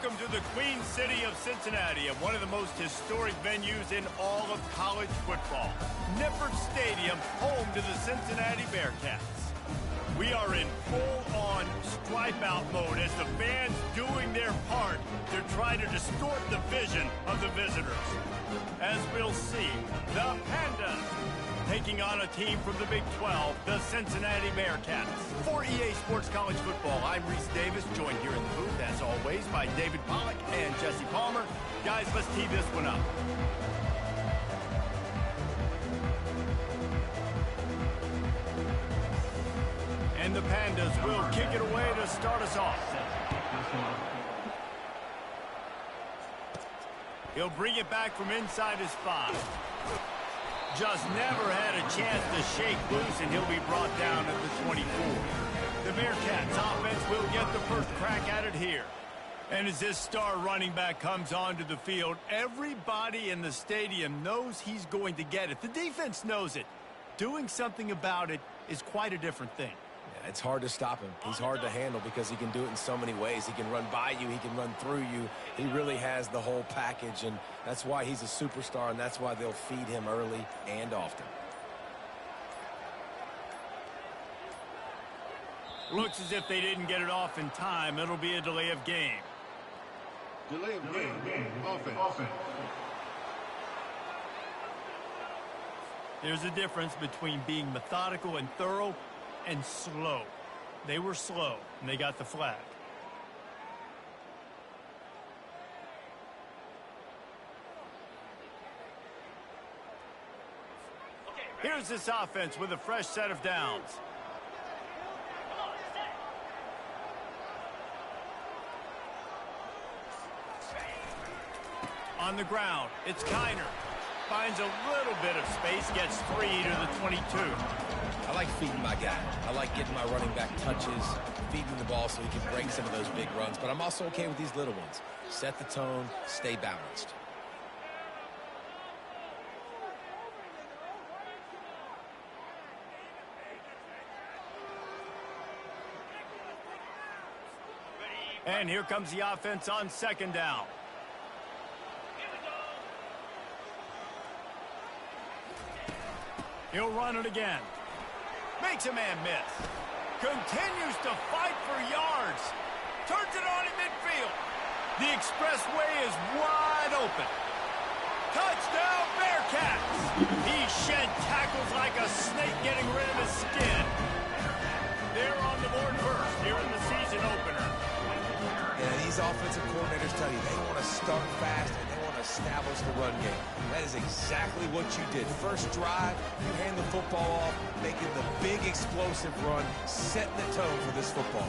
Welcome to the Queen City of Cincinnati, and one of the most historic venues in all of college football. Nippert Stadium, home to the Cincinnati Bearcats. We are in full-on stripe-out mode as the fans doing their part to try to distort the vision of the visitors. As we'll see, the Pandas taking on a team from the Big 12, the Cincinnati Bearcats. For EA Sports College Football, I'm Reese Davis, joined here in the booth, as always, by David Pollack and Jesse Palmer. Guys, let's tee this one up. And the Pandas will kick it away to start us off. He'll bring it back from inside his 5. Just never had a chance to shake loose, and he'll be brought down at the 24. The Bearcats offense will get the first crack at it here. And as this star running back comes onto the field, everybody in the stadium knows he's going to get it. The defense knows it. Doing something about it is quite a different thing. It's hard to stop him. He's hard to handle because he can do it in so many ways. He can run by you. He can run through you. He really has the whole package, and that's why he's a superstar, and that's why they'll feed him early and often. Looks as if they didn't get it off in time. It'll be a delay of game. Delay of game. Offense. There's a difference between being methodical and thorough and slow. They were slow, and they got the flag. Here's this offense with a fresh set of downs. On the ground, it's Kiner. Finds a little bit of space, gets 3 to the 22. I like feeding my guy. I like getting my running back touches, feeding the ball so he can break some of those big runs. But I'm also okay with these little ones. Set the tone, stay balanced. And here comes the offense on second down. He'll run it again. Makes a man miss. Continues to fight for yards. Turns it on in midfield. The expressway is wide open. Touchdown, Bearcats. He shed tackles like a snake getting rid of his skin. They're on the board first here in the season opener. Yeah, these offensive coordinators tell you they want to start fast and they want to establish the run game. That is exactly what you did. First drive, you hand the football off, making the big explosive run, setting the tone for this football.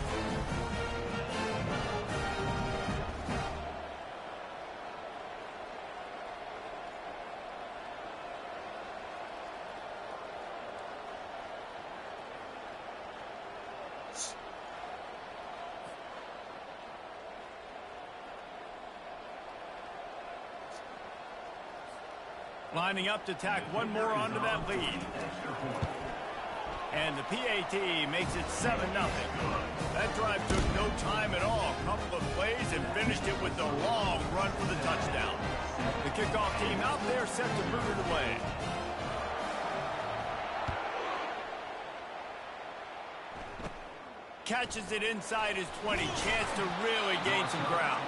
Lining up to tack one more onto that lead. And the PAT makes it 7-0. That drive took no time at all. A couple of plays and finished it with a long run for the touchdown. The kickoff team out there set to move it away. Catches it inside his 20. Chance to really gain some ground.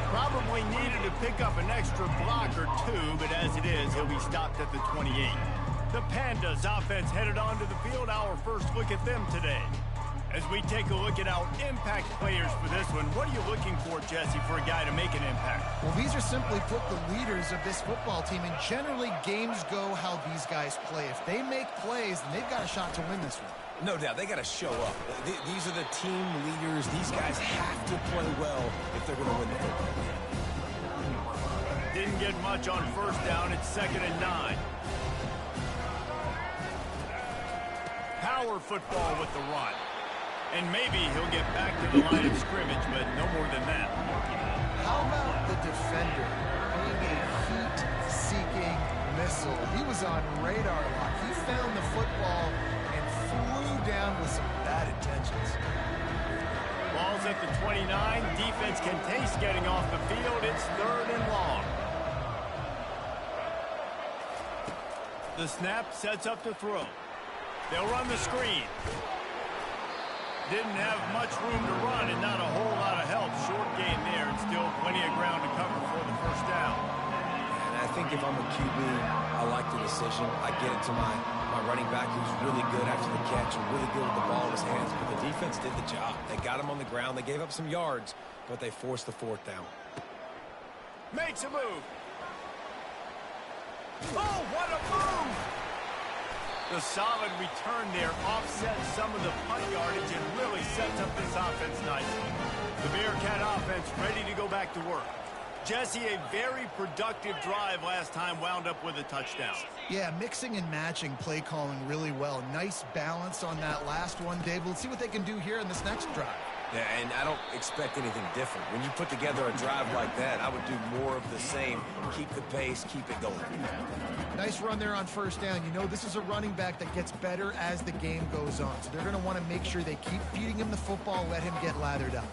Probably needed to pick up an extra block or two, but as it is, he'll be stopped at the 28. The Pandas offense headed onto the field. Our first look at them today. As we take a look at our impact players for this one, what are you looking for, Jesse, for a guy to make an impact? Well, these are simply put the leaders of this football team, and generally games go how these guys play. If they make plays, then they've got a shot to win this one. No doubt, they got to show up. These are the team leaders. These guys have to play well if they're going to win the football game. Didn't get much on first down. It's 2nd and 9. Power football with the run. And maybe he'll get back to the line of scrimmage, but no more than that. How about the defender being a heat-seeking missile? He was on radar lock. He found the football and flew down with some bad intentions. Ball's at the 29. Defense can taste getting off the field. It's 3rd and long. The snap sets up to throw. They'll run the screen. Didn't have much room to run and not a whole lot of help. Short gain there and still plenty of ground to cover for the first down. And I think if I'm a QB, I like the decision. I get it to my running back who's really good after the catch and really good with the ball in his hands. But the defense did the job. They got him on the ground. They gave up some yards, but they forced the 4th down. Makes a move. Oh, what a move! The solid return there offsets some of the punt yardage and really sets up this offense nicely. The Bearcat offense ready to go back to work. Jesse, a very productive drive last time, wound up with a touchdown. Yeah, mixing and matching play calling really well. Nice balance on that last one, Dave. Let's see what they can do here in this next drive. Yeah, and I don't expect anything different. When you put together a drive like that, I would do more of the same. Keep the pace, keep it going. Nice run there on 1st down. You know, this is a running back that gets better as the game goes on. So they're going to want to make sure they keep feeding him the football, let him get lathered up.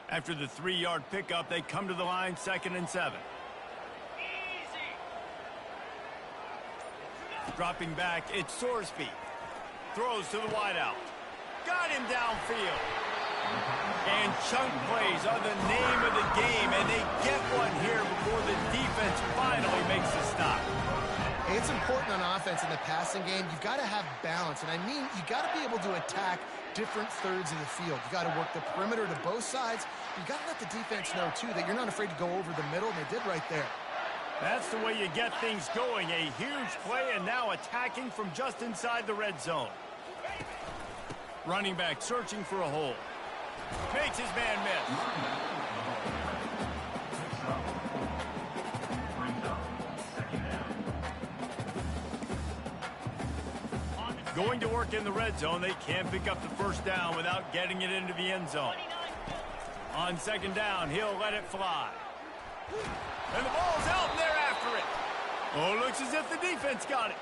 After the 3-yard pickup, they come to the line, 2nd and 7. Dropping back, it's Sorsby. Throws to the wideout. Got him downfield. And chunk plays are the name of the game, and they get one here before the defense finally makes a stop. Hey, it's important on offense in the passing game. You've got to have balance, and I mean you got to be able to attack different thirds of the field. You got to work the perimeter to both sides. You got to let the defense know, too, that you're not afraid to go over the middle, and they did right there. That's the way you get things going. A huge play, and now attacking from just inside the red zone. Running back searching for a hole. Makes his man miss. Going to work in the red zone. They can't pick up the 1st down without getting it into the end zone. On 2nd down, he'll let it fly. And the ball's out, and they're after it. Oh, looks as if the defense got it.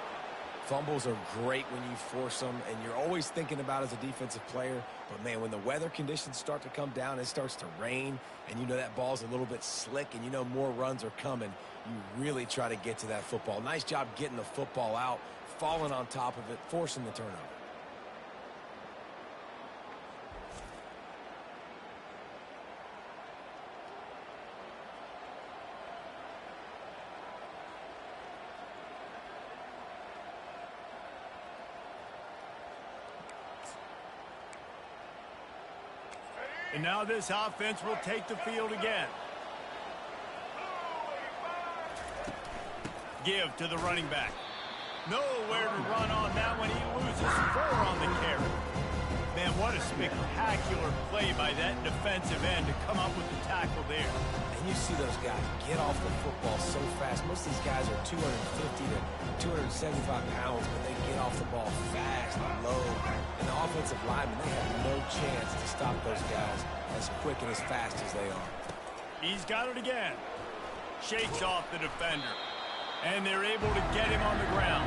Fumbles are great when you force them, and you're always thinking about as a defensive player. But, man, when the weather conditions start to come down, it starts to rain, and you know that ball's a little bit slick, and you know more runs are coming, you really try to get to that football. Nice job getting the football out, falling on top of it, forcing the turnover. And now this offense will take the field again. Give to the running back. Nowhere to run on that one. He loses 4 on the carry. Man, what a spectacular play by that defensive end to come up with the tackle there. And you see those guys get off the football so fast. Most of these guys are 250 to 275 pounds, but they get off the ball fast and low. And the offensive linemen, they have no chance to stop those guys as quick and as fast as they are. He's got it again. Shakes off the defender. And they're able to get him on the ground.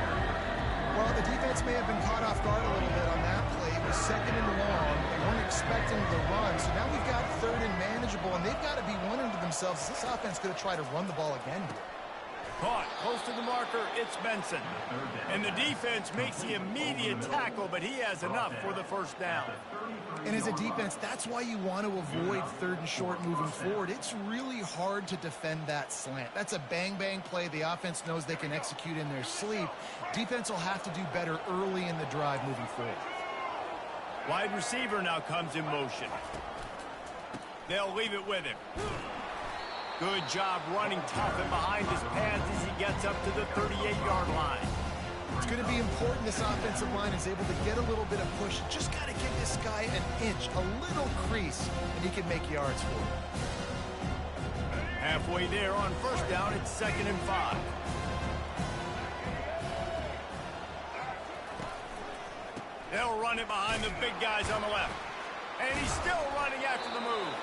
Well, the defense may have been caught off guard a little bit on that play. It was 2nd and long. They weren't expecting the run. So now we've got 3rd and manageable, and they've got to be wondering to themselves, is this offense going to try to run the ball again here? Caught close to the marker, it's Benson. And the defense makes the immediate tackle, but he has enough for the 1st down. And as a defense, that's why you want to avoid 3rd and short moving forward. It's really hard to defend that slant. That's a bang-bang play. The offense knows they can execute in their sleep. Defense will have to do better early in the drive moving forward. Wide receiver now comes in motion. They'll leave it with him. Good job running tough and behind his pads as he gets up to the 38-yard line. It's going to be important this offensive line is able to get a little bit of push. Just got to give this guy an inch, a little crease, and he can make yards for it. Halfway there on 1st down, it's 2nd and 5. They'll run it behind the big guys on the left. And he's still running after the move.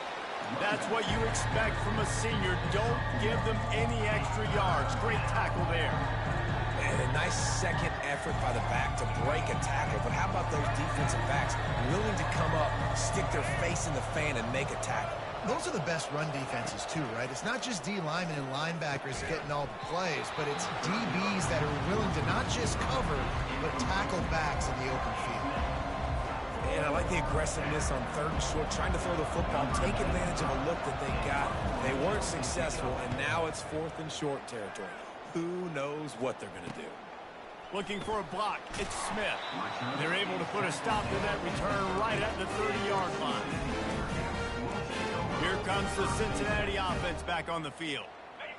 That's what you expect from a senior. Don't give them any extra yards. Great tackle there. And a nice second effort by the back to break a tackle. But how about those defensive backs willing to come up, stick their face in the fan, and make a tackle? Those are the best run defenses, too, right? It's not just D linemen and linebackers getting all the plays, but it's DBs that are willing to not just cover, but tackle backs in the open field. And I like the aggressiveness on 3rd and short, trying to throw the football, take advantage of a look that they got. They weren't successful, and now it's 4th and short territory. Who knows what they're going to do? Looking for a block. It's Smith. They're able to put a stop to that return right at the 30-yard line. Here comes the Cincinnati offense back on the field.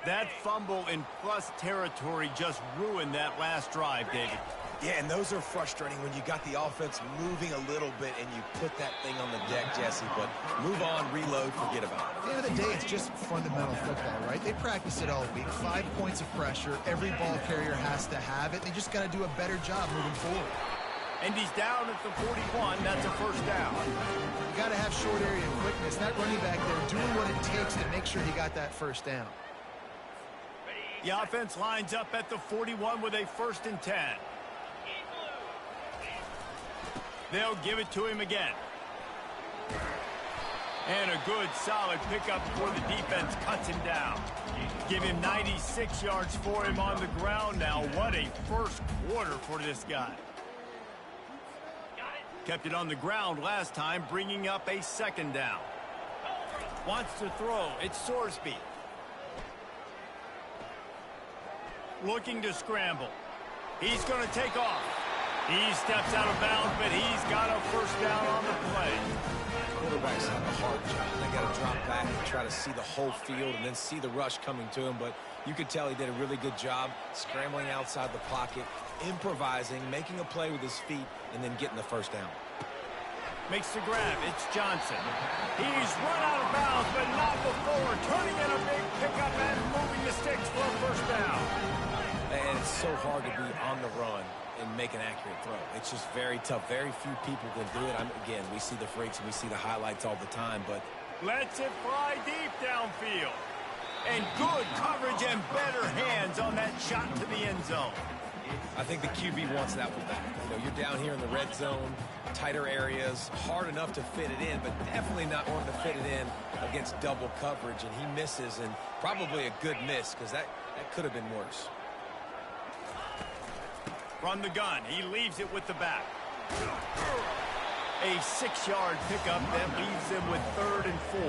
That fumble in plus territory just ruined that last drive, David. Yeah, and those are frustrating when you got the offense moving a little bit and you put that thing on the deck, Jesse. But move on, reload, forget about it. At the end of the day, it's just fundamental football, right? They practice it all week. 5 points of pressure. Every ball carrier has to have it. They just got to do a better job moving forward. And he's down at the 41. That's a first down. You got to have short area quickness. That running back there doing what it takes to make sure he got that first down. The offense lines up at the 41 with a 1st and 10. They'll give it to him again. And a good, solid pickup before the defense cuts him down. Give him 96 yards for him on the ground now. What a first quarter for this guy. Kept it on the ground last time, bringing up a 2nd down. Wants to throw. It's Sorsby. Looking to scramble. He's going to take off. He steps out of bounds, but he's got a first down on the play. Quarterbacks have a hard job. They got to drop back and try to see the whole field and then see the rush coming to him. But you could tell he did a really good job scrambling outside the pocket, improvising, making a play with his feet, and then getting the first down. Makes the grab. It's Johnson. He's run out of bounds, but not before. Turning in a big pickup and moving the sticks for a first down. And it's so hard to be on the run and make an accurate throw. It's just very tough. Very few people can do it. Again, we see the freaks and we see the highlights all the time, but lets it fly deep downfield. And good coverage and better hands on that shot to the end zone. I think the QB wants that one back. You know, you're down here in the red zone, tighter areas, hard enough to fit it in, but definitely not wanting to fit it in against double coverage, and he misses, and probably a good miss because that could have been worse. From the gun, he leaves it with the back. A 6-yard pickup that leaves them with 3rd and 4.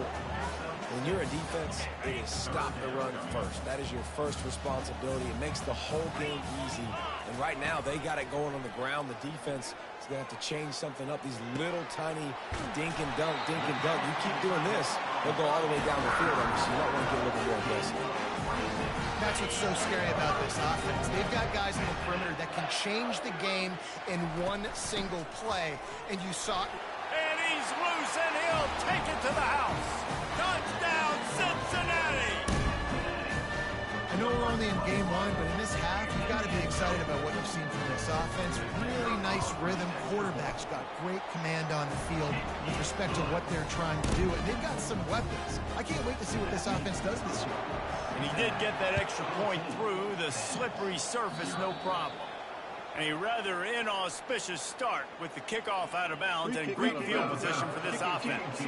When you're a defense, it is stop the run first. That is your first responsibility. It makes the whole game easy. And right now, they got it going on the ground. The defense is going to have to change something up. These little tiny dink and dunk, dink and dunk. You keep doing this, they'll go all the way down the field on you, so you might want to get a little bit more aggressive. That's what's so scary about this offense. They've got guys in the perimeter that can change the game in one single play. And you saw... And he's loose, and he'll take it to the house. Touchdown, Cincinnati! I know we're only in game 1, but in this half, you've got to be excited about what you've seen from this offense. Really nice rhythm. Quarterback's got great command on the field with respect to what they're trying to do. And they've got some weapons. I can't wait to see what this offense does this year. And he did get that extra point through the slippery surface, no problem. And a rather inauspicious start with the kickoff out of bounds and great field position for this offense.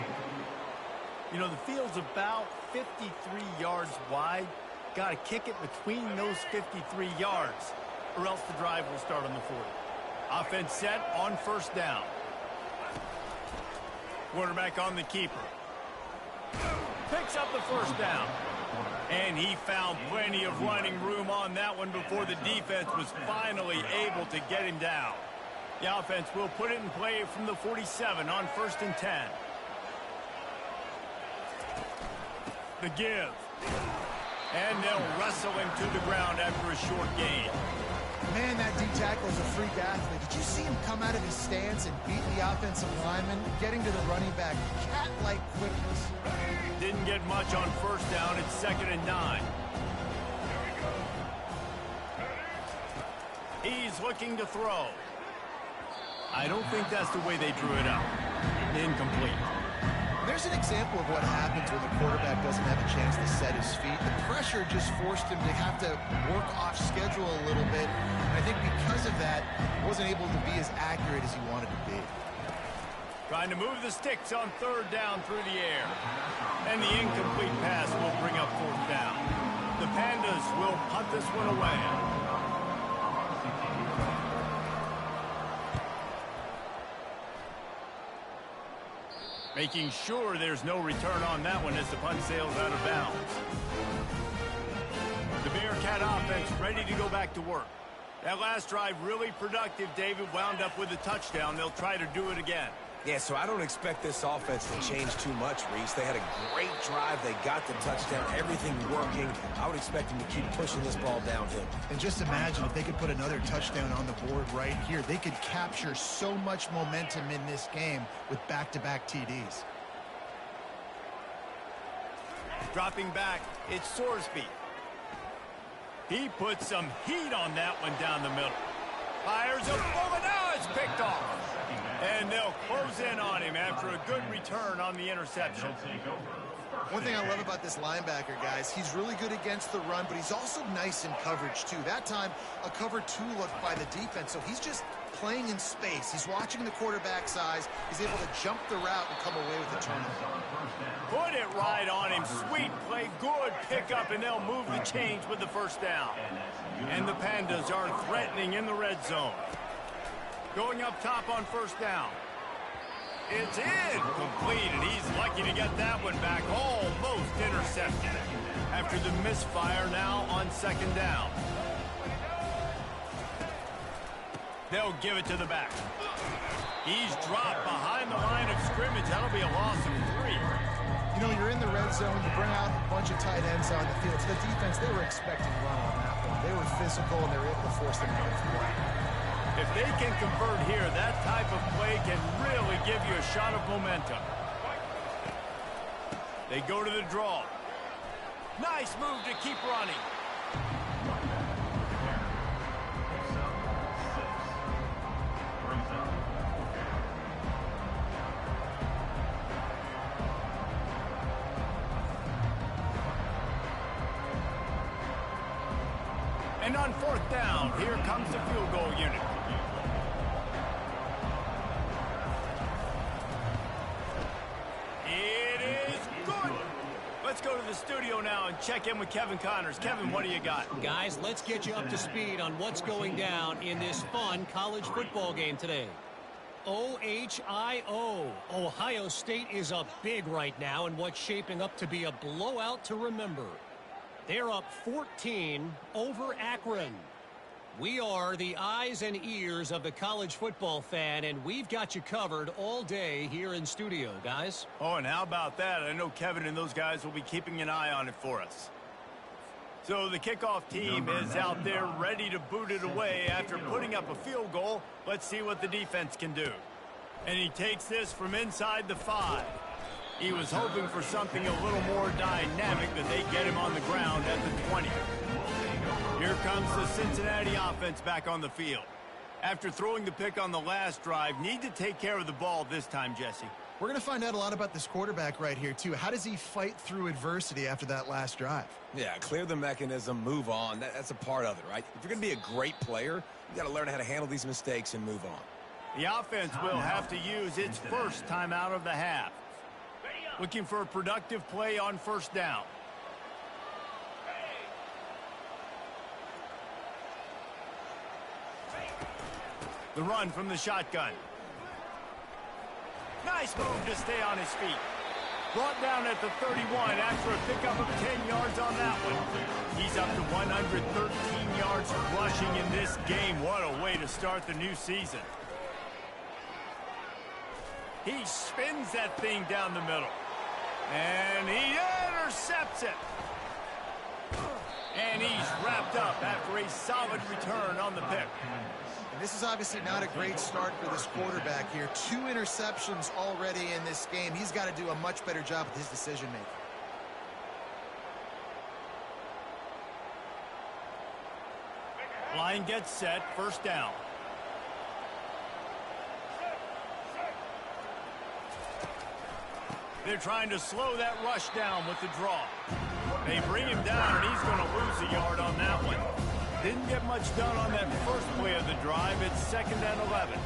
You know, the field's about 53 yards wide. Got to kick it between those 53 yards, or else the drive will start on the 40. Offense set on first down. Quarterback on the keeper. Picks up the first down. And he found plenty of running room on that one before the defense was finally able to get him down. The offense will put it in play from the 47 on 1st and 10. The give. And they'll wrestle him to the ground after a short gain. Man, that D-tackle is a freak athlete. Did you see him come out of his stance and beat the offensive lineman, getting to the running back? Cat-like quickness. Didn't get much on first down. It's 2nd and 9. He's looking to throw. I don't think that's the way they drew it up. Incomplete. There's an example of what happens when the quarterback doesn't have a chance to set his feet. The pressure just forced him to have to work off schedule a little bit. And I think because of that, he wasn't able to be as accurate as he wanted to be. Trying to move the sticks on third down through the air. And the incomplete pass will bring up fourth down. The Pandas will punt this one away. Making sure there's no return on that one as the punt sails out of bounds. The Bearcat offense ready to go back to work. That last drive really productive, David, wound up with a touchdown. They'll try to do it again. Yeah, so I don't expect this offense to change too much, Reese. They had a great drive. They got the touchdown. Everything working. I would expect them to keep pushing this ball downhill. And just imagine if they could put another touchdown on the board right here. They could capture so much momentum in this game with back-to-back TDs. Dropping back, it's Sorsby. He put some heat on that one down the middle. Fires a bullet. Now it's picked off. And they'll close in on him after a good return on the interception. One thing I love about this linebacker, guys, he's really good against the run, but he's also nice in coverage, too. That time, a cover 2 look by the defense, so he's just playing in space. He's watching the quarterback's eyes. He's able to jump the route and come away with the turnover. Put it right on him. Sweet play, good pickup, and they'll move the chains with the first down. And the Pandas are threatening in the red zone. Going up top on first down. It's in. Complete, and he's lucky to get that one back. Almost intercepted. After the misfire now on second down. They'll give it to the back. He's dropped behind the line of scrimmage. That'll be a loss of 3. You know, you're in the red zone. You bring out a bunch of tight ends on the field. So the defense, they were expecting a run on that one. They were physical, and they were able to force them out of play. If they can convert here, that type of play can really give you a shot of momentum. They go to the draw. Nice move to keep running. And on fourth down, here comes the field goal unit. Let's go to the studio now and check in with Kevin Connors. Kevin, what do you got? Guys, let's get you up to speed on what's going down in this fun college football game today. OHIO. Ohio State is up big right now in what's shaping up to be a blowout to remember. They're up 14 over Akron. We are the eyes and ears of the college football fan, and we've got you covered all day here in studio, guys. Oh, and how about that? I know Kevin and those guys will be keeping an eye on it for us. So the kickoff team is out there ready to boot it away after putting up a field goal. Let's see what the defense can do. And he takes this from inside the 5. He was hoping for something a little more dynamic, that they get him on the ground at the 20. Here comes the Cincinnati offense back on the field. After throwing the pick on the last drive, need to take care of the ball this time, Jesse. We're going to find out a lot about this quarterback right here, too. How does he fight through adversity after that last drive? Yeah, clear the mechanism, move on. That's a part of it, right? If you're going to be a great player, you got to learn how to handle these mistakes and move on. The offense will have to use its first time out of the half. Looking for a productive play on first down. The run from the shotgun. Nice move to stay on his feet. Brought down at the 31 after a pickup of 10 yards on that one. He's up to 113 yards rushing in this game. What a way to start the new season. He spins that thing down the middle. And he intercepts it. And he's wrapped up after a solid return on the pick. And this is obviously not a great start for this quarterback here. 2 interceptions already in this game. He's got to do a much better job with his decision-making. Line gets set, first down. They're trying to slow that rush down with the draw. They bring him down, and he's going to lose a yard on that one. Didn't get much done on that first play of the drive. It's 2nd and 11.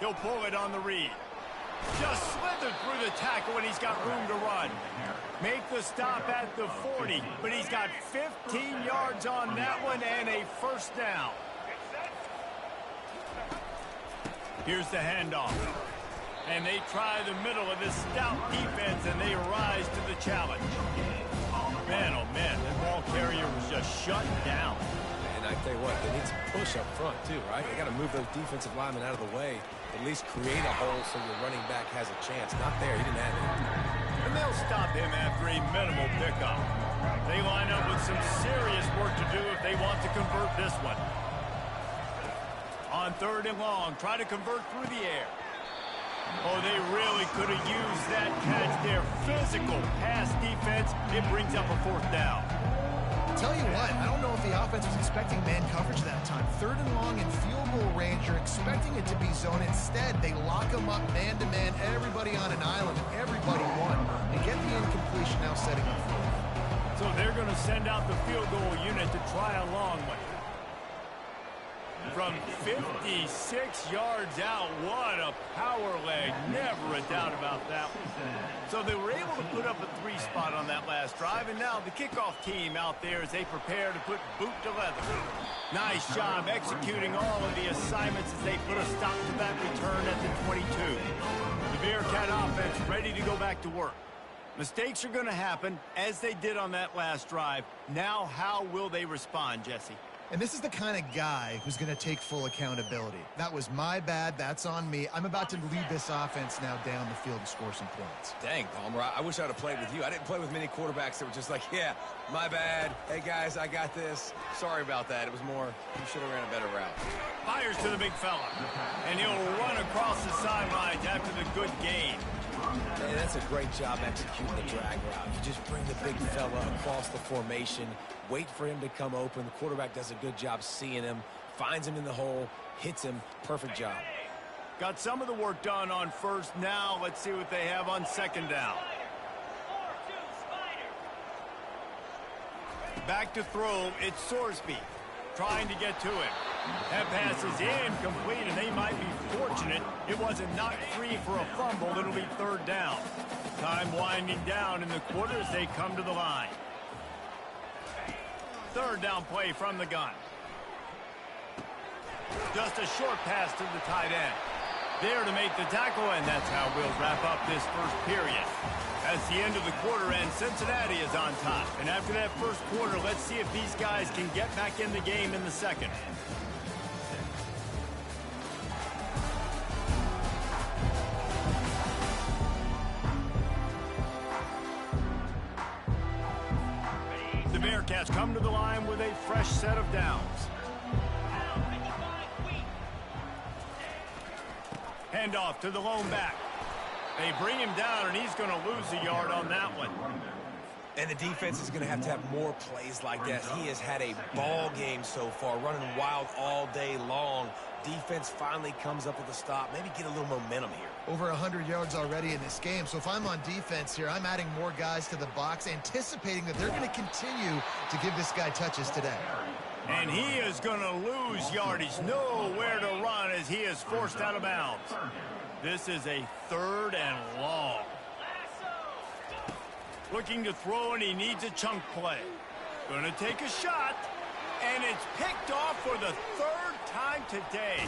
He'll pull it on the read. Just slithered through the tackle, and he's got room to run. Make the stop at the 40, but he's got 15 yards on that one and a first down. Here's the handoff. And they try the middle of this stout defense, and they rise to the challenge. Oh, man, that ball carrier was just shut down. And I tell you what, they need some push up front, too, right? They got to move those defensive linemen out of the way, at least create a hole so your running back has a chance. Not there. He didn't have it. And they'll stop him after a minimal pickup. They line up with some serious work to do if they want to convert this one. On 3rd and long, try to convert through the air. Oh, they really could have used that catch there. Physical pass defense. It brings up a 4th down. Tell you what, I don't know if the offense was expecting man coverage that time. 3rd and long in field goal range. You're expecting it to be zone. Instead, they lock them up man-to-man, everybody on an island, everybody won. And get the incompletion now setting up for them. So they're going to send out the field goal unit to try a long one. From 56 yards out, what a power leg. Never a doubt about that one. So they were able to put up a 3-spot on that last drive, and now the kickoff team out there as they prepare to put boot to leather. Nice job executing all of the assignments as they put a stop to that return at the 22. The Bearcat offense ready to go back to work. Mistakes are going to happen, as they did on that last drive. Now, how will they respond, Jesse? And this is the kind of guy who's going to take full accountability. That was my bad. That's on me. I'm about to lead this offense now down the field and score some points. Dang, Palmer, I wish I would have played with you. I didn't play with many quarterbacks that were just like, yeah, my bad. Hey, guys, I got this. Sorry about that. It was more, you should have ran a better route. Fires to the big fella. And he'll run across the sidelines after the good gain. Man, that's a great job executing the drag route. You just bring the big fella across the formation, wait for him to come open. The quarterback does a good job seeing him, finds him in the hole, hits him. Perfect job. Got some of the work done on 1st. Now let's see what they have on 2nd down. Back to throw. It's Sorsby trying to get to him. That pass is incomplete, and they might be fortunate it wasn't knocked free for a fumble. It'll be 3rd down. Time winding down in the quarter as they come to the line. 3rd down play from the gun. Just a short pass to the tight end. There to make the tackle, and that's how we'll wrap up this first period. As the end of the quarter ends, Cincinnati is on top. And after that first quarter, let's see if these guys can get back in the game in the second. The Bearcats come to the line with a fresh set of downs. Handoff to the lone back. They bring him down, and he's going to lose a yard on that one. And the defense is going to have more plays like that. He has had a ball game so far, running wild all day long. Defense finally comes up with a stop. Maybe get a little momentum here. Over 100 yards already in this game. So if I'm on defense here, I'm adding more guys to the box, anticipating that they're going to continue to give this guy touches today. And he is going to lose yardage. Nowhere to run as he is forced out of bounds. This is a 3rd and long. Looking to throw, and he needs a chunk play. Going to take a shot, and it's picked off for the 3rd time today.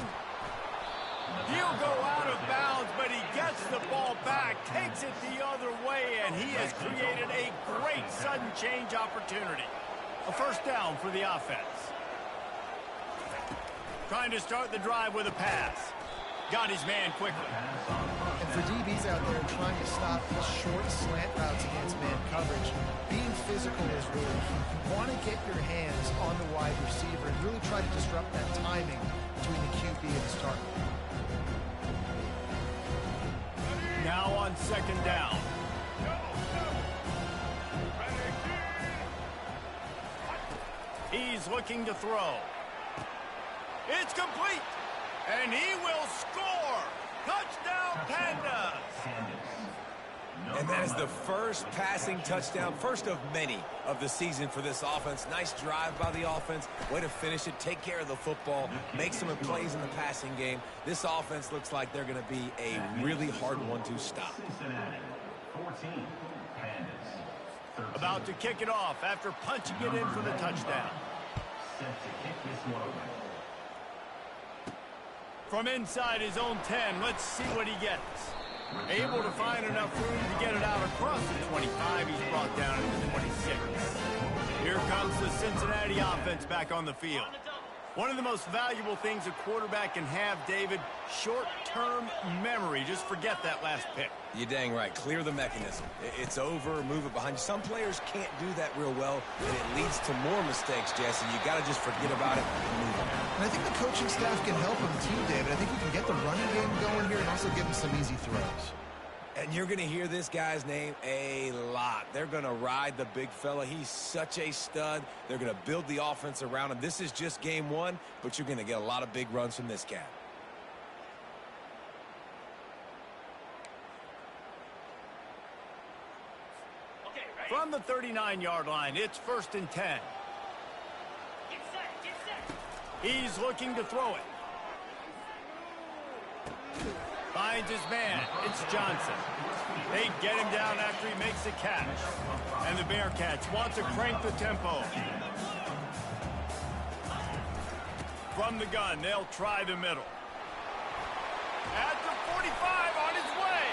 He'll go out of bounds, but he gets the ball back, takes it the other way, and he has created a great sudden change opportunity. A 1st down for the offense. Trying to start the drive with a pass. Got his man quickly. And for DBs out there trying to stop these short slant routes against man coverage, being physical is really key. You want to get your hands on the wide receiver and really try to disrupt that timing between the QB and his target. Now on 2nd down. He's looking to throw. It's complete. And he will score. Touchdown, Pandas! And that is the first passing touchdown, first of many of the season for this offense. Nice drive by the offense. Way to finish it, take care of the football, make some plays in the passing game. This offense looks like they're going to be a really hard one to stop. Cincinnati, 14, Pandas, 13. About to kick it off after punching it in for the touchdown. Set to kick this one away. From inside his own 10, let's see what he gets. Able to find enough room to get it out across the 25. He's brought down to the 26. Here comes the Cincinnati offense back on the field. One of the most valuable things a quarterback can have, David, short-term memory. Just forget that last pick. You're dang right. Clear the mechanism. It's over, move it behind you. Some players can't do that real well, and it leads to more mistakes, Jesse. You got to just forget about it and move on. And I think the coaching staff can help him too, David. I think we can get the running game going here and also give him some easy throws. And you're going to hear this guy's name a lot. They're going to ride the big fella. He's such a stud. They're going to build the offense around him. This is just game one, but you're going to get a lot of big runs from this guy. From the 39-yard line, it's 1st and 10. He's looking to throw it. Finds his man. It's Johnson. They get him down after he makes the catch. And the Bearcats want to crank the tempo. From the gun, they'll try the middle. At the 45 on his way.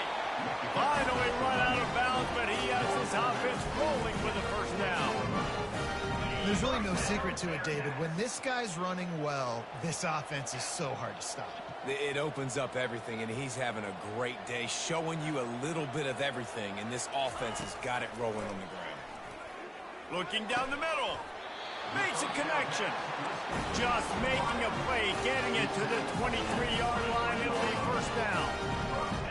Finally run out of bounds, but he has his offense rolling for the first down. There's really no secret to it, David. When this guy's running well, this offense is so hard to stop. It opens up everything, and he's having a great day, showing you a little bit of everything, and this offense has got it rolling on the ground. Looking down the middle. Makes a connection. Just making a play, getting it to the 23-yard line. It'll be first down.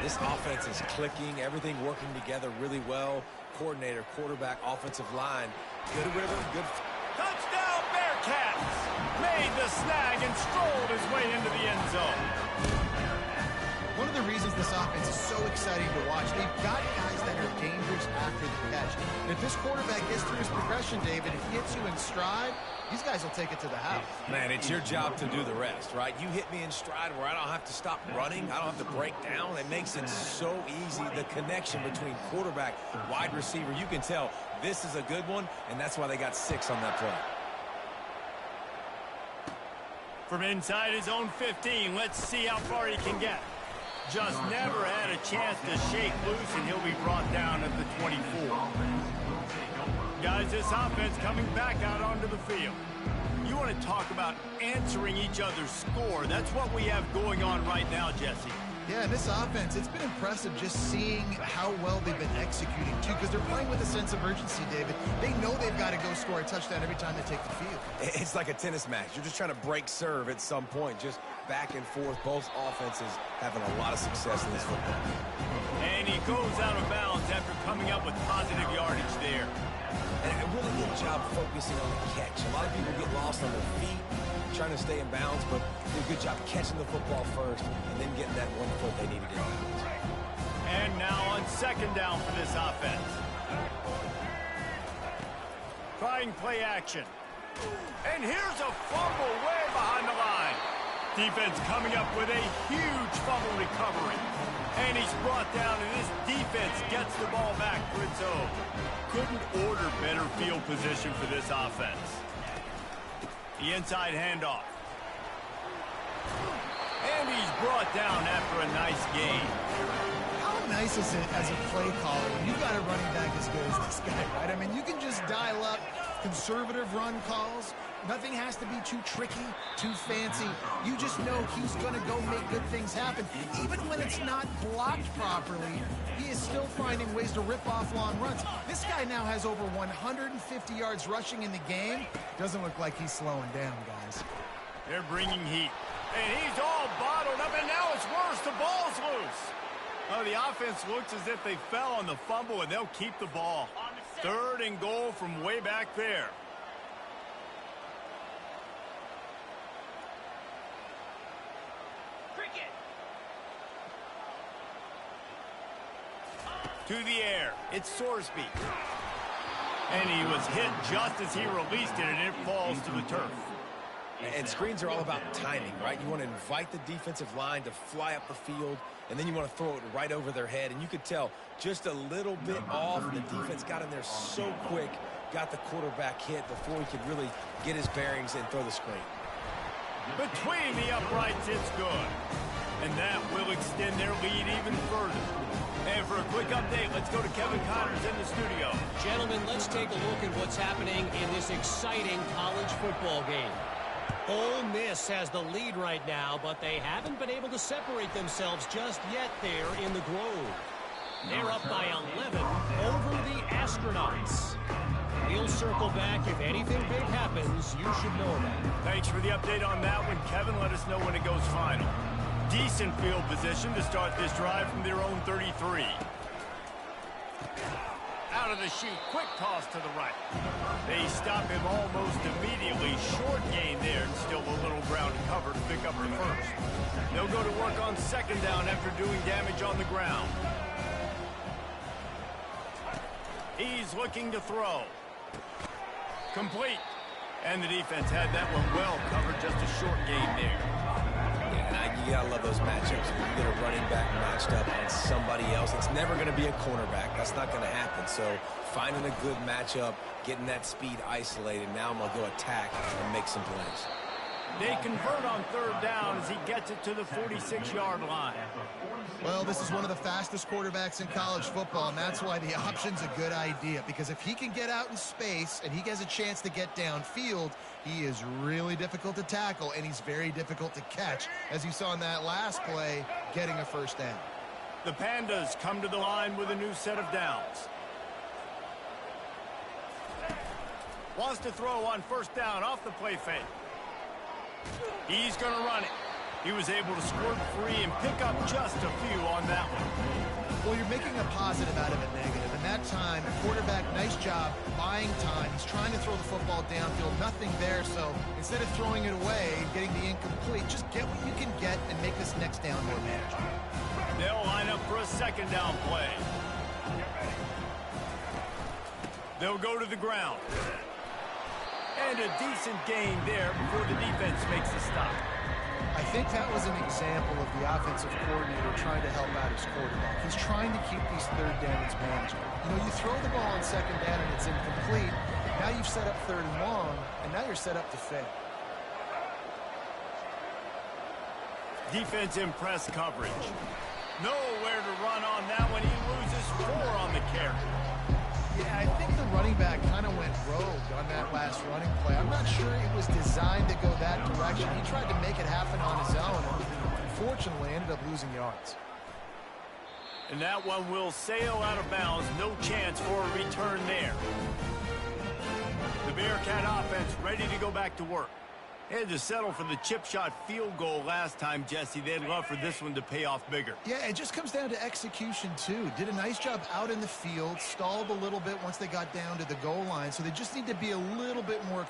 This offense is clicking, everything working together really well. Coordinator, quarterback, offensive line. Good rhythm, good... Touchdown, Bearcats! Made the snag and strolled his way into the end zone. One of the reasons this offense is so exciting to watch, they've got guys that are dangerous after the catch. And if this quarterback gets through his progression, David, if he hits you in stride, these guys will take it to the house. Man, it's your job to do the rest, right? You hit me in stride where I don't have to stop running. I don't have to break down. It makes it so easy. The connection between quarterback, wide receiver, you can tell this is a good one, and that's why they got 6 on that play. From inside his own 15, let's see how far he can get. Just never had a chance to shake loose, and he'll be brought down at the 24. Guys, this offense coming back out onto the field. You want to talk about answering each other's score. That's what we have going on right now, Jesse. Yeah, and this offense, it's been impressive just seeing how well they've been executing, too, because they're playing with a sense of urgency, David. They know they've got to go score a touchdown every time they take the field. It's like a tennis match. You're just trying to break serve at some point, just back and forth. Both offenses having a lot of success in this football. And he goes out of bounds after coming up with positive yardage there. And a really good job focusing on the catch. A lot of people get lost on their feet, trying to stay in bounds, but did a good job catching the football first and then getting that 1 foot they needed in bounds. And now on 2nd down for this offense. Trying play action. And here's a fumble way behind the line. Defense coming up with a huge fumble recovery. And he's brought down, and this defense gets the ball back for its own. Couldn't order better field position for this offense. The inside handoff. And he's brought down after a nice gain. How nice is it as a play caller when you've got a running back as good as this guy, right? I mean, you can just dial up conservative run calls. Nothing has to be too tricky, too fancy. You just know he's going to go make good things happen. Even when it's not blocked properly, he is still finding ways to rip off long runs. This guy now has over 150 yards rushing in the game. Doesn't look like he's slowing down, guys. They're bringing heat. And he's all bottled up, and now it's worse. The ball's loose. Oh, the offense looks as if they fell on the fumble, and they'll keep the ball. 3rd and goal from way back there. To the air. It's Sorsby. And he was hit just as he released it, and it falls to the turf. And screens are all about timing, right? You want to invite the defensive line to fly up the field, and then you want to throw it right over their head. And you could tell just a little bit off. The defense got in there so quick, got the quarterback hit before he could really get his bearings and throw the screen. Between the uprights, it's good. And that will extend their lead even further. And for a quick update, let's go to Kevin Connors in the studio. Gentlemen, let's take a look at what's happening in this exciting college football game. Ole Miss has the lead right now, but they haven't been able to separate themselves just yet there in the Grove. They're up by 11 over the Astronauts. We'll circle back. If anything big happens, you should know that. Thanks for the update on that one, Kevin. Let us know when it goes final. Decent field position to start this drive from their own 33. Out of the chute, quick toss to the right. They stop him almost immediately. Short gain there, and still a little ground to cover to pick up the first. They'll go to work on second down after doing damage on the ground. He's looking to throw. Complete. And the defense had that one well covered, just a short gain there. Yeah, you gotta love those matchups. When you get a running back matched up on somebody else, it's never going to be a cornerback. That's not going to happen. So finding a good matchup, getting that speed isolated, now I'm going to go attack and make some plays. They convert on third down as he gets it to the 46-yard line. Well, this is one of the fastest quarterbacks in college football, and that's why the option's a good idea. Because if he can get out in space and he has a chance to get downfield, he is really difficult to tackle, and he's very difficult to catch, as you saw in that last play, getting a first down. The Pandas come to the line with a new set of downs. Wants to throw on first down off the play fake. He's going to run it. He was able to squirt free and pick up just a few on that one. Well, you're making a positive out of a negative. And that time, quarterback, nice job buying time. He's trying to throw the football downfield. Nothing there. So instead of throwing it away, getting the incomplete, just get what you can get and make this next down more manageable. They'll line up for a second down play. They'll go to the ground. And a decent gain there before the defense makes a stop. I think that was an example of the offensive coordinator trying to help out his quarterback. He's trying to keep these third downs manageable. You know, you throw the ball on second down and it's incomplete. Now you've set up third and long, and now you're set up to fail. Defense in press coverage. Nowhere to run on that one. He loses 4 on the carry. Yeah, I think the running back kind of went rogue on that last running play. I'm not sure it was designed to go that direction. He tried to make it happen on his own, and unfortunately ended up losing yards. And that one will sail out of bounds. No chance for a return there. The Bearcat offense ready to go back to work. They had to settle for the chip shot field goal last time, Jesse. They'd love for this one to pay off bigger. Yeah, it just comes down to execution, too. Did a nice job out in the field, stalled a little bit once they got down to the goal line, so they just need to be a little bit more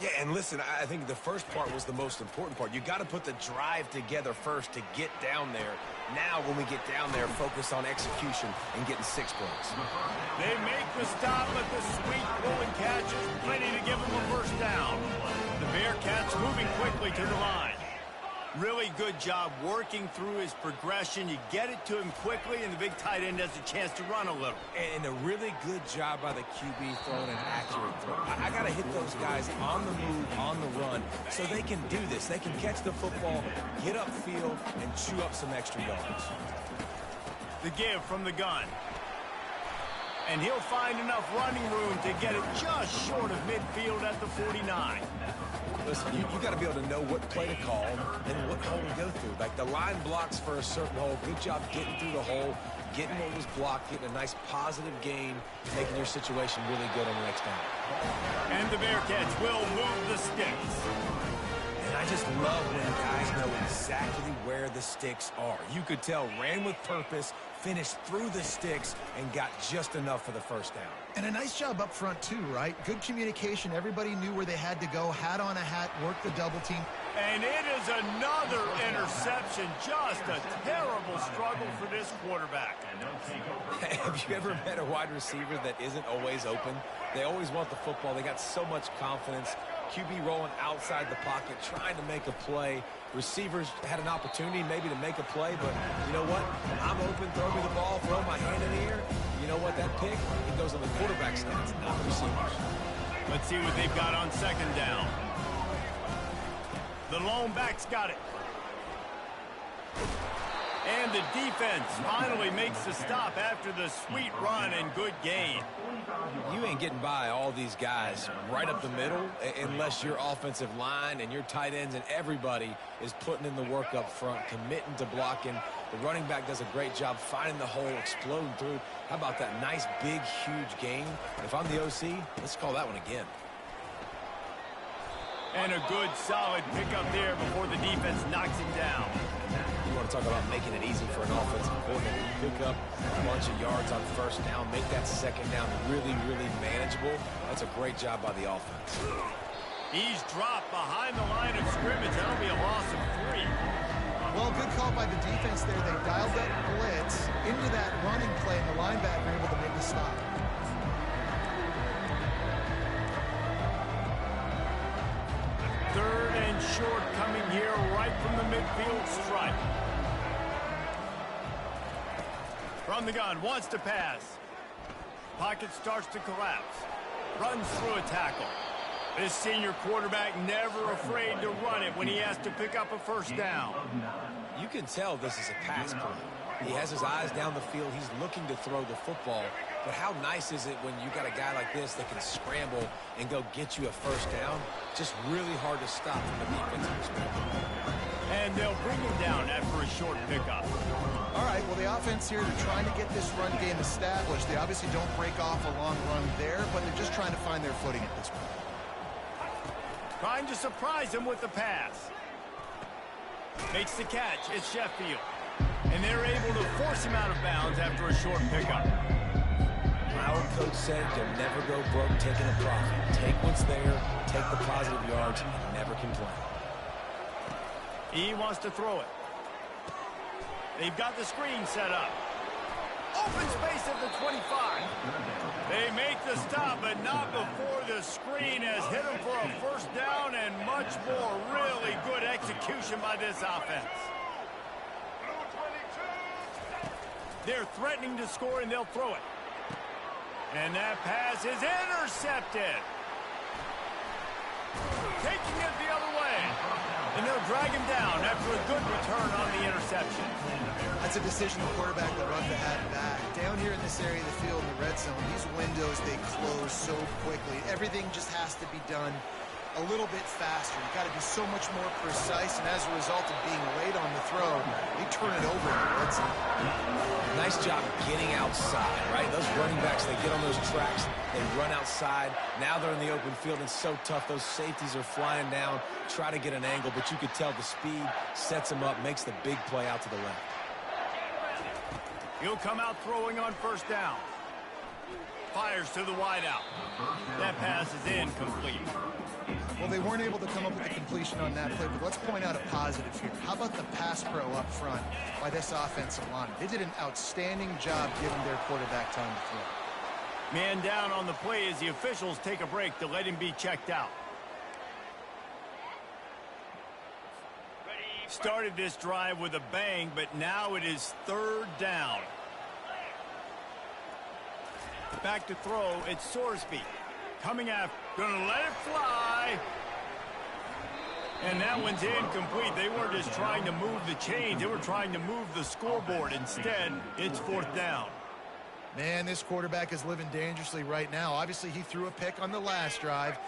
Yeah, and listen, I think the first part was the most important part. You got to put the drive together first to get down there. Now, when we get down there, focus on execution and getting 6 points. They make the stop, but the sweet rolling catch is plenty to give them a first down. The Bearcats moving quickly to the line. Really good job working through his progression. You get it to him quickly, and the big tight end has a chance to run a little. And a really good job by the QB throwing an accurate throw. I got to hit those guys on the move, on the run, so they can do this. They can catch the football, get upfield, and chew up some extra yards. The give from the gun. And he'll find enough running room to get it just short of midfield at the 49. Listen, you got to be able to know what play to call and what hole to go through. Like the line blocks for a certain hole. Good job getting through the hole, getting what was blocked, getting a nice positive gain, making your situation really good on the next down. And the Bearcats will move the sticks. And I just love when guys know exactly where the sticks are. You could tell ran with purpose, finished through the sticks, and got just enough for the first down. And a nice job up front, too, right? Good communication. Everybody knew where they had to go. Hat on a hat, work the double team. And it is another interception. Just a terrible struggle for this quarterback. Have you ever met a wide receiver that isn't always open? They always want the football. They got so much confidence. QB rolling outside the pocket, trying to make a play. Receivers had an opportunity maybe to make a play, but you know what? I'm open, throw me the ball, throw my hand in the air. You know what? That pick, it goes on the quarterback's stats, not the receivers. Let's see what they've got on second down. The lone back's got it. And the defense finally makes the stop after the sweet run and good gain. You ain't getting by all these guys right up the middle unless your offensive line and your tight ends and everybody is putting in the work up front, committing to blocking. The running back does a great job finding the hole, exploding through. How about that nice, big, huge gain? If I'm the OC, let's call that one again. And a good, solid pickup there before the defense knocks him down. You want to talk about making it easy for an offensive coordinator. You pick up a bunch of yards on first down, make that second down really, really manageable. That's a great job by the offense. He's dropped behind the line of scrimmage. That'll be a loss of 3. Well, good call by the defense there. They dialed that blitz into that running play, and the linebacker able to make the stop. Third and short coming here right from the midfield stripe. From the gun, wants to pass. Pocket starts to collapse. Runs through a tackle. This senior quarterback never afraid to run it when he has to pick up a first down. You can tell this is a pass play. He has his eyes down the field. He's looking to throw the football. But how nice is it when you got a guy like this that can scramble and go get you a first down? Just really hard to stop from the defensive perspective. And they'll bring him down after a short pickup. All right, well, the offense here, they're trying to get this run game established. They obviously don't break off a long run there, but they're just trying to find their footing at this point. Trying to surprise him with the pass. Makes the catch. It's Sheffield. And they're able to force him out of bounds after a short pickup. My old coach said you'll never go broke taking a profit. Take what's there, take the positive yards, and never complain. He wants to throw it. They've got the screen set up. Open space at the 25. They make the stop, but not before the screen has hit him for a first down and much more. Really good execution by this offense. They're threatening to score, and they'll throw it. And that pass is intercepted. Taking it the other way. And they'll drag him down after a good return on the interception. That's a decision the quarterback will run to have back. Down here in this area of the field in the red zone, these windows, they close so quickly. Everything just has to be done a little bit faster. You've got to be so much more precise, and as a result of being late on the throw, they turn it over in the red zone. Nice job getting outside, right? Those running backs, they get on those tracks, they run outside. Now they're in the open field. It's so tough. Those safeties are flying down, try to get an angle, but you could tell the speed sets them up, makes the big play out to the left. He'll come out throwing on first down. fires to the wideout. That pass is incomplete. Well, they weren't able to come up with a completion on that play, but let's point out a positive here. How about the pass pro up front by this offensive line? They did an outstanding job giving their quarterback time to throw. Man down on the play as the officials take a break to let him be checked out. Started this drive with a bang, but now it is third down. Back to throw, it's Sorsby. Coming after, gonna let it fly. And that one's incomplete. They weren't just trying to move the chains, they were trying to move the scoreboard. Instead, it's fourth down. Man, this quarterback is living dangerously right now. Obviously, he threw a pick on the last drive.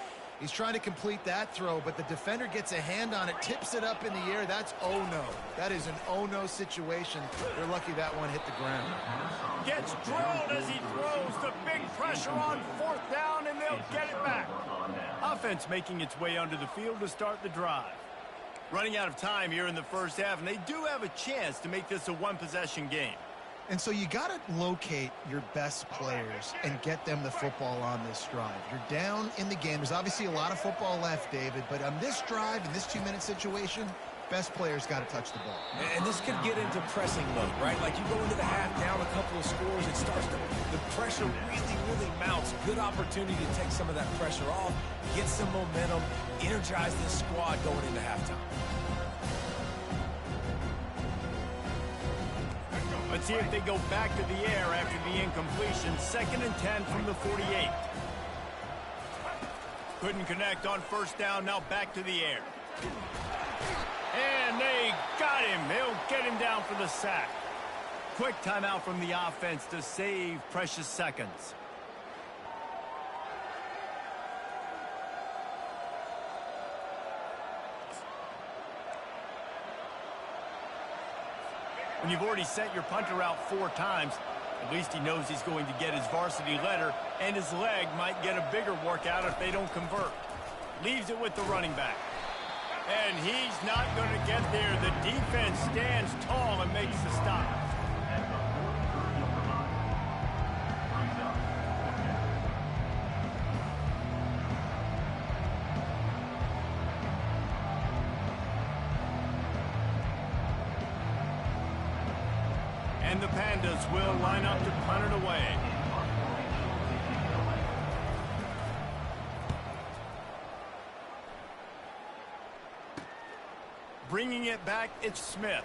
He's trying to complete that throw, but the defender gets a hand on it, tips it up in the air. That's oh-no. That is an oh-no situation. They're lucky that one hit the ground. Gets drilled as he throws. The big pressure on fourth down, and they'll get it back. Offense making its way onto the field to start the drive. Running out of time here in the first half, and they do have a chance to make this a one-possession game. And so you got to locate your best players and get them the football on this drive. You're down in the game. There's obviously a lot of football left, David, but on this drive, in this 2-minute situation, best players got to touch the ball. And this could get into pressing mode, right? Like you go into the half down a couple of scores, it starts to, the pressure really mounts. Good opportunity to take some of that pressure off, get some momentum, energize this squad going into halftime. Let's see if they go back to the air after the incompletion. 2nd and 10 from the 48. Couldn't connect on first down. Now back to the air. And they got him. They'll get him down for the sack. Quick timeout from the offense to save precious seconds. When you've already sent your punter out 4 times, at least he knows he's going to get his varsity letter, and his leg might get a bigger workout if they don't convert. Leaves it with the running back. And he's not going to get there. The defense stands tall and makes the stop. And the Pandas will line up to punt it away. Bringing it back, it's Smith.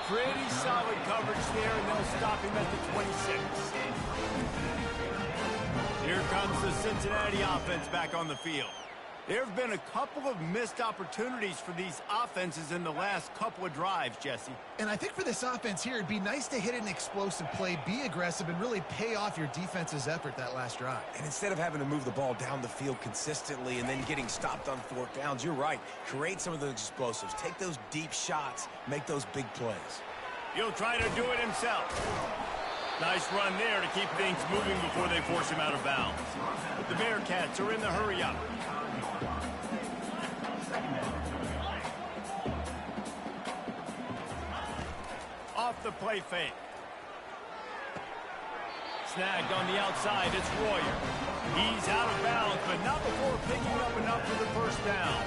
Pretty solid coverage there, and they'll stop him at the 26. Here comes the Cincinnati offense back on the field. There have been a couple of missed opportunities for these offenses in the last couple of drives, Jesse. And I think for this offense here, it'd be nice to hit an explosive play, be aggressive, and really pay off your defense's effort that last drive. And instead of having to move the ball down the field consistently and then getting stopped on 4th downs, you're right. Create some of those explosives. Take those deep shots. Make those big plays. He'll try to do it himself. Nice run there to keep things moving before they force him out of bounds. The Bearcats are in the hurry-up. Off the play fake. Snagged on the outside, it's Royer. He's out of bounds, but not before picking up enough for the first down.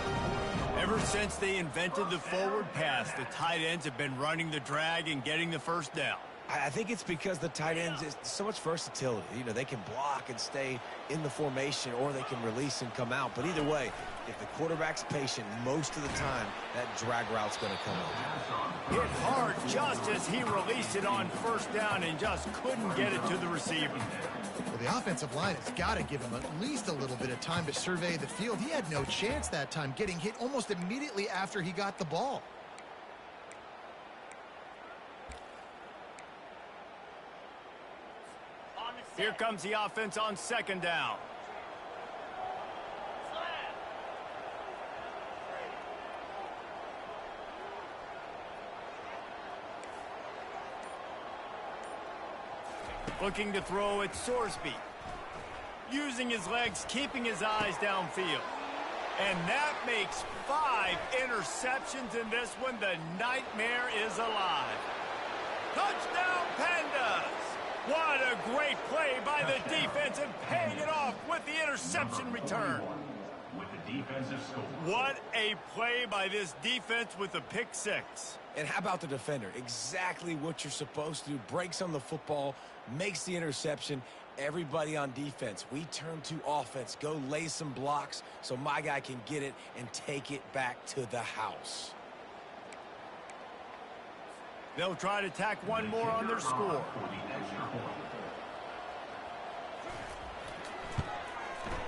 Ever since they invented the forward pass, the tight ends have been running the drag and getting the first down. I think it's because the tight ends is so much versatility. You know, they can block and stay in the formation, or they can release and come out. But either way, if the quarterback's patient, most of the time, that drag route's going to come over. Hit hard just as he released it on first down and just couldn't get it to the receiver. Well, the offensive line has got to give him at least a little bit of time to survey the field. He had no chance that time, getting hit almost immediately after he got the ball. Here comes the offense on 2nd down. Looking to throw at Sorsby. Using his legs, keeping his eyes downfield. And that makes 5 interceptions in this one. The nightmare is alive. Touchdown, Pandas! What a great play by the defense and paying it off with the interception return. With the defensive score. What a play by this defense with the pick six. And how about the defender? Exactly what you're supposed to do. Breaks on the football, makes the interception. Everybody on defense, we turn to offense. Go lay some blocks so my guy can get it and take it back to the house. They'll try to tack one more on their score.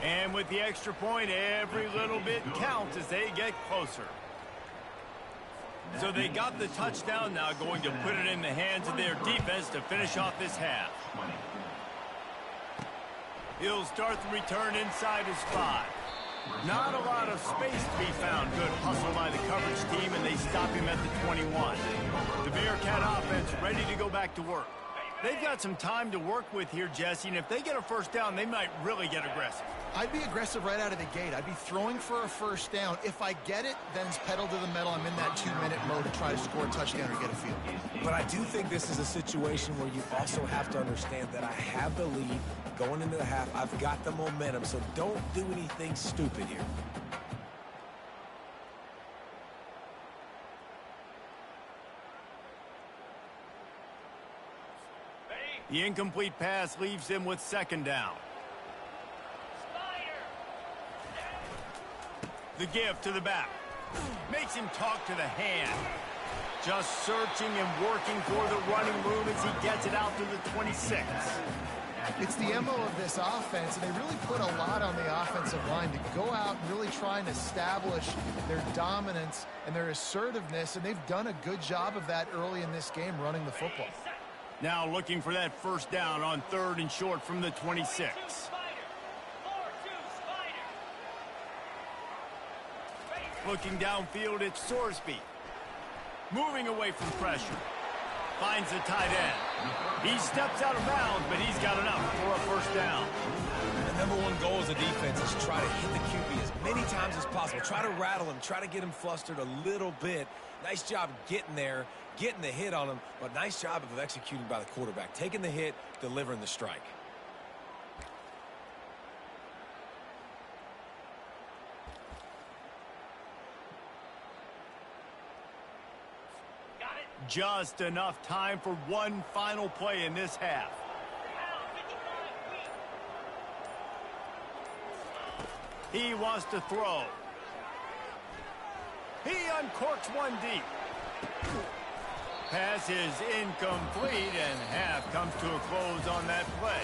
And with the extra point, every little bit counts as they get closer. So they got the touchdown, now going to put it in the hands of their defense to finish off this half. He'll start the return inside his 5. Not a lot of space to be found. Good hustle by the coverage team, and they stop him at the 21. The Bearcat offense ready to go back to work. They've got some time to work with here, Jesse, and if they get a first down, they might really get aggressive. I'd be aggressive right out of the gate. I'd be throwing for a first down. If I get it, then it's pedal to the metal. I'm in that 2-minute mode to try to score a touchdown or get a field. But I do think this is a situation where you also have to understand that I have the lead going into the half. I've got the momentum, so don't do anything stupid here. The incomplete pass leaves him with second down. The give to the back. Makes him talk to the hand. Just searching and working for the running room as he gets it out to the 26. It's the MO of this offense, and they really put a lot on the offensive line to go out and really try and establish their dominance and their assertiveness, and they've done a good job of that early in this game running the football. Now looking for that first down on 3rd and short from the 26. Looking downfield, it's Sorsby. Moving away from pressure. Finds the tight end. He steps out of bounds, but he's got enough for a first down. The number one goal as a defense is try to hit the QB as many times as possible. Try to rattle him. Try to get him flustered a little bit. Nice job getting there, getting the hit on him, but nice job of executing by the quarterback. Taking the hit, delivering the strike. Just enough time for one final play in this half. He wants to throw. He uncorks one deep. Pass is incomplete, and half comes to a close on that play.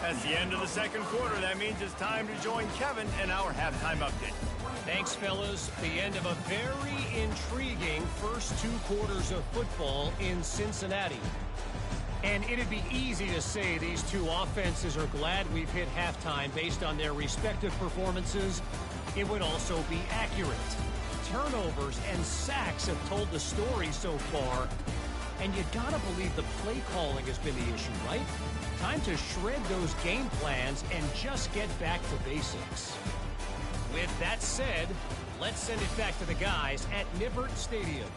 That's the end of the second quarter. That means it's time to join Kevin in our halftime update. Thanks, fellas. The end of a very intriguing first 2 quarters of football in Cincinnati. And it'd be easy to say these two offenses are glad we've hit halftime based on their respective performances. It would also be accurate. Turnovers and sacks have told the story so far. And you gotta believe the play calling has been the issue, right? Time to shred those game plans and just get back to basics. With that said, let's send it back to the guys at Nippert Stadium.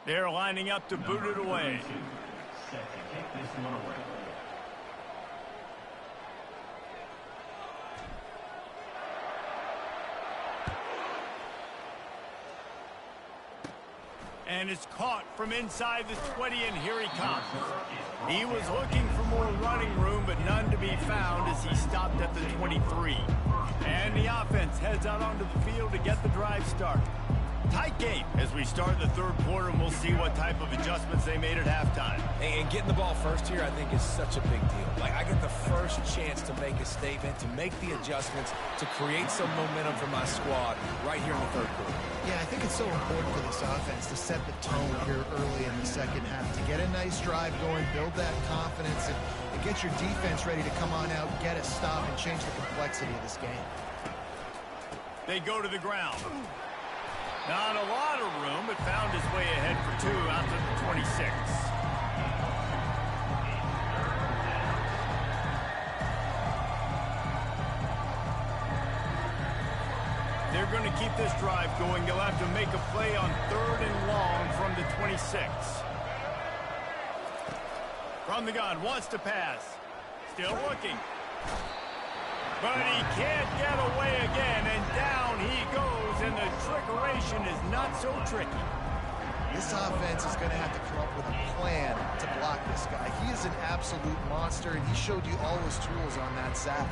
They're lining up to boot it away. Set to kick this one away. And it's caught from inside the 20, and here he comes. He was looking for more running room, but none to be found as he stopped at the 23. And the offense heads out onto the field to get the drive started. Tight game as we start the third quarter, and we'll see what type of adjustments they made at halftime. And getting the ball first here, I think, is such a big deal. Like, I get the first chance to make a statement, to make the adjustments, to create some momentum for my squad right here in the third quarter. Yeah, I think it's so important for this offense to set the tone here early in the second half, to get a nice drive going, build that confidence, and get your defense ready to come on out, get a stop, and change the complexity of this game. They go to the ground. Not a lot of room, but found his way ahead for 2 out to the 26. They're going to keep this drive going. They'll have to make a play on 3rd and long from the 26. From the gun, wants to pass. Still looking. But he can't get away again, and down he goes, and the trickeration is not so tricky. This offense is going to have to come up with a plan to block this guy. He is an absolute monster, and he showed you all his tools on that sack.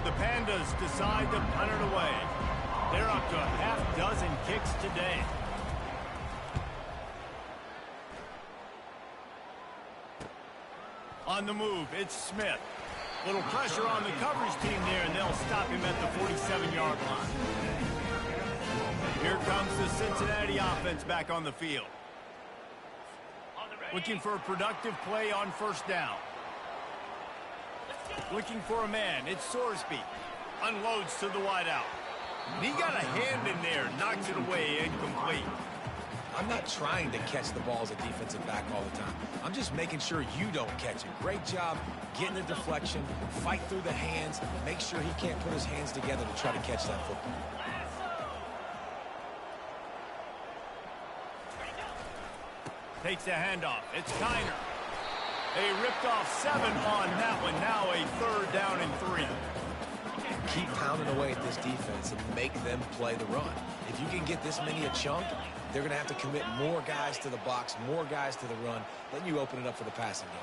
The Pandas decide to punt it away. They're up to a half-dozen kicks today. On the move, it's Smith. Little pressure on the coverage team there, and they'll stop him at the 47-yard line. Here comes the Cincinnati offense back on the field. Looking for a productive play on 1st down. Looking for a man, it's Sorsby. Unloads to the wideout. He got a hand in there, knocks it away, incomplete. I'm not trying to catch the ball as a defensive back all the time. I'm just making sure you don't catch it. Great job getting the deflection, fight through the hands, make sure he can't put his hands together to try to catch that football. Takes the handoff. It's Kiner. They ripped off 7 on that one. Now a 3rd down and 3. Keep pounding away at this defense and make them play the run. If you can get this many a chunk, they're going to have to commit more guys to the box, more guys to the run. Then you open it up for the passing game.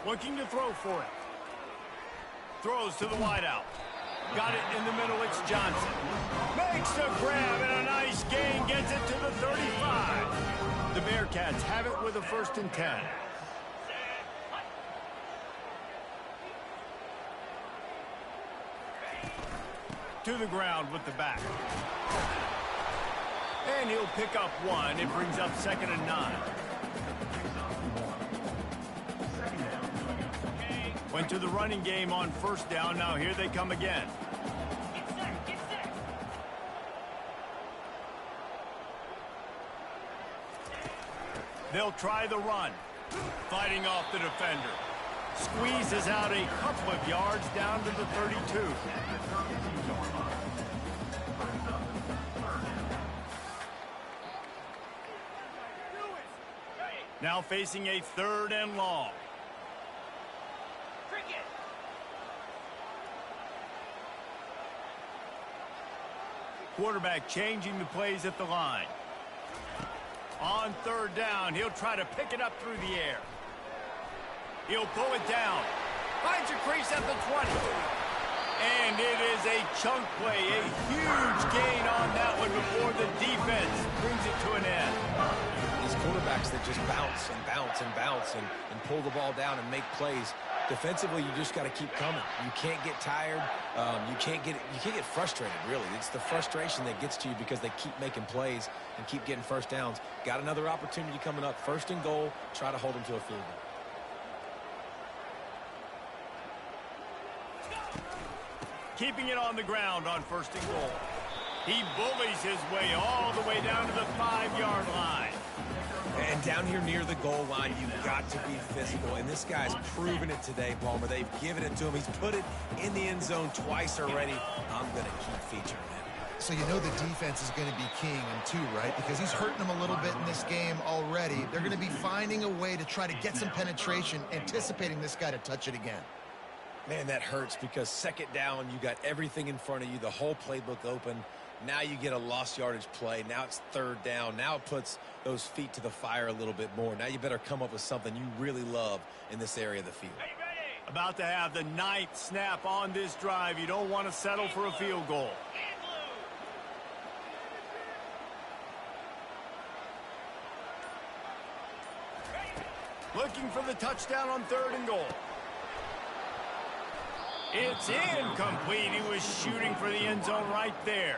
Looking to throw for it. Throws to the wideout. Got it in the middle. It's Johnson. Makes the grab and a nice gain. Gets it to the 35. The Bearcats have it with a 1st and 10. To the ground with the back. And he'll pick up 1. It brings up 2nd and 9. Went to the running game on 1st down. Now here they come again. They'll try the run. Fighting off the defender. Squeezes out a couple of yards down to the 32. Now facing a 3rd and long. Quarterback changing the plays at the line. On 3rd down, he'll try to pick it up through the air. He'll pull it down. Finds a crease at the 20. And it is a chunk play, a huge gain on that one before the defense brings it to an end. These quarterbacks that just bounce and bounce and bounce and pull the ball down and make plays. Defensively, you just got to keep coming. You can't get tired. You can't get frustrated, really. It's the frustration that gets to you because they keep making plays and keep getting 1st downs. Got another opportunity coming up. 1st and goal. Try to hold them to a field goal. Keeping it on the ground on 1st and goal. He bullies his way all the way down to the 5-yard line. And And down here near the goal line, you've got to be physical. And this guy's proven it today, Palmer. They've given it to him. He's put it in the end zone twice already. I'm going to keep featuring him. So you know the defense is going to be keying him too, right? Because he's hurting them a little bit in this game already. They're going to be finding a way to try to get some penetration, anticipating this guy to touch it again. Man, that hurts because second down, you got everything in front of you, the whole playbook open. Now you get a lost yardage play. Now it's third down. Now it puts those feet to the fire a little bit more. Now you better come up with something you really love in this area of the field. About to have the 9th snap on this drive. You don't want to settle for a field goal. Looking for the touchdown on 3rd and goal. It's incomplete. He was shooting for the end zone right there.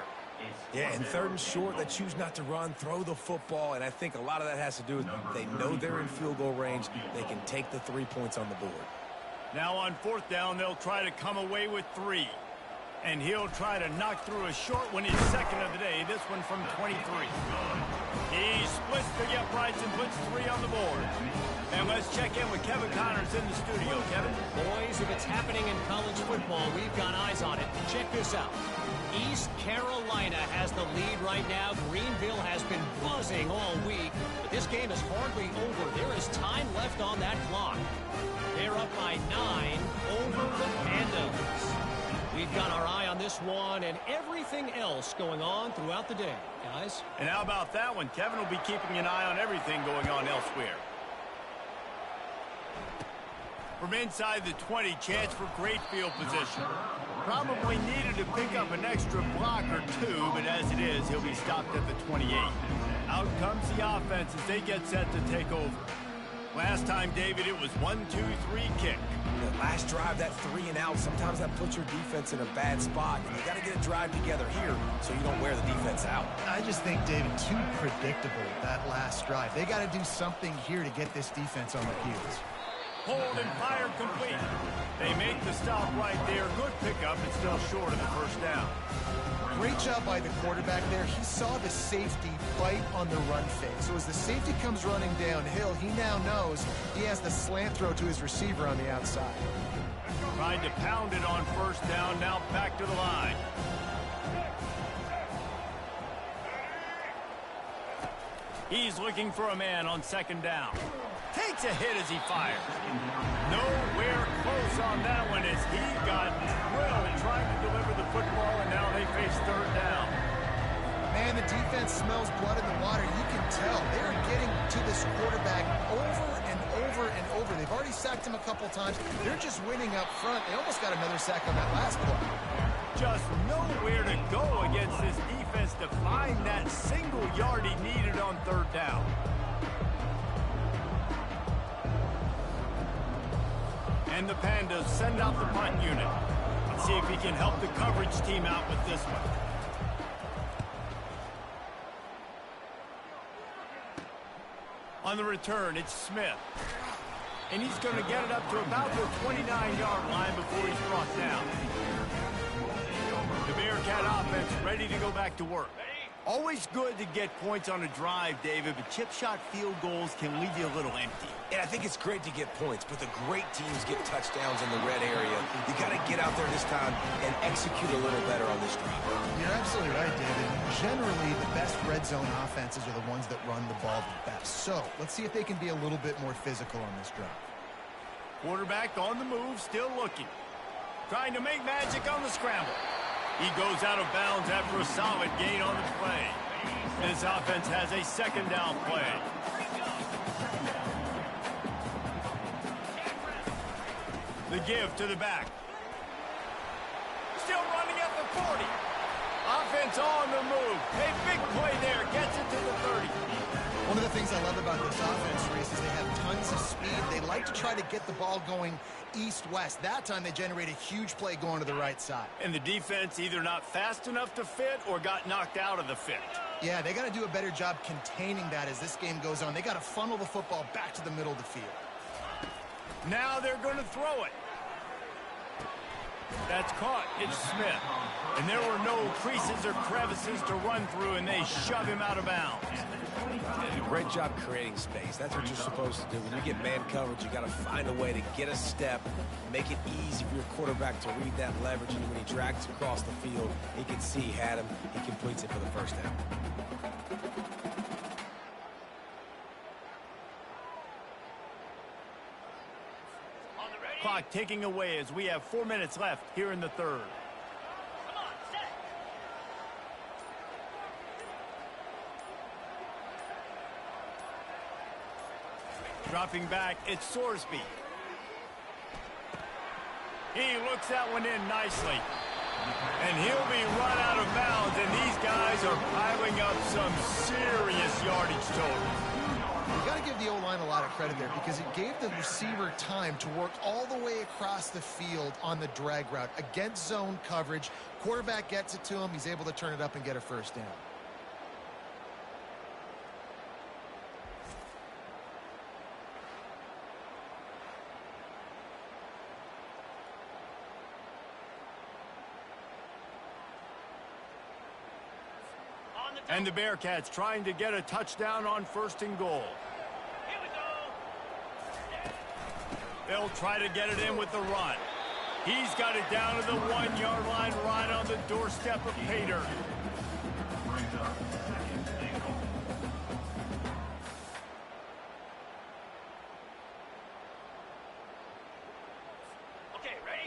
Yeah, and 3rd and short, they choose not to run, throw the football, and I think a lot of that has to do with they know they're in field goal range. They can take the 3 points on the board. Now on 4th down, they'll try to come away with 3. And he'll try to knock through a short one, his 2nd of the day, this one from 23. He splits the uprights and puts 3 on the board. And let's check in with Kevin Connors in the studio. Kevin? Boys, if it's happening in college football, we've got eyes on it. Check this out. East Carolina has the lead right now. Greenville has been buzzing all week, but this game is hardly over. There is time left on that clock. They're up by 9 over the Pandas. We've got our eye on this one and everything else going on throughout the day, guys. And how about that one? Kevin will be keeping an eye on everything going on elsewhere. From inside the 20, chance for great field position. Probably needed to pick up an extra block or 2, but as it is, he'll be stopped at the 28. Out comes the offense as they get set to take over. Last time, David, it was 1-2-3 kick. The last drive, that 3 and out, sometimes that puts your defense in a bad spot. And you got to get a drive together here so you don't wear the defense out. I just think, David, too predictable, that last drive. They got to do something here to get this defense on their heels. Hold and fire complete. They make the stop right there. Good pickup, but still short of the 1st down. Great job by the quarterback there. He saw the safety bite on the run fake. So as the safety comes running downhill, he now knows he has the slant throw to his receiver on the outside. Tried to pound it on 1st down, now back to the line. He's looking for a man on 2nd down. Takes a hit as he fires. Nowhere close on that one as he got drilled trying to deliver the football, and now they face 3rd down. Man, the defense smells blood in the water. You can tell. They're getting to this quarterback over and over and over. They've already sacked him a couple times. They're just winning up front. They almost got another sack on that last play. Just nowhere to go against this defense to find that single yard he needed on 3rd down. And the Pandas send out the punt unit. Let's see if he can help the coverage team out with this one. On the return, it's Smith. And he's going to get it up to about the 29-yard line before he's brought down. The Bearcat offense ready to go back to work. Always good to get points on a drive, David, but chip shot field goals can leave you a little empty. And I think it's great to get points, but the great teams get touchdowns in the red area. You got to get out there this time and execute a little better on this drive. You're absolutely right, David. Generally, the best red zone offenses are the ones that run the ball the best. So let's see if they can be a little bit more physical on this drive. Quarterback on the move, still looking. Trying to make magic on the scramble. He goes out of bounds after a solid gain on the play. This offense has a 2nd down play. The give to the back. Still running at the 40. Offense on the move. A big play there. Gets it to the 30. One of the things I love about this offense, Reese, is they have tons of speed. They like to try to get the ball going east-west. That time they generate a huge play going to the right side. And the defense either not fast enough to fit or got knocked out of the fit. Yeah, they got to do a better job containing that as this game goes on. They got to funnel the football back to the middle of the field. Now they're going to throw it. That's caught. It's Smith. And there were no creases or crevices to run through, and they shove him out of bounds. Great job creating space. That's what you're supposed to do. When you get man coverage, you got to find a way to get a step, make it easy for your quarterback to read that leverage, and when he drags across the field, he can see he had him. He completes it for the first down. Clock ticking away as we have 4 minutes left here in the third. Dropping back, it's Sorsby. He looks that one in nicely. And he'll be run out of bounds, and these guys are piling up some serious yardage total. You got to give the O-line a lot of credit there because it gave the receiver time to work all the way across the field on the drag route against zone coverage. Quarterback gets it to him. He's able to turn it up and get a first down. And the Bearcats trying to get a touchdown on 1st and goal. They'll try to get it in with the run. He's got it down to the 1-yard line right on the doorstep of Pater.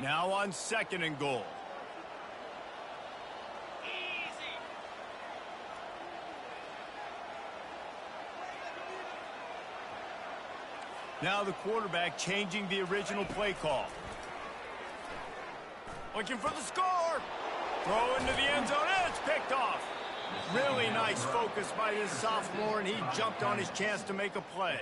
Now on 2nd and goal. Now the quarterback changing the original play call. Looking for the score. Throw into the end zone. It's picked off. Really nice focus by this sophomore, and he jumped on his chance to make a play.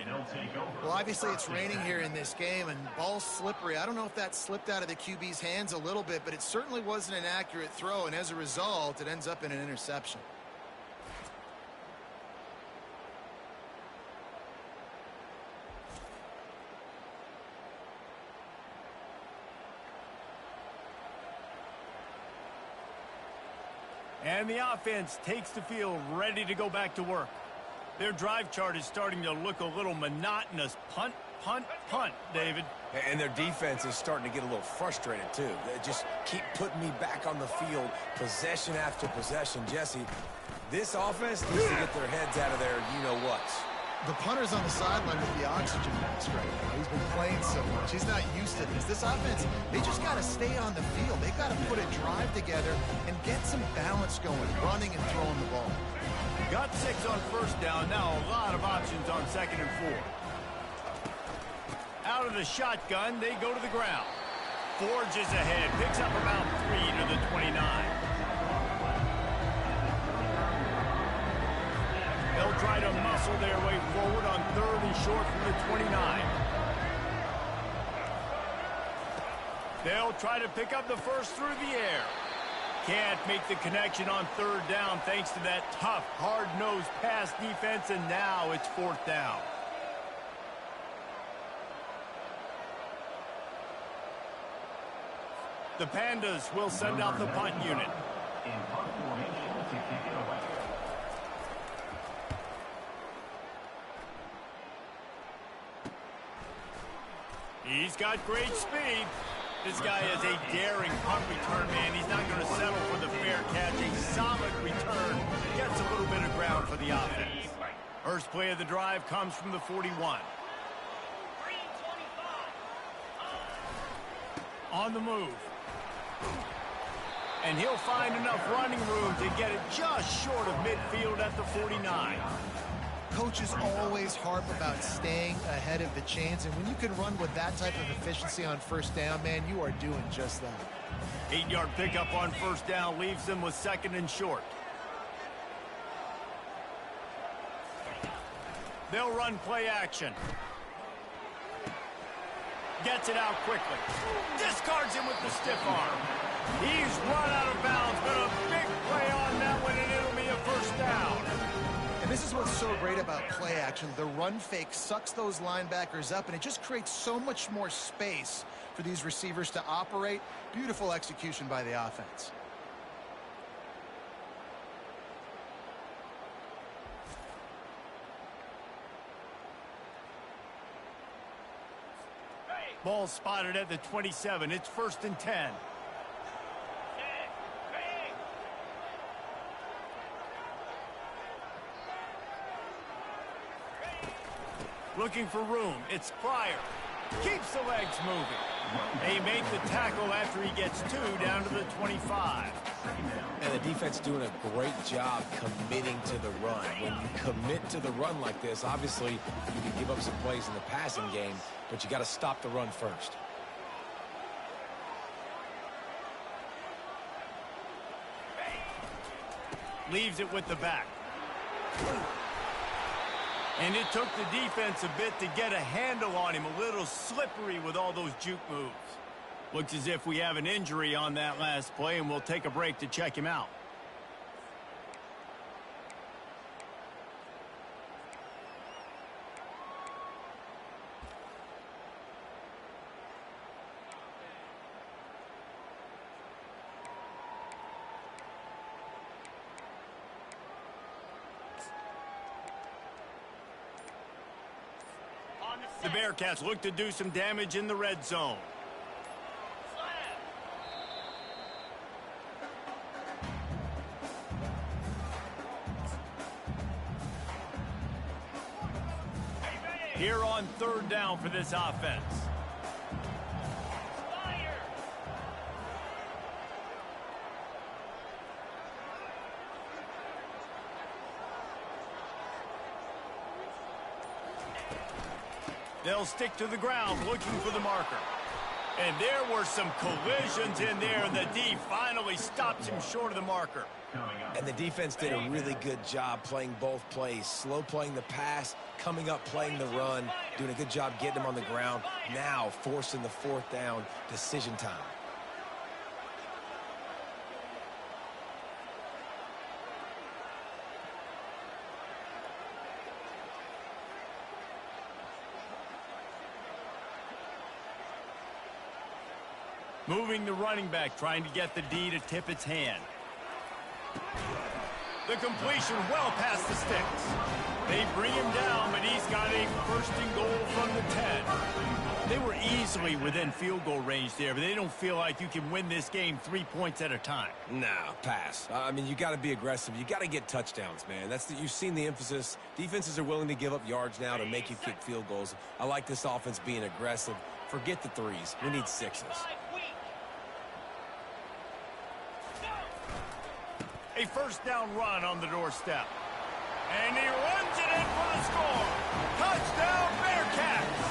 Well, obviously it's raining here in this game, and ball's slippery. I don't know if that slipped out of the QB's hands a little bit, but it certainly wasn't an accurate throw, and as a result, it ends up in an interception. And the offense takes the field, ready to go back to work. Their drive chart is starting to look a little monotonous. Punt, punt, punt, David. And their defense is starting to get a little frustrated, too. They just keep putting me back on the field, possession after possession. Jesse, this offense needs to get their heads out of their you-know-whats. The punter's on the sideline with the oxygen mask right now. He's been playing so much. He's not used to this. This offense, they just got to stay on the field. They've got to put a drive together and get some balance going, running and throwing the ball. Got 6 on 1st down. Now a lot of options on 2nd and 4. Out of the shotgun, they go to the ground. Forges ahead. Picks up about 3 to the 29. They'll try to muscle their way forward on 3rd and short from the 29. They'll try to pick up the first through the air. Can't make the connection on 3rd down thanks to that tough, hard-nosed pass defense, and now it's 4th down. The Pandas will send out the punt unit. In punt formation to kick it away. He's got great speed. This guy is a daring punt return man. He's not going to settle for the fair catch. A solid return. Gets a little bit of ground for the offense. First play of the drive comes from the 41. On the move. And he'll find enough running room to get it just short of midfield at the 49. Coaches always harp about staying ahead of the chains, and when you can run with that type of efficiency on 1st down, man, you are doing just that. 8-yard pickup on 1st down leaves them with 2nd and short. They'll run play action. Gets it out quickly. Discards him with the stiff arm. He's run out of bounds, but a big play on that one, and it'll be a 1st down. And This is what's so great about play action. The run fake sucks those linebackers up, and it just creates so much more space for these receivers to operate. Beautiful execution by the offense. Ball spotted at the 27. It's 1st and 10. Looking for room. It's Pryor. Keeps the legs moving. They make the tackle after he gets 2 down to the 25. And the defense doing a great job committing to the run. When you commit to the run like this, obviously you can give up some plays in the passing game, but you got to stop the run first. Leaves it with the back. And it took the defense a bit to get a handle on him. A little slippery with all those juke moves. Looks as if we have an injury on that last play, and we'll take a break to check him out. The Bearcats look to do some damage in the red zone. Here on 3rd down for this offense. They'll stick to the ground looking for the marker. And there were some collisions in there, and the D finally stops him short of the marker. And the defense did a really good job playing both plays. Slow playing the pass, coming up playing the run, doing a good job getting him on the ground. Now forcing the 4th down, decision time. Moving the running back, trying to get the D to tip its hand. The completion well past the sticks. They bring him down, but he's got a 1st and goal from the 10. They were easily within field goal range there, but they don't feel like you can win this game 3 points at a time. Nah, pass. I mean, you got to be aggressive. You got to get touchdowns, man. You've seen the emphasis. Defenses are willing to give up yards now to make you kick field goals. I like this offense being aggressive. Forget the 3s. We need 6s. A 1st down run on the doorstep. And he runs it in for the score. Touchdown, Bearcats!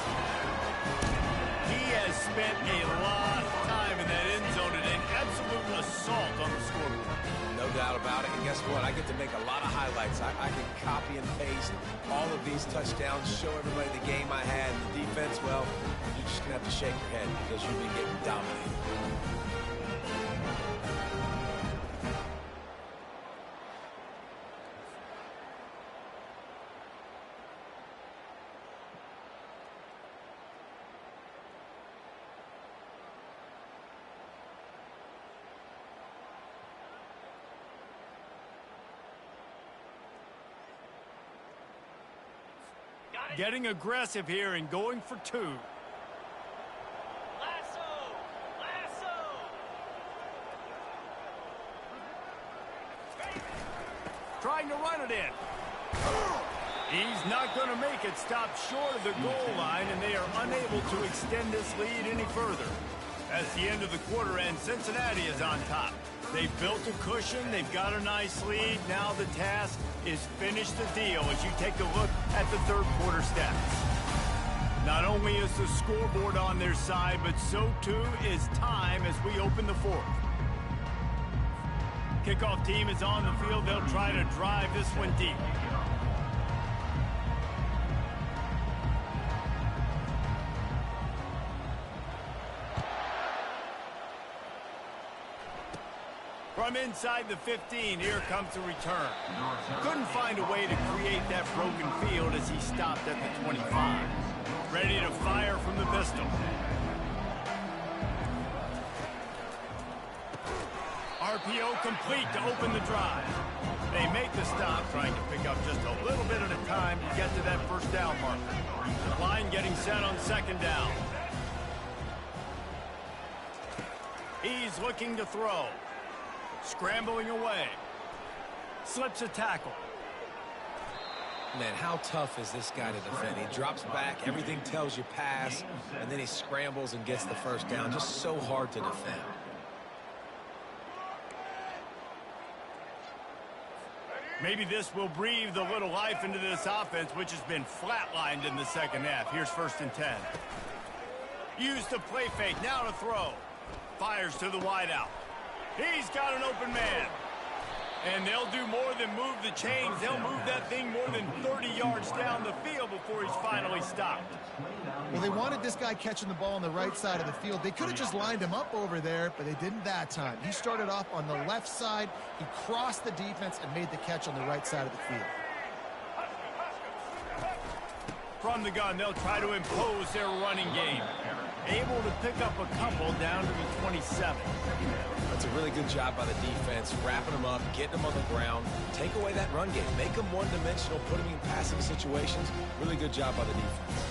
He has spent a lot of time in that end zone today. Absolute assault on the scoreboard. No doubt about it. And guess what? I get to make a lot of highlights. I can copy and paste all of these touchdowns, show everybody the game I had. And the defense, well, you're just going to have to shake your head because you've been getting dominated. Getting aggressive here and going for 2. Trying to run it in. He's not going to make it. Stop short of the goal line, and they are unable to extend this lead any further. That's the end of the quarter, and Cincinnati is on top. They've built a cushion. They've got a nice lead. Now the task is finish the deal as you take a look at the 3rd quarter stats. Not only is the scoreboard on their side, but so too is time as we open the 4th. Kickoff team is on the field. They'll try to drive this one deep. From inside the 15, here comes the return. Couldn't find a way to create that broken field as he stopped at the 25. Ready to fire from the pistol. RPO complete to open the drive. They make the stop, trying to pick up just a little bit at a time to get to that first down marker. The line getting set on second down. He's looking to throw. Scrambling away. Slips a tackle. Man, how tough is this guy to defend? He drops back, everything tells you pass, and then he scrambles and gets the first down. Just so hard to defend. Maybe this will breathe a little life into this offense, which has been flatlined in the second half. Here's 1st and 10. Use the play fake, now to throw. Fires to the wideout. He's got an open man. And they'll do more than move the chains. They'll move that thing more than 30 yards down the field before he's finally stopped. Well, they wanted this guy catching the ball on the right side of the field. They could have just lined him up over there, but they didn't that time. He started off on the left side. He crossed the defense and made the catch on the right side of the field. From the gun, they'll try to impose their running game. Able to pick up a couple down to the 27. That's a really good job by the defense, wrapping them up, getting them on the ground. Take away that run game. Make them one-dimensional, put them in passing situations. Really good job by the defense.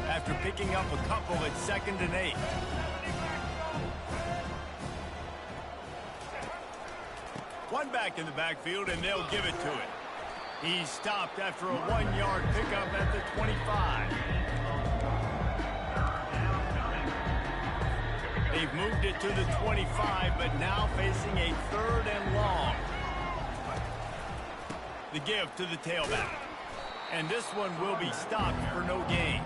After picking up a couple, it's 2nd and 8. One back in the backfield, and they'll give it to it. He stopped after a 1-yard pickup at the 25. They've moved it to the 25, but now facing a 3rd and long. The give to the tailback. And this one will be stopped for no gain.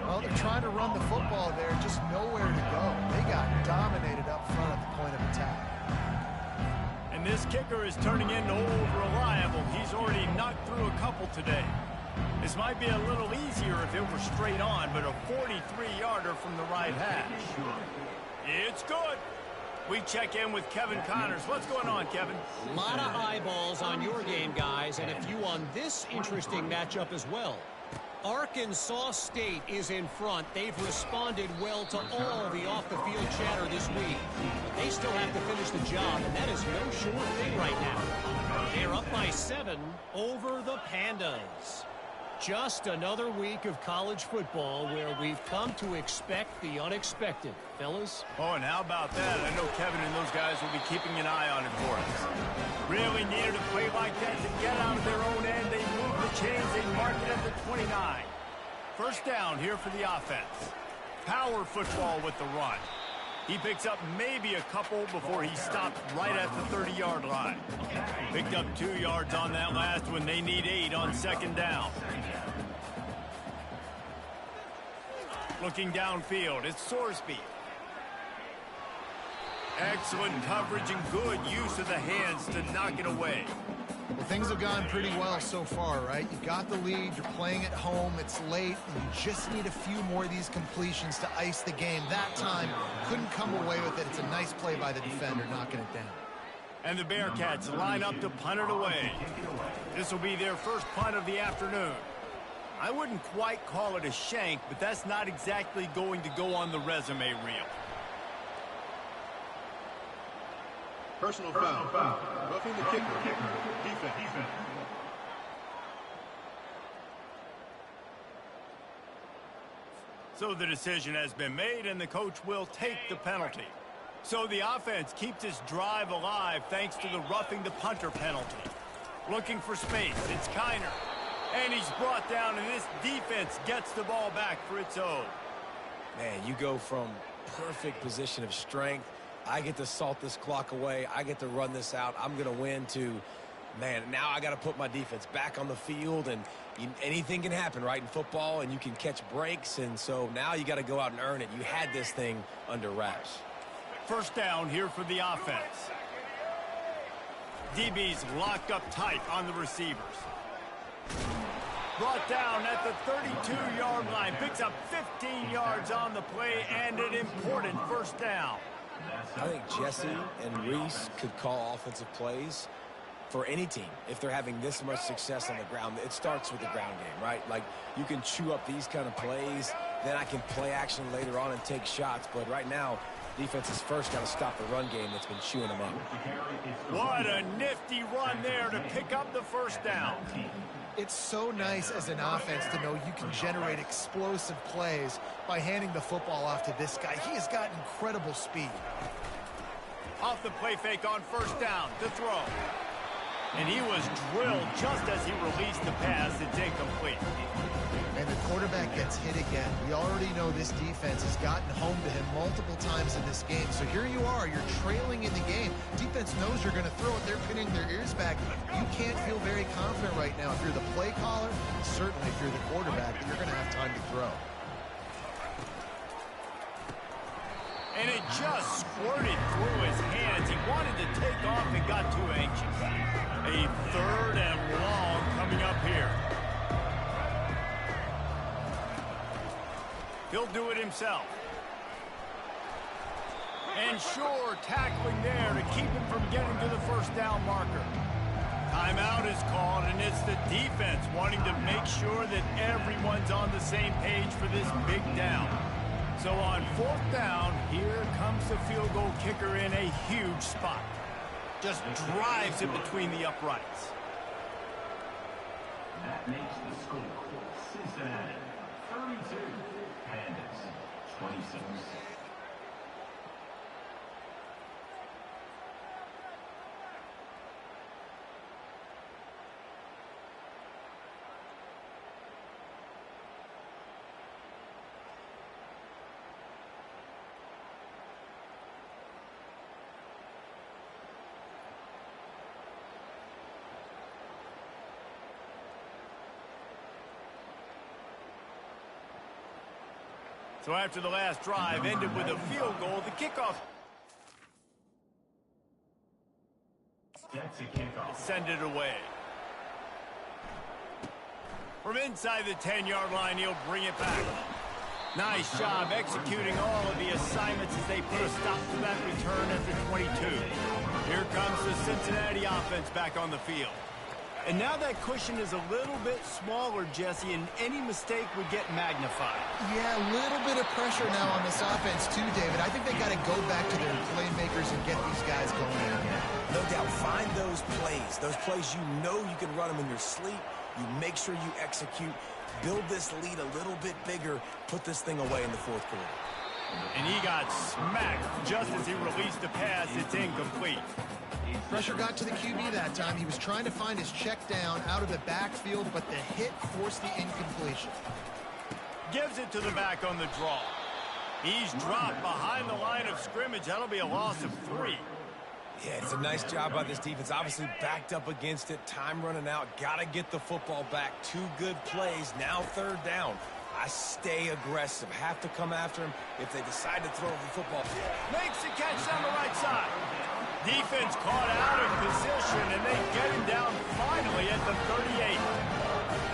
Well, they're trying to run the football there, just nowhere to go. They got dominated up front at the point of attack. And this kicker is turning into old reliable. He's already knocked through a couple today. This might be a little easier if it were straight on, but a 43-yarder from the right hash. It's good. We check in with Kevin Connors. What's going on, Kevin? A lot of eyeballs on your game, guys, and a few on this interesting matchup as well. Arkansas State is in front. They've responded well to all the off-the-field chatter this week. But they still have to finish the job, and that is no sure thing right now. They're up by 7 over the Pandas. Just another week of college football where we've come to expect the unexpected, fellas. Oh, and how about that? I know Kevin and those guys will be keeping an eye on it for us. Really needed a play like that to get out of their own end. They move the chains. They mark it at the 29. First down here for the offense. Power football with the run. He picks up maybe a couple before he stopped right at the 30-yard line. Picked up 2 yards on that last one. They need 8 on second down. Looking downfield, it's Sorsby. Excellent coverage and good use of the hands to knock it away. Well, things have gone pretty well so far, right? You got the lead, you're playing at home, it's late, and you just need a few more of these completions to ice the game. That time, couldn't come away with it. It's a nice play by the defender, knocking it down. And the Bearcats line up to punt it away. This will be their first punt of the afternoon. I wouldn't quite call it a shank, but that's not exactly going to go on the resume reel. Personal foul. Roughing the kicker. Defense. So the decision has been made, and the coach will take the penalty. So the offense keeps its drive alive thanks to the roughing the punter penalty. Looking for space. It's Kiner. And he's brought down, and this defense gets the ball back for its own. Man, you go from perfect position of strength. I get to salt this clock away. I get to run this out. I'm going to win to, man, now I got to put my defense back on the field, and anything can happen, right, in football, and you can catch breaks, and so now you got to go out and earn it. You had this thing under wraps. First down here for the offense. DB's locked up tight on the receivers. brought down at the 32-yard line. Picks up 15 yards on the play and an important first down. I think Jesse and Reese could call offensive plays for any team if they're having this much success on the ground. It starts with the ground game, right? Like, you can chew up these kind of plays, then I can play action later on and take shots. But right now, defense has first got to stop the run game that's been chewing them up. What a nifty run there to pick up the first down. It's so nice as an offense to know you can generate explosive plays by handing the football off to this guy. He has got incredible speed. Off the play fake on first down to throw. And he was drilled just as he released the pass. It's incomplete. And the quarterback gets hit again. We already know this defense has gotten home to him multiple times in this game. So here you are, you're trailing in the game. Defense knows you're going to throw it. They're pinning their ears back. You can't feel very confident right now if you're the play caller, and certainly if you're the quarterback, that you're going to have time to throw. And it just squirted through his hands. He wanted to take off and got too anxious. A third and long coming up here. He'll do it himself. And sure, tackling there to keep him from getting to the first down marker. Timeout is called, and it's the defense wanting to make sure that everyone's on the same page for this big down. So on fourth down, here comes the field goal kicker in a huge spot. Just drives it between the uprights. That makes the score Cincinnati 32, Panthers 26. So after the last drive ended with a field goal, the kickoff. That's a kickoff. Send it away. From inside the 10-yard line, he'll bring it back. Nice job executing all of the assignments as they put a stop to that return at the 22. Here comes the Cincinnati offense back on the field. And now that cushion is a little bit smaller, Jesse, and any mistake would get magnified. Yeah, a little bit of pressure now on this offense too, David. I think they got to go back to their playmakers and get these guys going again. No doubt, find those plays you know you can run them in your sleep. You make sure you execute, build this lead a little bit bigger, put this thing away in the fourth quarter. And he got smacked just as he released the pass. It's incomplete. Pressure got to the QB that time. He was trying to find his check down out of the backfield, but the hit forced the incompletion. Gives it to the back on the draw. He's dropped behind the line of scrimmage. That'll be a loss of 3. Yeah, it's a nice job by this defense. Obviously backed up against it. Time running out. Got to get the football back. 2 good plays. Now third down. I stay aggressive. Have to come after him if they decide to throw the football. Makes the catch down the right side. Defense caught out of position, and they get him down finally at the 38.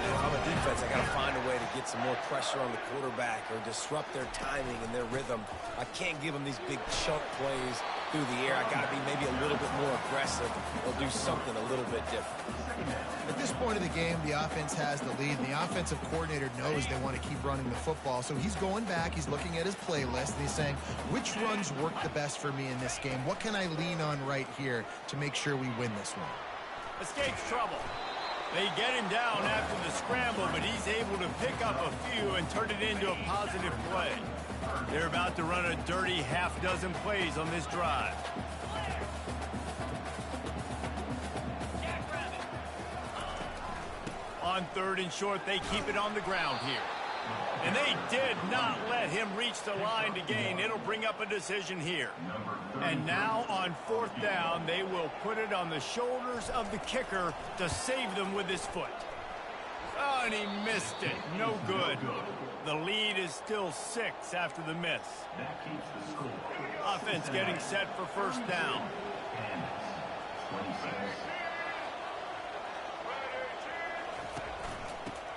If I'm a defense, I got to find a way to get some more pressure on the quarterback or disrupt their timing and their rhythm. I can't give them these big chunk plays through the air. I got to be maybe a little bit more aggressive or do something a little bit different. At this point of the game, the offense has the lead, and the offensive coordinator knows they want to keep running the football. So he's going back, he's looking at his playlist, and he's saying, which runs work the best for me in this game? What can I lean on right here to make sure we win this one? Escapes trouble. They get him down after the scramble, but he's able to pick up a few and turn it into a positive play. They're about to run a dirty half-dozen plays on this drive. On third and short, they keep it on the ground here. And they did not let him reach the line to gain. It'll bring up a decision here. And now on fourth down, they will put it on the shoulders of the kicker to save them with his foot. Oh, and he missed it. No good. The lead is still 6 after the miss. That keeps the score. Offense getting set for first down. Panthers 26.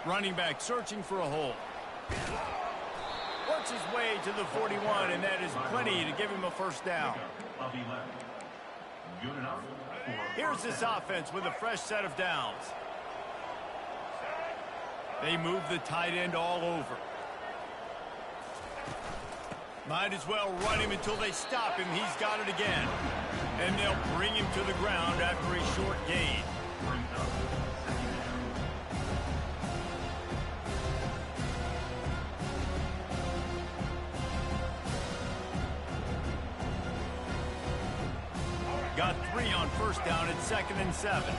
Running back searching for a hole. Works his way to the 41, and that is plenty to give him a first down. Of 11. Good enough. Here's this offense with a fresh set of downs. They move the tight end all over. Might as well run him until they stop him. He's got it again. And they'll bring him to the ground after a short gain. Got 3 on first down at 2nd and 7.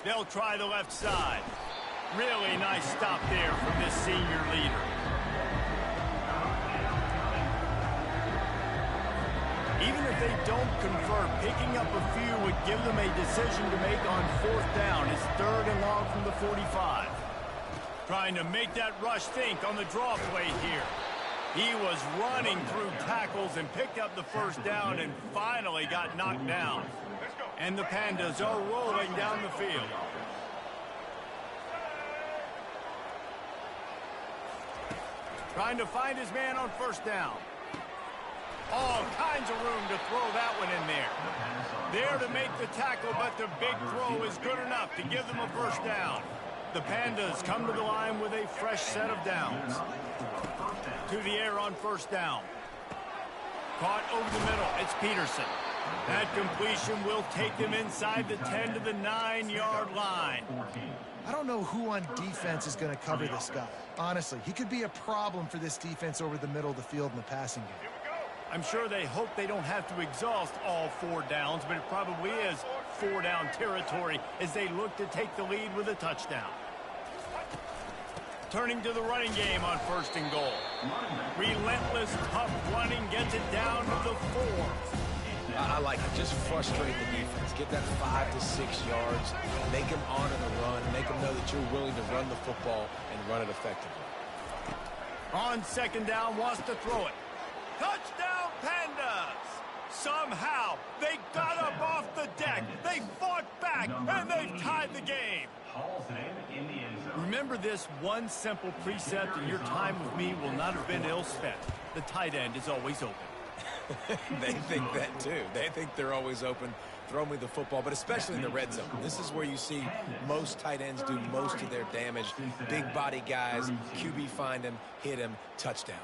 They'll try the left side. Really nice stop there from this senior leader. Even if they don't convert, picking up a few would give them a decision to make on 4th down. It's 3rd and long from the 45. Trying to make that rush think on the draw play here. He was running through tackles and picked up the first down and finally got knocked down. And the Pandas are rolling down the field. Trying to find his man on first down. All kinds of room to throw that one in there. There to make the tackle, but the big throw is good enough to give them a first down. The Pandas come to the line with a fresh set of downs. To the air on first down. Caught over the middle. It's Peterson. That completion will take them inside the 10 to the 9-yard line. I don't know who on defense is going to cover this guy. Honestly, he could be a problem for this defense over the middle of the field in the passing game. I'm sure they hope they don't have to exhaust all 4 downs, but it probably is 4-down territory as they look to take the lead with a touchdown. Turning to the running game on 1st and goal. Relentless, tough running gets it down to the 4. I like it. Just frustrate the defense. Get that 5 to 6 yards. Make them honor the run. Make them know that you're willing to run the football and run it effectively. On 2nd down, wants to throw it. Touchdown, Pandas! Somehow, they got up off the deck. They fought back, and they've tied the game. Remember this one simple precept, and your time with me will not have been ill spent. The tight end is always open. They think that too. They think they're always open. Throw me the football, but especially in the red zone. This is where you see most tight ends do most of their damage. Big body guys, QB find him, hit him, touchdown.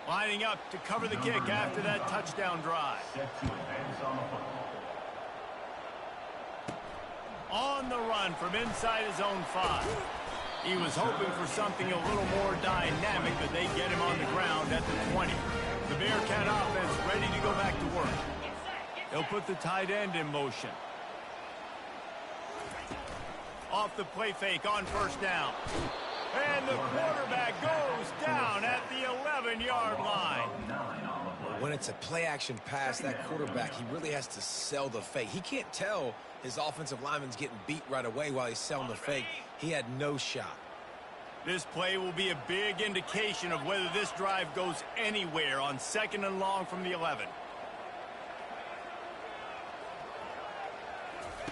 Lining up to cover the kick after that touchdown drive. On the run from inside his own 5. He was hoping for something a little more dynamic, but they get him on the ground at the 20. The Bearcat offense ready to go back to work. They'll put the tight end in motion. Off the play fake on first down. And the quarterback goes down at the 11-yard line. When it's a play-action pass, that quarterback, he really has to sell the fake. He can't tell his offensive lineman's getting beat right away while he's selling the fake. He had no shot. This play will be a big indication of whether this drive goes anywhere on 2nd and long from the 11.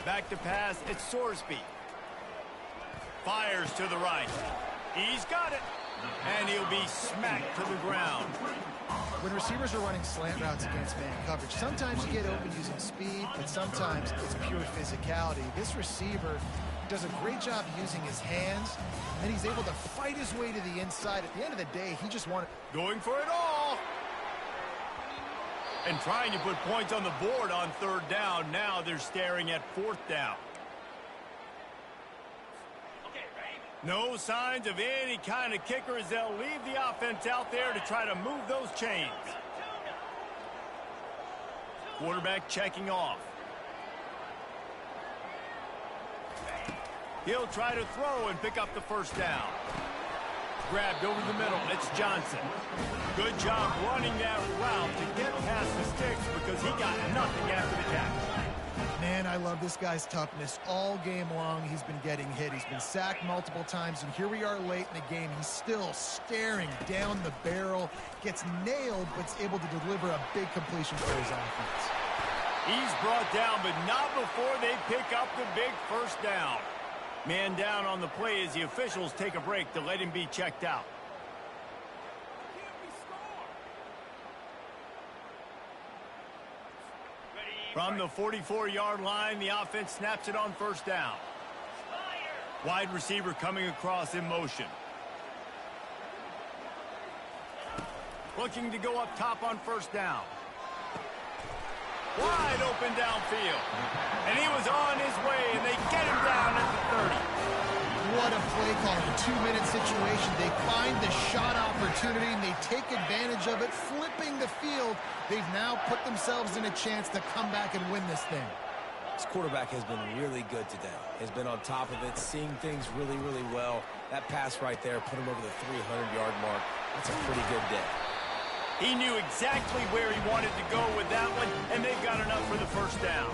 Back to pass, it's Sorsby. Fires to the right. He's got it. And he'll be smacked to the ground. When receivers are running slant routes against man coverage, sometimes you get open using speed, but sometimes it's pure physicality. This receiver does a great job using his hands, and he's able to fight his way to the inside. At the end of the day, he just wanted... Going for it all. And trying to put points on the board on 3rd down. Now they're staring at 4th down. No signs of any kind of kicker as they'll leave the offense out there to try to move those chains. Quarterback checking off. He'll try to throw and pick up the first down. Grabbed over the middle. It's Johnson. Good job running that route to get past the sticks because he got nothing after the catch. Man, I love this guy's toughness. All game long, he's been getting hit. He's been sacked multiple times, and here we are late in the game. He's still staring down the barrel, gets nailed, but is able to deliver a big completion for his offense. He's brought down, but not before they pick up the big first down. Man down on the play as the officials take a break to let him be checked out. From the 44-yard line, the offense snaps it on first down. Wide receiver coming across in motion. Looking to go up top on first down. Wide open downfield. And he was on his way, and they get him down at the 30. What a play call in a 2-minute situation. They find the shot opportunity, and they take advantage of it, flipping the field. They've now put themselves in a chance to come back and win this thing. This quarterback has been really good today. Has been on top of it, seeing things really, really well. That pass right there put him over the 300-yard mark. That's a pretty good day. He knew exactly where he wanted to go with that one, and they've got enough for the first down.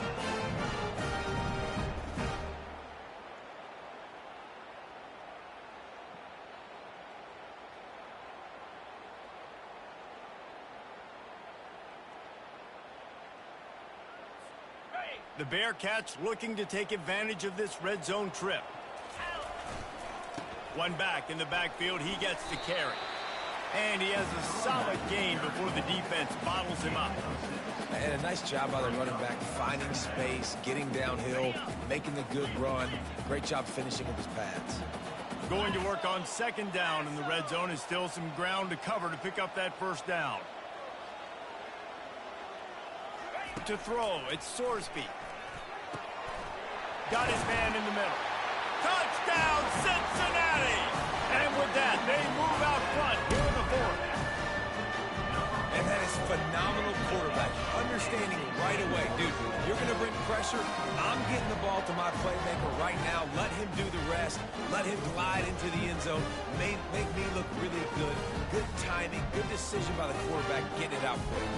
The Bearcats looking to take advantage of this red zone trip. One back in the backfield, he gets the carry. And he has a solid gain before the defense bottles him up. And a nice job by the running back, finding space, getting downhill, making a good run. Great job finishing with his pads. Going to work on second down in the red zone. Is still some ground to cover to pick up that first down. To throw, it's Sorsby. Got his man in the middle. Touchdown, Cincinnati! And with that, they move out front here in the fourth. And that is phenomenal quarterback. Understanding right away, dude, you're going to bring pressure. I'm getting the ball to my playmaker right now. Let him do the rest. Let him glide into the end zone. Make me look really good. Good timing, good decision by the quarterback, getting it out quick.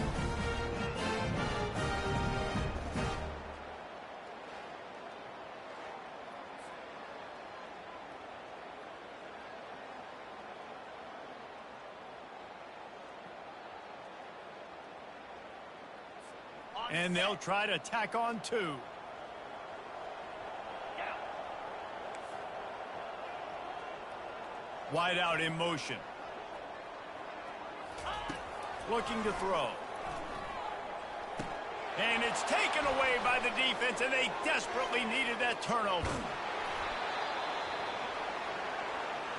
And they'll try to tack on two. Wide out in motion. Looking to throw. And it's taken away by the defense, and they desperately needed that turnover.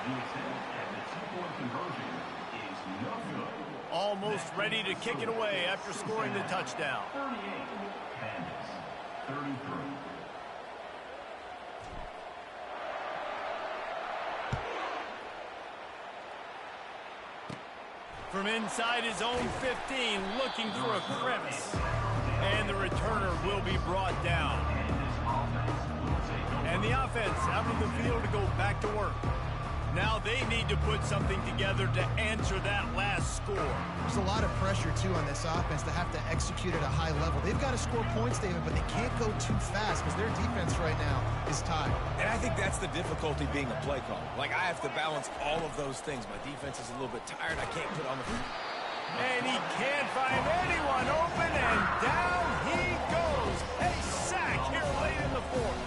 The attempt at the two-point conversion is no good. Almost ready to kick it away after scoring the touchdown. 38, Bandits, 33. From inside his own 15, looking for a crevice. And the returner will be brought down. And the offense out of the field to go back to work. Now they need to put something together to answer that last score. There's a lot of pressure, too, on this offense to have to execute at a high level. They've got to score points, David, but they can't go too fast because their defense right now is tied. And I think that's the difficulty being a play caller. Like, I have to balance all of those things. My defense is a little bit tired. I can't put on the... And he can't find anyone open, and down he goes. A sack here late in the fourth.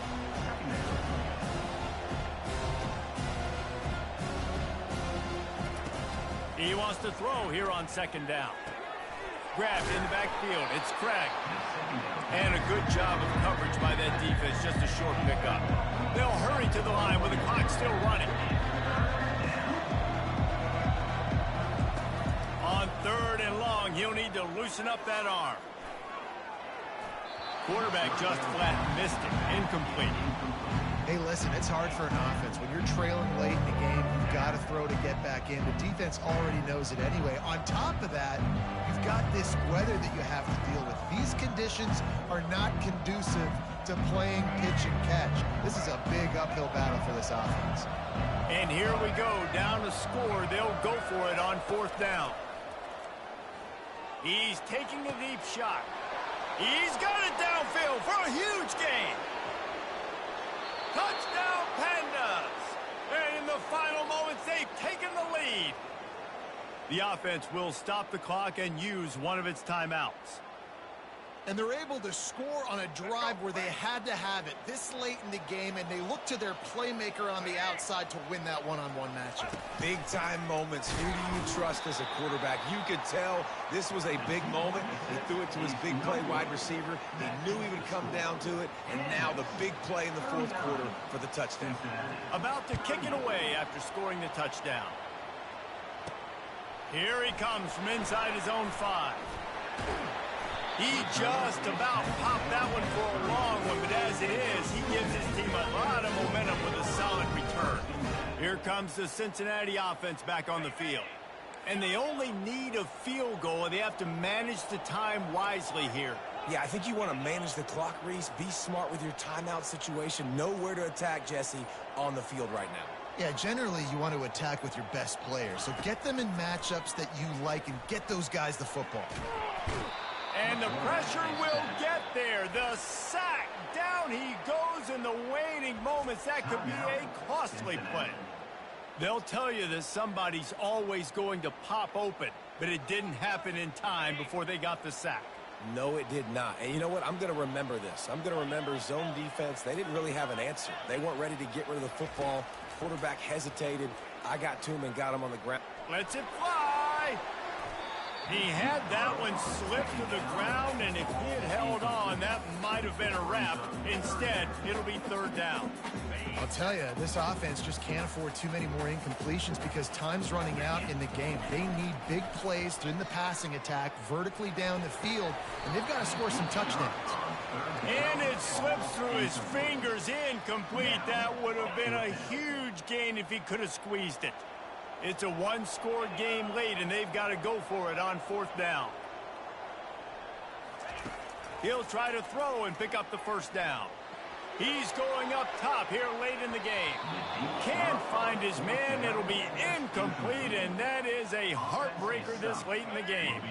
He wants to throw here on second down. Grabbed in the backfield. It's Craig. And a good job of coverage by that defense. Just a short pickup. They'll hurry to the line with the clock still running. On third and long, he'll need to loosen up that arm. Quarterback just flat missed it. Incomplete. Hey, listen, it's hard for an offense. When you're trailing late in the game, you've got to throw to get back in. The defense already knows it anyway. On top of that, you've got this weather that you have to deal with. These conditions are not conducive to playing pitch and catch. This is a big uphill battle for this offense. And here we go, down to score. They'll go for it on fourth down. He's taking a deep shot. He's got it downfield for a huge gain. Touchdown, Pandas! And in the final moments, they've taken the lead. The offense will stop the clock and use one of its timeouts. And they're able to score on a drive where they had to have it this late in the game, and they look to their playmaker on the outside to win that one-on-one matchup. Big-time moments. Who do you trust as a quarterback? You could tell this was a big moment. He threw it to his big play wide receiver. He knew he would come down to it, and now the big play in the fourth quarter for the touchdown. About to kick it away after scoring the touchdown. Here he comes from inside his own 5. He just about popped that one for a long one, but as it is, he gives his team a lot of momentum with a solid return. Here comes the Cincinnati offense back on the field. And they only need a field goal, and they have to manage the time wisely here. Yeah, I think you want to manage the clock, Reese. Be smart with your timeout situation. Know where to attack, Jesse, on the field right now. Yeah, generally you want to attack with your best players. So get them in matchups that you like and get those guys the football. And the pressure will get there. The sack. Down he goes in the waning moments. That could be a costly play. They'll tell you that somebody's always going to pop open, but it didn't happen in time before they got the sack. No, it did not. And you know what? I'm going to remember this. I'm going to remember zone defense. They didn't really have an answer. They weren't ready to get rid of the football. Quarterback hesitated. I got to him and got him on the ground. Lets it fly. He had that one slip to the ground, and if he had held on, that might have been a wrap. Instead, it'll be third down. I'll tell you, this offense just can't afford too many more incompletions because time's running out in the game. They need big plays in the passing attack, vertically down the field, and they've got to score some touchdowns. And it slips through his fingers, incomplete. That would have been a huge gain if he could have squeezed it. It's a one-score game late, and they've got to go for it on fourth down. He'll try to throw and pick up the first down. He's going up top here late in the game. Can't find his man. It'll be incomplete, and that is a heartbreaker this late in the game.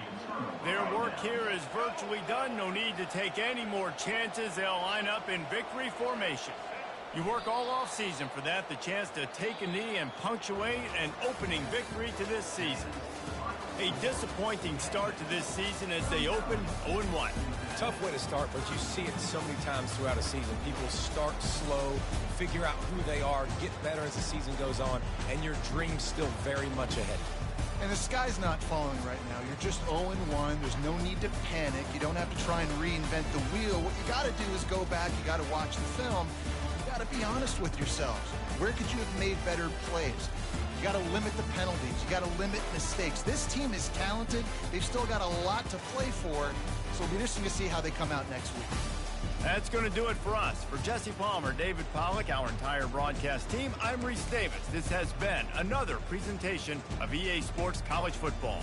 Their work here is virtually done. No need to take any more chances. They'll line up in victory formation. You work all offseason for that, the chance to take a knee and punctuate an opening victory to this season. A disappointing start to this season as they open 0-1. Tough way to start, but you see it so many times throughout a season. People start slow, figure out who they are, get better as the season goes on, and your dream's still very much ahead. And the sky's not falling right now. You're just 0-1. There's no need to panic. You don't have to try and reinvent the wheel. What you got to do is go back. You got to watch the film. You got to be honest with yourselves. Where could you have made better plays? You got to limit the penalties. You got to limit mistakes. This team is talented. They've still got a lot to play for. So it'll be interesting to see how they come out next week. That's going to do it for us. For Jesse Palmer, David Pollack, our entire broadcast team, I'm Reese Davis. This has been another presentation of EA Sports College Football.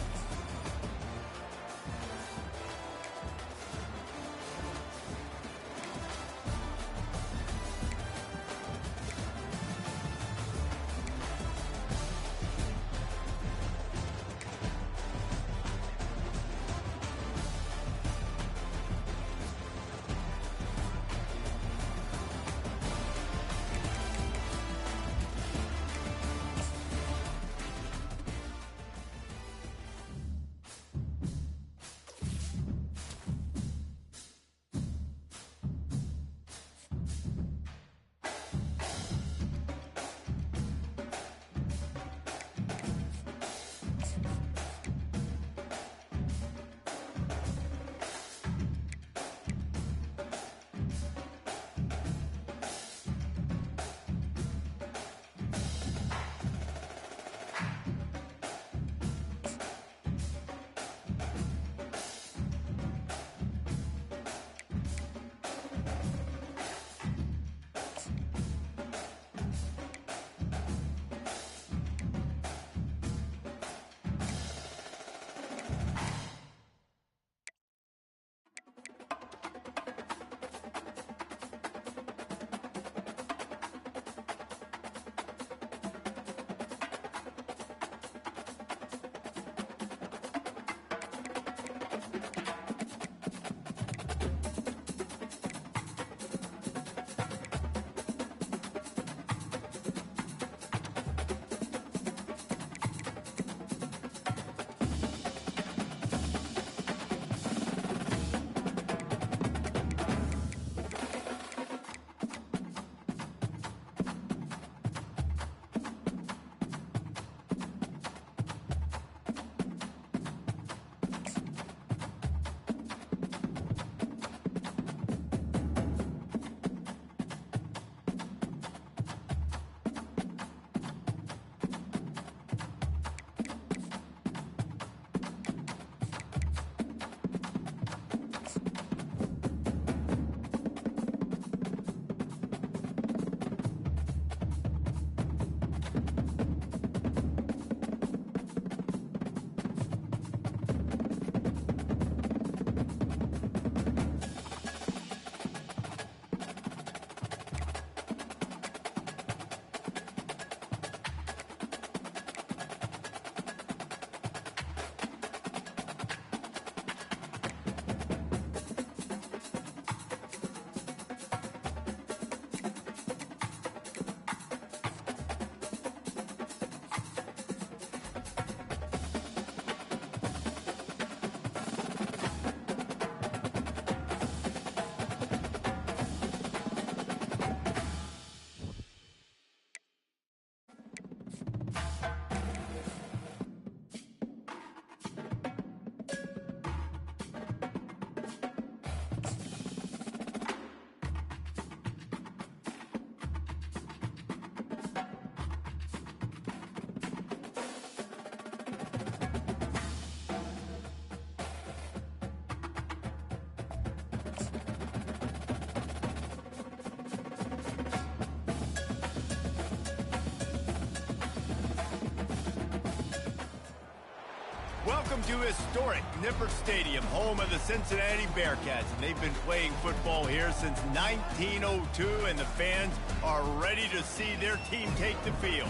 Welcome to historic Nippert Stadium, home of the Cincinnati Bearcats. And they've been playing football here since 1902, and the fans are ready to see their team take the field.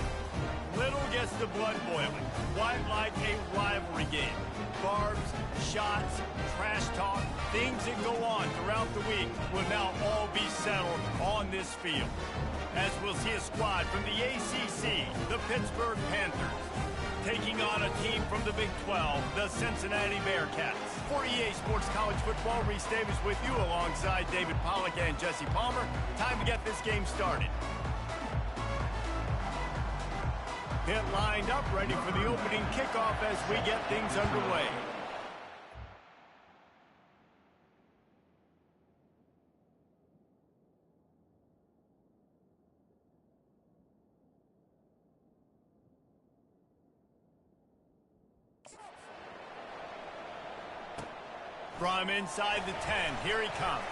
Little gets the blood boiling, quite like a rivalry game. Barbs, shots, trash talk, things that go on throughout the week will now all be settled on this field. As we'll see a squad from the ACC, the Pittsburgh Panthers, taking on a team from the Big 12, the Cincinnati Bearcats. For EA Sports College Football, Reese Davis with you alongside David Pollack and Jesse Palmer. Time to get this game started. Pit lined up, ready for the opening kickoff as we get things underway. From inside the 10, here he comes.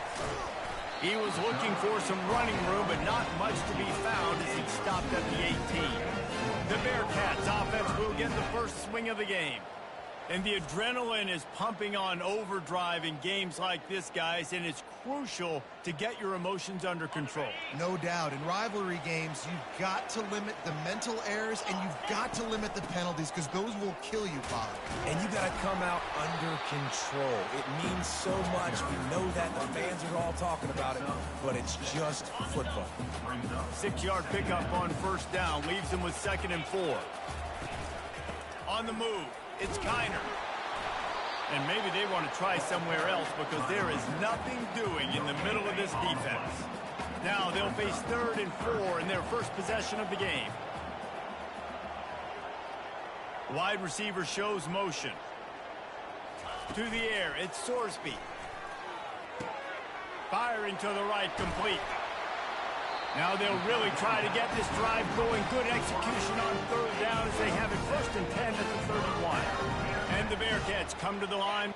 He was looking for some running room, but not much to be found as he stopped at the 18. The Bearcats offense will get the first swing of the game. And the adrenaline is pumping on overdrive in games like this, guys, and it's crucial to get your emotions under control. No doubt. In rivalry games, you've got to limit the mental errors, and you've got to limit the penalties, because those will kill you, Bob. And you got to come out under control. It means so much. We know that. The fans are all talking about it, but it's just football. 6-yard pickup on first down leaves them with 2nd and 4. On the move, it's Kiner. And maybe they want to try somewhere else because there is nothing doing in the middle of this defense. Now they'll face 3rd and 4 in their first possession of the game. Wide receiver shows motion. To the air, it's Sorsby. Firing to the right, complete. Now they'll really try to get this drive going. Good execution on 3rd down as they have it 1st and 10 at the 31. And the Bearcats come to the line.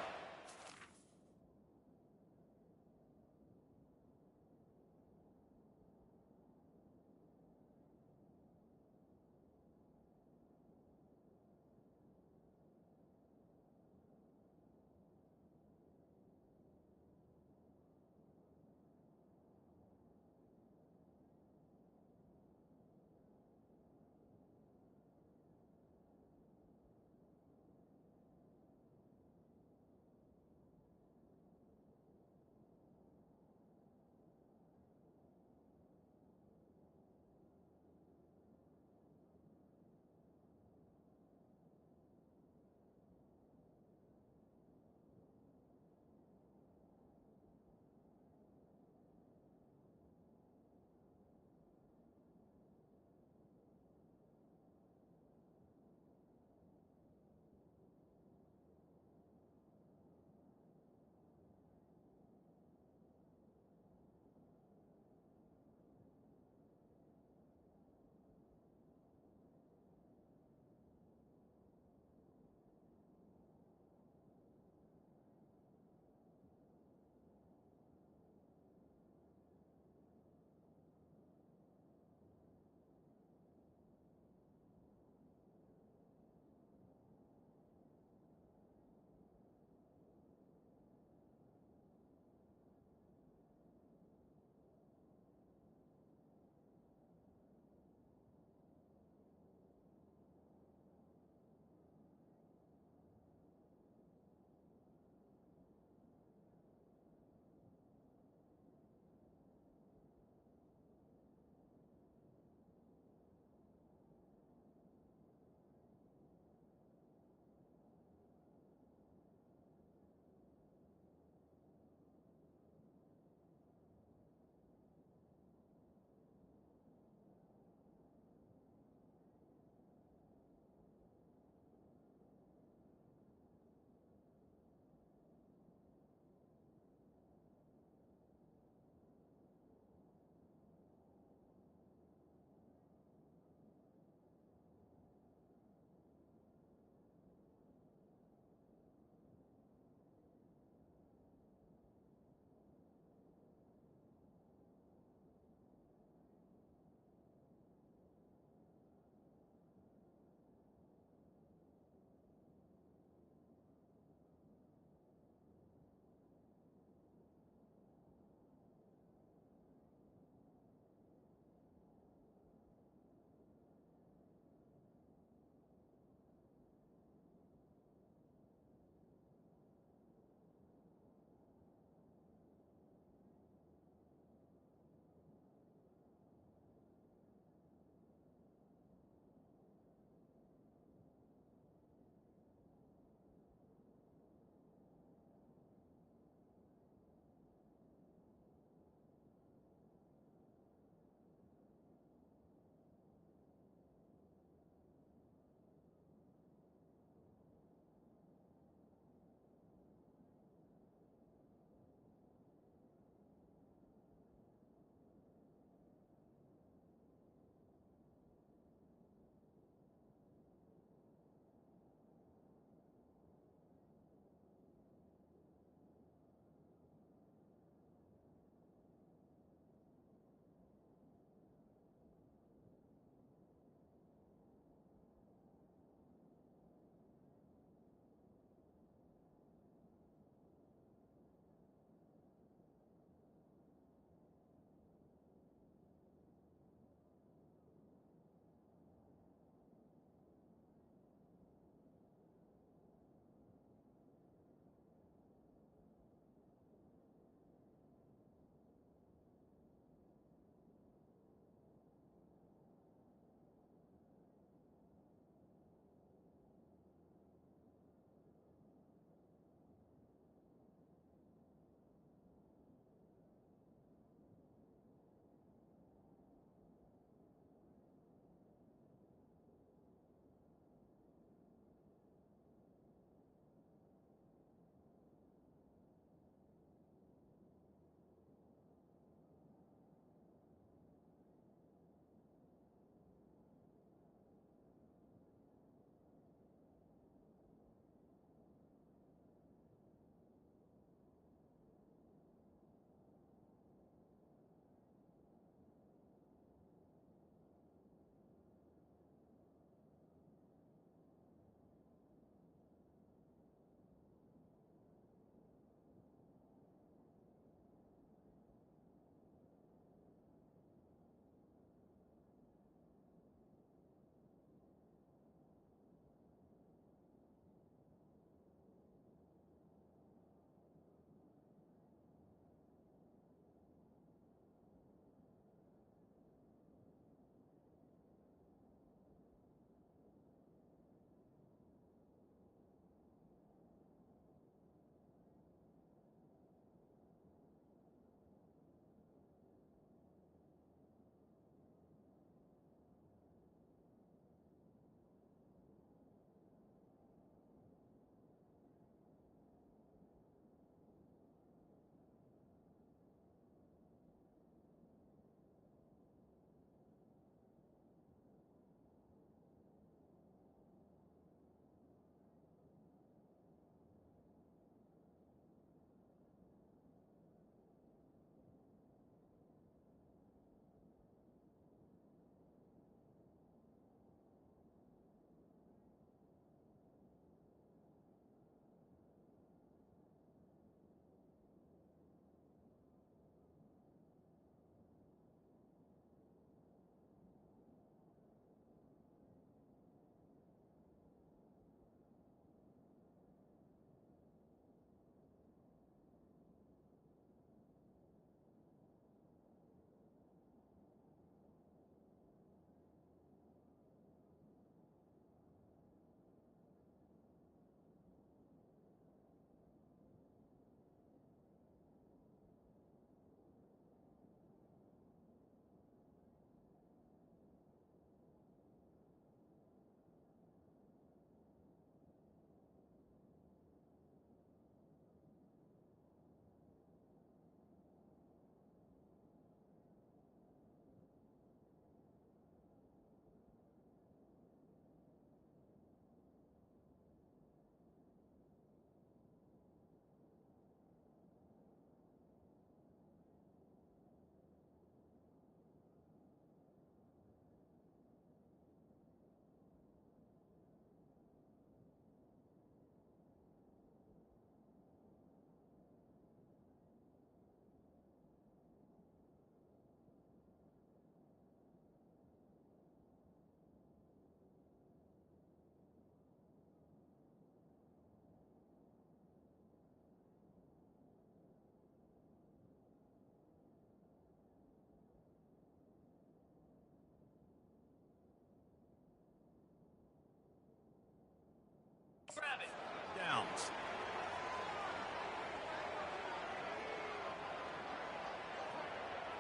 Downs.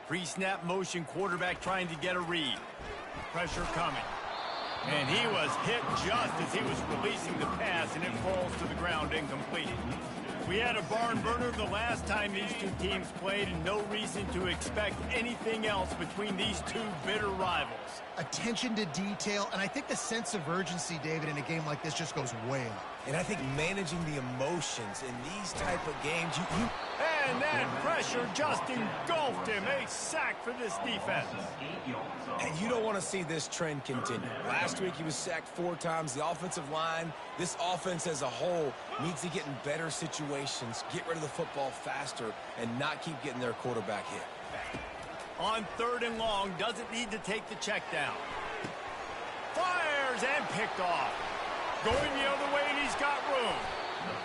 Pre-snap motion, quarterback trying to get a read. Pressure coming. And he was hit just as he was releasing the pass, and it falls to the ground incomplete. We had a barn burner the last time these two teams played, and no reason to expect anything else between these two bitter rivals. Attention to detail, and I think the sense of urgency, David, in a game like this just goes way up. And I think managing the emotions in these type of games, And that pressure just engulfed him. A sack for this defense. and you don't want to see this trend continue. Last week he was sacked 4 times. The offensive line, this offense as a whole, needs to get in better situations, get rid of the football faster, and not keep getting their quarterback hit. On 3rd and long, doesn't need to take the check down. Fires and picked off. Going the other way, and he's got room.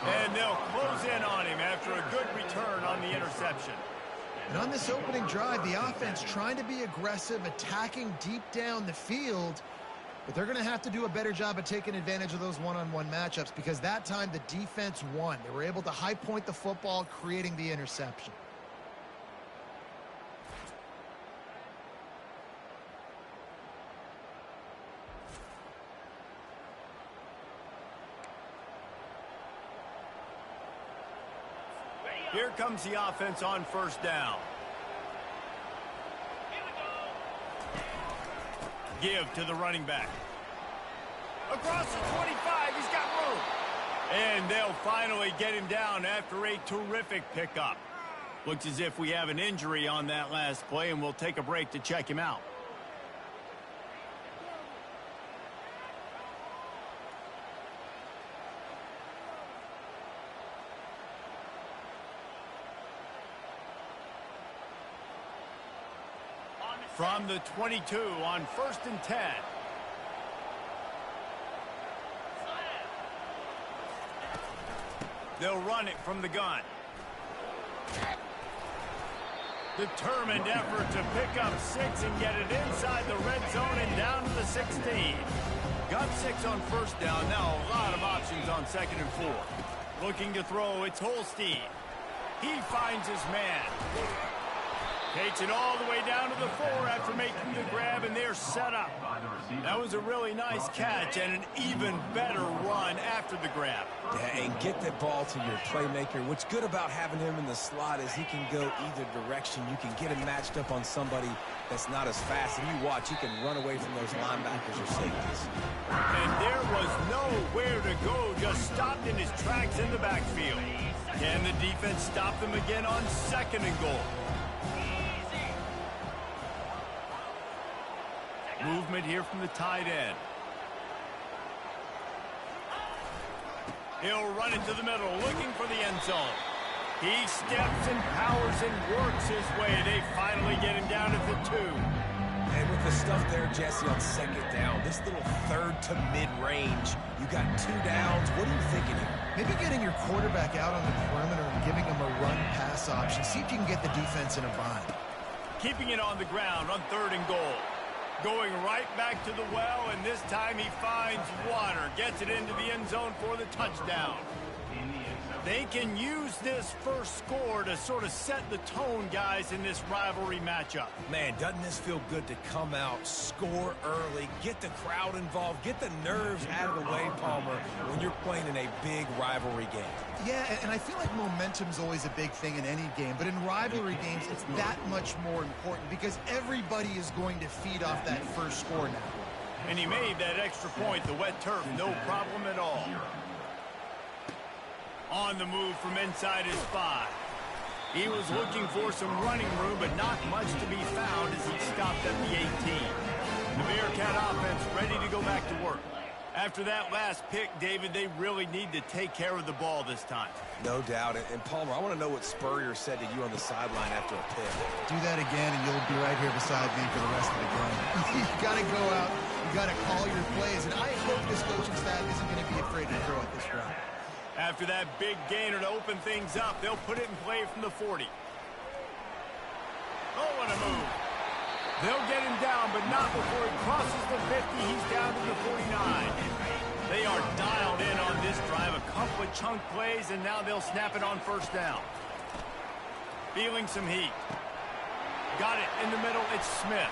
And they'll close in on him after a good return on the interception. And on this opening drive, the offense trying to be aggressive, attacking deep down the field. But they're going to have to do a better job of taking advantage of those one-on-one matchups, because that time the defense won. They were able to high point the football, creating the interception. Here comes the offense on 1st down. Give to the running back. Across the 25, he's got room. And they'll finally get him down after a terrific pickup. Looks as if we have an injury on that last play, and we'll take a break to check him out. From the 22 on 1st and 10. They'll run it from the gun. Determined effort to pick up 6 and get it inside the red zone and down to the 16. Got 6 on 1st down. Now a lot of options on 2nd and 4. Looking to throw, it's Holstein. He finds his man. Takes it all the way down to the 4 after making the grab, and they're set up. That was a really nice catch and an even better run after the grab. Yeah, and get the ball to your playmaker. What's good about having him in the slot is he can go either direction. You can get him matched up on somebody that's not as fast, and you watch, he can run away from those linebackers or safeties. And there was nowhere to go, just stopped in his tracks in the backfield. Can the defense stop them again on 2nd and goal? Movement here from the tight end. He'll run it to the middle, looking for the end zone. He steps and powers and works his way. They finally get him down at the 2. And with the stuff there, Jesse, on 2nd down, this little 3rd to mid-range, you got 2 downs. What are you thinking here? Maybe getting your quarterback out on the perimeter and giving him a run-pass option. See if you can get the defense in a bind. Keeping it on the ground on 3rd and goal. Going right back to the well, and this time he finds water. Gets it into the end zone for the touchdown. They can use this first score to sort of set the tone, guys, in this rivalry matchup. Man, doesn't this feel good to come out, score early, get the crowd involved, get the nerves out of the way, Palmer, when you're playing in a big rivalry game. Yeah, and I feel like momentum's always a big thing in any game, but in rivalry games, it's that much more important because everybody is going to feed off that first score now. And he made that extra point, the wet turf, no problem at all. On the move from inside his 5. He was looking for some running room, but not much to be found as he stopped at the 18. The Bearcat offense ready to go back to work. After that last pick, David, they really need to take care of the ball this time. No doubt. And Palmer, I want to know what Spurrier said to you on the sideline after a pick. Do that again, and you'll be right here beside me for the rest of the game. You got to go out. You got to call your plays, and I hope this coaching staff isn't going to be afraid to throw at this route. After that big gainer to open things up, they'll put it in play from the 40. Oh, what a move. They'll get him down, but not before he crosses the 50. He's down to the 49. They are dialed in on this drive, a couple of chunk plays, and now they'll snap it on first down. Feeling some heat. Got it in the middle. It's Smith.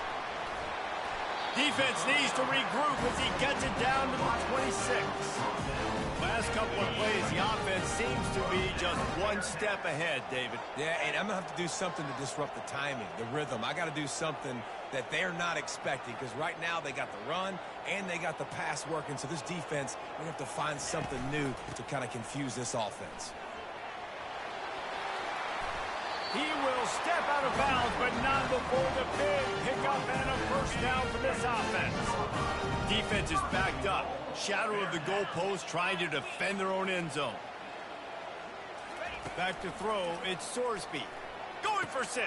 Defense needs to regroup as he gets it down to the 26. Last couple of plays, the offense seems to be just one step ahead, David. Yeah, and I'm going to have to do something to disrupt the timing, the rhythm. I got to do something that they're not expecting, because right now they got the run and they got the pass working. So this defense, we have to find something new to kind of confuse this offense. He will step out of bounds, but not before the big pickup and a first down for this offense. Defense is backed up. Shadow of the goalpost, trying to defend their own end zone. Back to throw, it's Sorsby. Going for 6.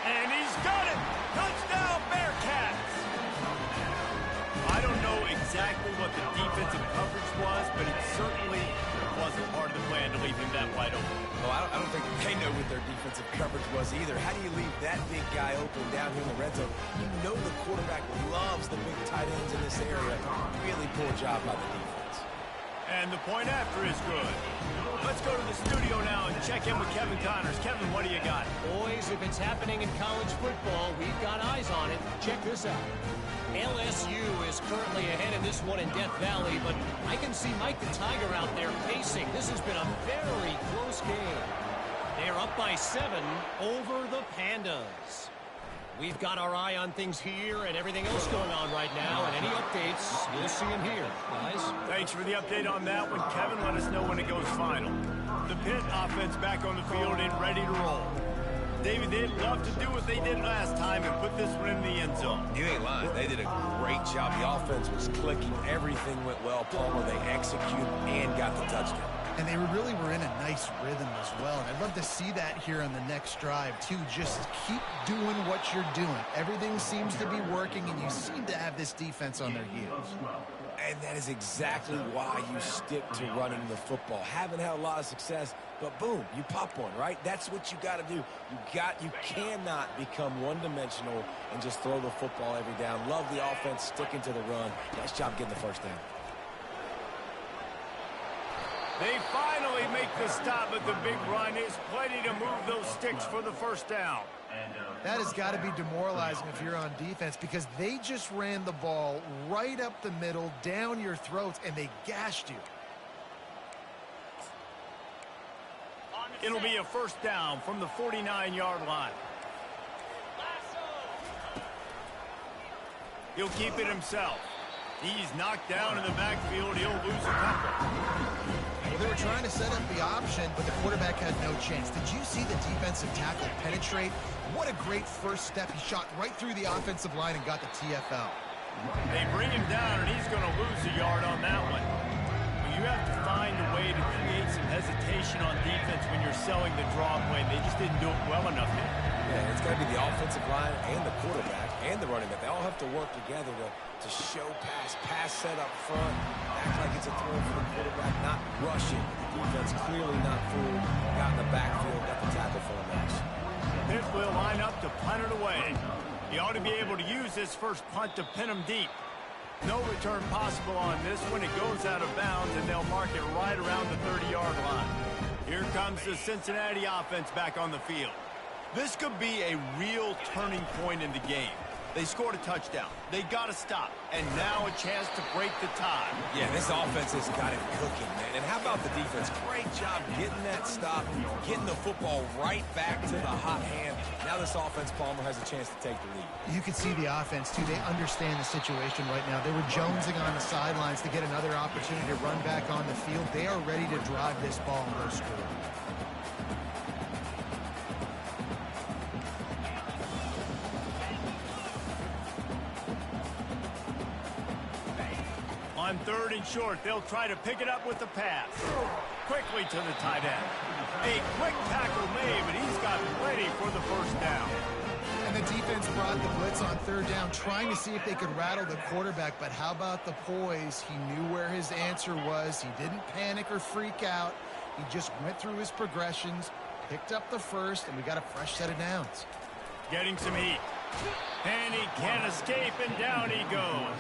And he's got it! Touchdown, Bearcats! I don't know exactly what the defensive coverage was, but it certainly wasn't part of the plan to leave him that wide open. Well, I don't think they know what their defensive coverage was either. How do you leave that big guy open down here in the red zone? You know the quarterback loves the big tight ends in this area. Really poor job by the defense. And the point after is good. Let's go to the studio now and check in with Kevin Connors. Kevin, what do you got? Boys, if it's happening in college football, we've got eyes on it. Check this out. LSU is currently ahead in this one in Death Valley, but I can see Mike the Tiger out there pacing. This has been a very close game. They're up by 7 over the Pandas. We've got our eye on things here and everything else going on right now, and any updates, you'll see them here, guys. Thanks for the update on that one, Kevin. Let us know when it goes final. The Pitt offense back on the field and ready to roll. David, they'd love to do what they did last time and put this one in the end zone. You ain't lying. They did a great job. The offense was clicking. Everything went well. Palmer, they executed and got the touchdown. And they really were in a nice rhythm as well. And I'd love to see that here on the next drive, too. Just keep doing what you're doing. Everything seems to be working, and you seem to have this defense on their heels. And that is exactly why you stick to running the football. Haven't had a lot of success, but boom, you pop one, right? That's what you got to do. You cannot become one-dimensional and just throw the football every down. Love the offense, sticking to the run. Nice job getting the first down. They finally make the stop, but the big run is plenty to move those sticks for the first down. That has got to be demoralizing if you're on defense, because they just ran the ball right up the middle, down your throats, and they gashed you. It'll be a first down from the 49-yard line. He'll keep it himself. He's knocked down in the backfield. He'll lose a couple. Well, they were trying to set up the option, but the quarterback had no chance. Did you see the defensive tackle penetrate? What a great first step. He shot right through the offensive line and got the TFL. They bring him down, and he's going to lose a yard on that one. Well, you have to find a way to create some hesitation on defense when you're selling the draw play. They just didn't do it well enough here. Yeah, it's got to be the offensive line and the quarterback and the running back. They all have to work together to show pass set up front, act like it's a throw for the quarterback, not rushing. The defense clearly not fooled, got in the backfield, got the tackle for a match. Pitt will line up to punt it away. He ought to be able to use this first punt to pin him deep. No return possible on this one. It goes out of bounds, and they'll mark it right around the 30-yard line. Here comes the Cincinnati offense back on the field. This could be a real turning point in the game. They scored a touchdown. They got to stop. And now a chance to break the tie. Yeah, this offense has got it cooking, man. And how about the defense? Great job getting that stop, getting the football right back to the hot hand. Now this offense, Palmer, has a chance to take the lead. You can see the offense, too. They understand the situation right now. They were jonesing on the sidelines to get another opportunity to run back on the field. They are ready to drive this ball and go score. On 3rd and short, they'll try to pick it up with the pass. Quickly to the tight end. A quick tackle made, but he's got plenty for the first down. And the defense brought the blitz on 3rd down, trying to see if they could rattle the quarterback. But how about the poise? He knew where his answer was. He didn't panic or freak out. He just went through his progressions, picked up the first, and we got a fresh set of downs. Getting some heat. And he can't escape, and down he goes.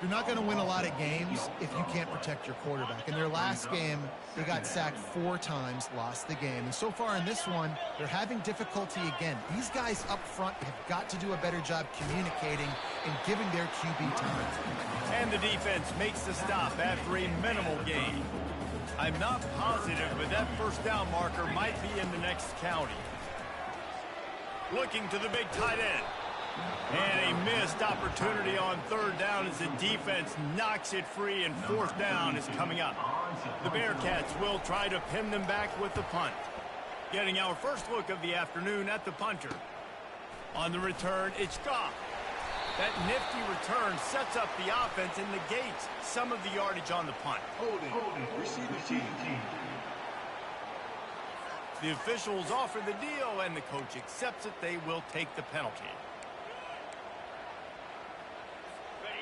You're not going to win a lot of games if you can't protect protect your quarterback. In their last game, they got sacked 4 times, lost the game. And so far in this one, they're having difficulty again. These guys up front have got to do a better job communicating and giving their QB time. And the defense makes the stop after a minimal gain. I'm not positive, but that first down marker might be in the next county. Looking to the big tight end. And a missed opportunity on third down as the defense knocks it free, and fourth down is coming up. The Bearcats will try to pin them back with the punt. Getting our first look of the afternoon at the punter. On the return, it's Goff. That nifty return sets up the offense and negates some of the yardage on the punt. Holding. Receive the team. The officials offer the deal, and the coach accepts it. They will take the penalty.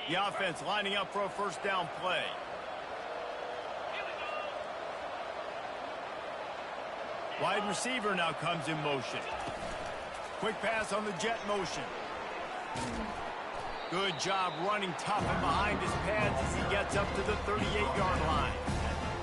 The offense lining up for a first down play. Wide receiver now comes in motion. Quick pass on the jet motion. Good job running tough and behind his pads as he gets up to the 38-yard line.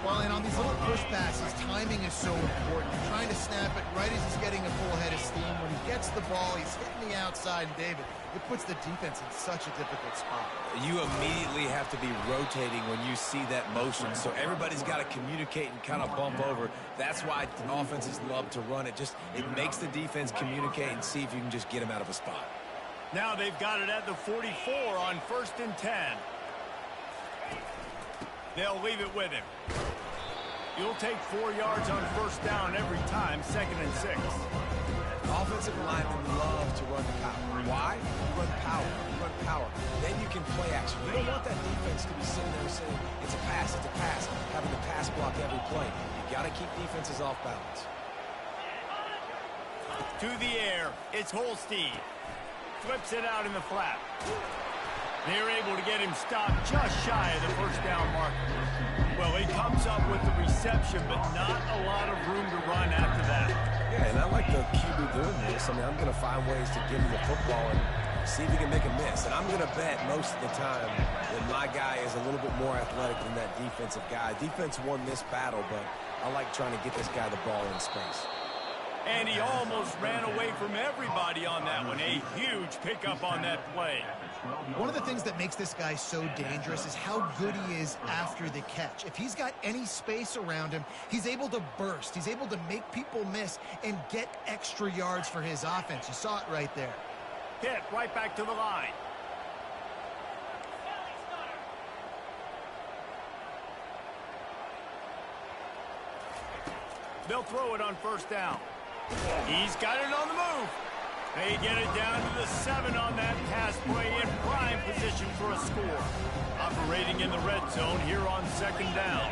Well, and on these little push passes, timing is so important. Trying to snap it right as he's getting a full head of steam. When he gets the ball, he's hitting the outside. And David, it puts the defense in such a difficult spot. You immediately have to be rotating when you see that motion. So everybody's got to communicate and kind of bump over. That's why offenses love to run it. It makes the defense communicate and see if you can just get them out of a spot. Now they've got it at the 44 on 1st and 10. They'll leave it with him. You'll take 4 yards on first down every time, 2nd and 6. Offensive linemen love to run the power. Why? You run power. Then you can play action. You don't want that defense to be sitting there saying, it's a pass, having to pass block every play. You got to keep defenses off balance. To the air, it's Holstein. Flips it out in the flat. They're able to get him stopped just shy of the first down marker. Well, he comes up with the reception, but not a lot of room to run after that. Yeah, and I like the QB doing this. I mean, I'm going to find ways to give him the football and see if he can make a miss. And I'm going to bet most of the time that my guy is a little bit more athletic than that defensive guy. Defense won this battle, but I like trying to get this guy the ball in space. And he almost ran away from everybody on that one. A huge pickup on that play. One of the things that makes this guy so dangerous is how good he is after the catch. If he's got any space around him, he's able to burst. He's able to make people miss and get extra yards for his offense. You saw it right there. Hit right back to the line. They'll throw it on first down. He's got it on the move. They get it down to the 7 on that pass play, in prime position for a score. Operating in the red zone here on 2nd down.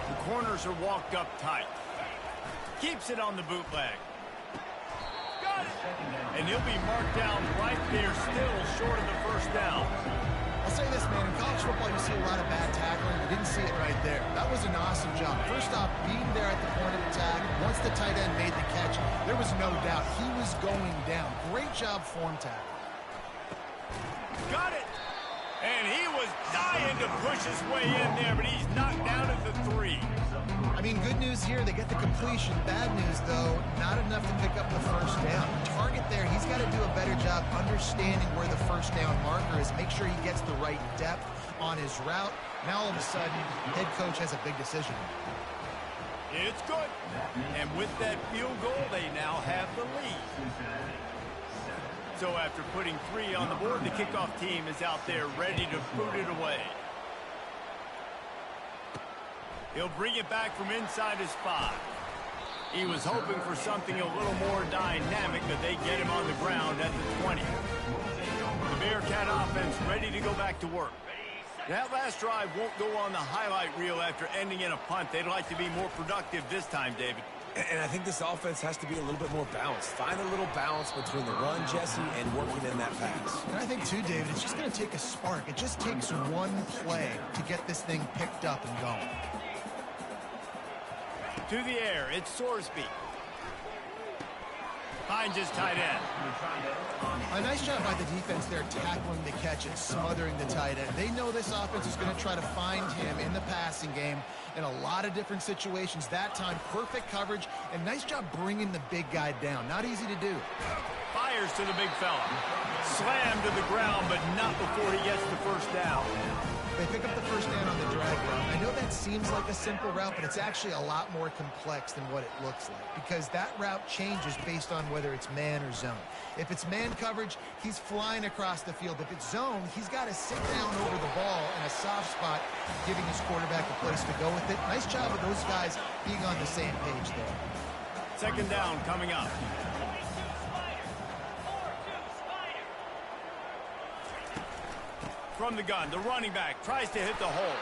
The corners are walked up tight. Keeps it on the bootleg. Got it. And he'll be marked down right there, still short of the first down. I'll say this, man, in college football you see a lot of bad tackling. You didn't see it right there. That was an awesome job. First off, being there at the point of attack. Once the tight end made the catch, there was no doubt he was going down. Great job form tackle. Got it. And he was dying to push his way in there, but he's knocked down at the 3. I mean, good news here, they get the completion. Bad news, though, not enough to pick up the first down. Target there, he's got to do a better job understanding where the first down marker is. Make sure he gets the right depth on his route. Now, all of a sudden, head coach has a big decision. It's good. And with that field goal, they now have the lead. So after putting 3 on the board, the kickoff team is out there ready to boot it away. He'll bring it back from inside his 5. He was hoping for something a little more dynamic, but they get him on the ground at the 20. The Bearcat offense ready to go back to work. That last drive won't go on the highlight reel after ending in a punt. They'd like to be more productive this time, David. And I think this offense has to be a little bit more balanced. Find a little balance between the run, Jesse, and working in that pass. And I think, too, David, it's just going to take a spark. It just takes one play to get this thing picked up and going. To the air, it's Sorsby. Finds his tight end. A nice job by the defense there tackling the catch and smothering the tight end. They know this offense is going to try to find him in the passing game in a lot of different situations. That time, perfect coverage, and nice job bringing the big guy down. Not easy to do. Fires to the big fella. Slammed to the ground, but not before he gets the first down. They pick up the first down on the drag route. I know that seems like a simple route, but it's actually a lot more complex than what it looks like because that route changes based on whether it's man or zone. If it's man coverage, he's flying across the field. If it's zone, he's got to sit down over the ball in a soft spot, giving his quarterback a place to go with it. Nice job of those guys being on the same page there. Second down coming up. From the gun, the running back tries to hit the hole.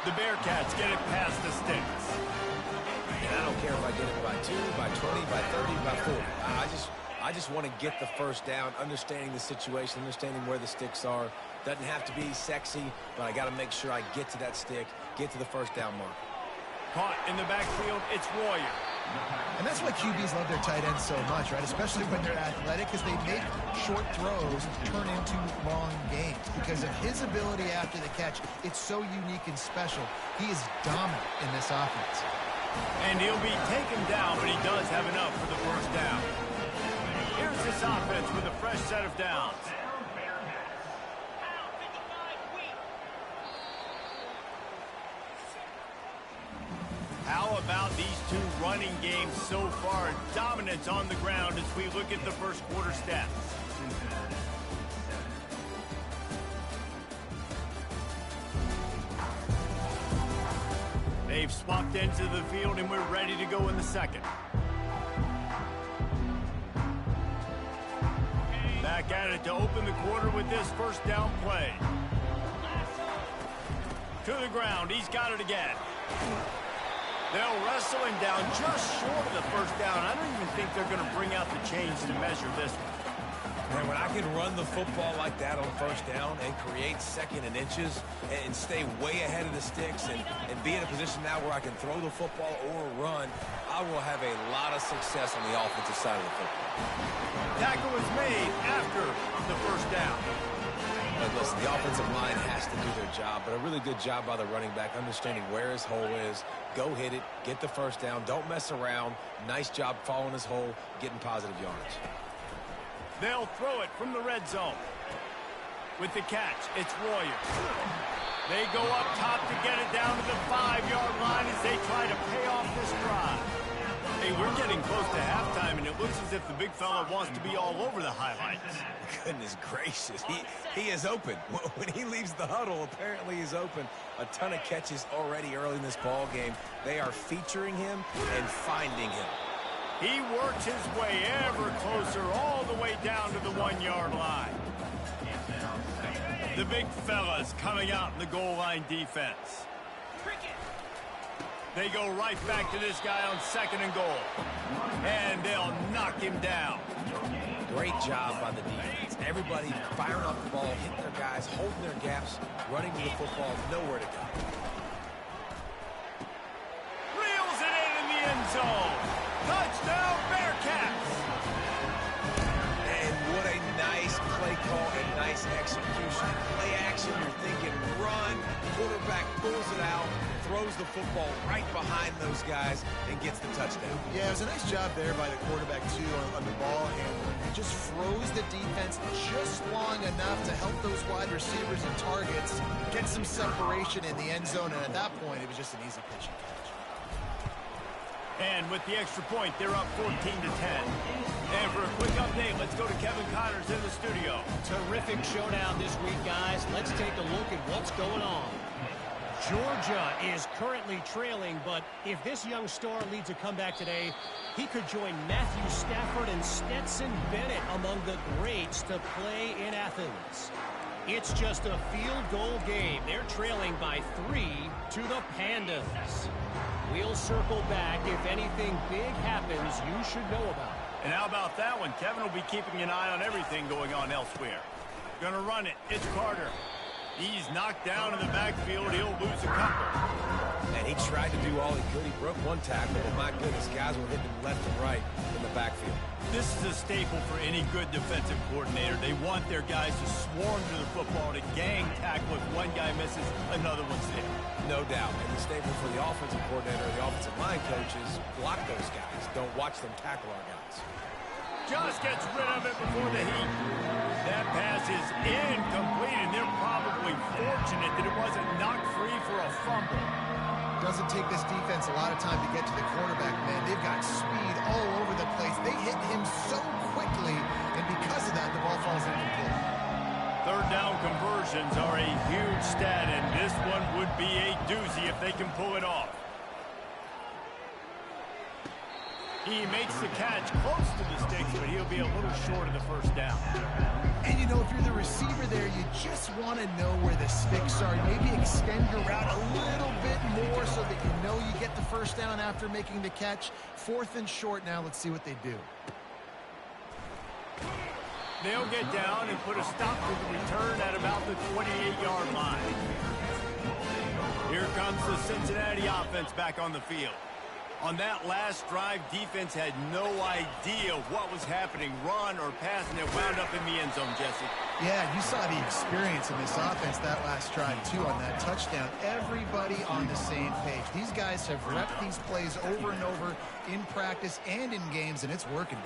The Bearcats get it past the sticks. And I don't care if I get it by 2, by 20, by 30, by 40. I just want to get the first down, understanding the situation, understanding where the sticks are. Doesn't have to be sexy, but I got to make sure I get to that stick, get to the first down mark. Caught in the backfield, it's Royer. And that's why QBs love their tight ends so much, right? Especially when they're athletic, because they make short throws turn into long gains. Because of his ability after the catch, it's so unique and special. He is dominant in this offense. And he'll be taken down, but he does have enough for the first down. Here's this offense with a fresh set of downs. How about these two running games so far? Dominance on the ground as we look at the first quarter stats. They've swapped into the field and we're ready to go in the second. Back at it to open the quarter with this first down play. To the ground, he's got it again. They'll wrestle him down just short of the first down. I don't even think they're going to bring out the chains to measure this one. Man, when I can run the football like that on first down and create second and inches and stay way ahead of the sticks and be in a position now where I can throw the football or run, I will have a lot of success on the offensive side of the football. Tackle was made after the first down. But listen, the offensive line has to do their job, but a really good job by the running back understanding where his hole is. Go hit it, get the first down, don't mess around. Nice job following his hole, getting positive yardage. They'll throw it from the red zone. With the catch, it's Royer. They go up top to get it down to the 5-yard line as they try to pay off this drive. Hey, we're getting close to halftime, and it looks as if the big fella wants to be all over the highlights. Goodness gracious, he is open. When he leaves the huddle, apparently he's open. A ton of catches already early in this ball game. They are featuring him and finding him. He works his way ever closer all the way down to the 1-yard line. The big fella's coming out in the goal line defense. They go right back to this guy on second and goal. And they'll knock him down. Great job by the defense. Everybody firing off the ball, hitting their guys, holding their gaps, running to the football, nowhere to go. Reels it in the end zone. Touchdown, Bearcats! And what a nice play call and nice execution. Play action, you're thinking run, quarterback pulls it out, throws the football right behind those guys, and gets the touchdown. Yeah, it was a nice job there by the quarterback, too, on the ball handling. He just froze the defense just long enough to help those wide receivers and targets get some separation in the end zone, and at that point, it was just an easy pitch and catch. And with the extra point, they're up 14-10. And for a quick update, let's go to Kevin Connors in the studio. Terrific showdown this week, guys. Let's take a look at what's going on. Georgia is currently trailing, but if this young star leads a comeback today, he could join Matthew Stafford and Stetson Bennett among the greats to play in Athens. It's just a field goal game. They're trailing by 3 to the Pandas. We'll circle back. If anything big happens, you should know about it. And how about that one? Kevin will be keeping an eye on everything going on elsewhere. Gonna run it. It's Carter. He's knocked down in the backfield. He'll lose a couple. And he tried to do all he could. He broke one tackle, but my goodness, guys were hitting him left and right in the backfield. This is a staple for any good defensive coordinator. They want their guys to swarm to the football, to gang tackle. If one guy misses, another one's there. No doubt. And the staple for the offensive coordinator and the offensive line coaches, block those guys. Don't watch them tackle our guys. Just gets rid of it before the heat. That pass is incomplete, and they're probably fortunate that it wasn't knocked free for a fumble. Doesn't take this defense a lot of time to get to the quarterback, man. They've got speed all over the place. They hit him so quickly, and because of that, the ball falls incomplete. Third down conversions are a huge stat, and this one would be a doozy if they can pull it off. He makes the catch close to the sticks, but he'll be a little short of the first down. And, you know, if you're the receiver there, you just want to know where the sticks are. Maybe extend your route a little bit more so that you know you get the first down after making the catch. 4th and short now. Let's see what they do. They'll get down and put a stop to the return at about the 28-yard line. Here comes the Cincinnati offense back on the field. On that last drive, defense had no idea what was happening, run or pass, and it wound up in the end zone, Jesse. Yeah, you saw the experience in this offense that last drive, too, on that touchdown. Everybody on the same page. These guys have repped these plays over and over in practice and in games, and it's working.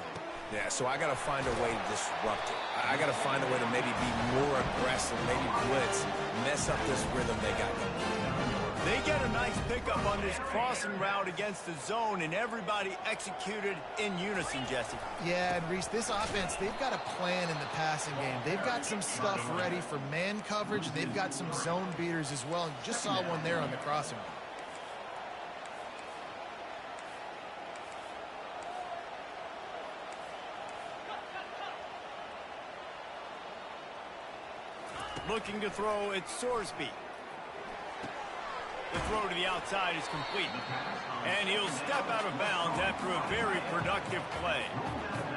Yeah, so I got to find a way to disrupt it. I got to find a way to maybe be more aggressive, maybe blitz, mess up this rhythm they got going. They get a nice pickup on this crossing route against the zone, and everybody executed in unison, Jesse. Yeah, and Reese, this offense, they've got a plan in the passing game. They've got some stuff ready for man coverage. They've got some zone beaters as well. And just saw one there on the crossing route. Looking to throw, it's Sorsby. The throw to the outside is complete. And he'll step out of bounds after a very productive play.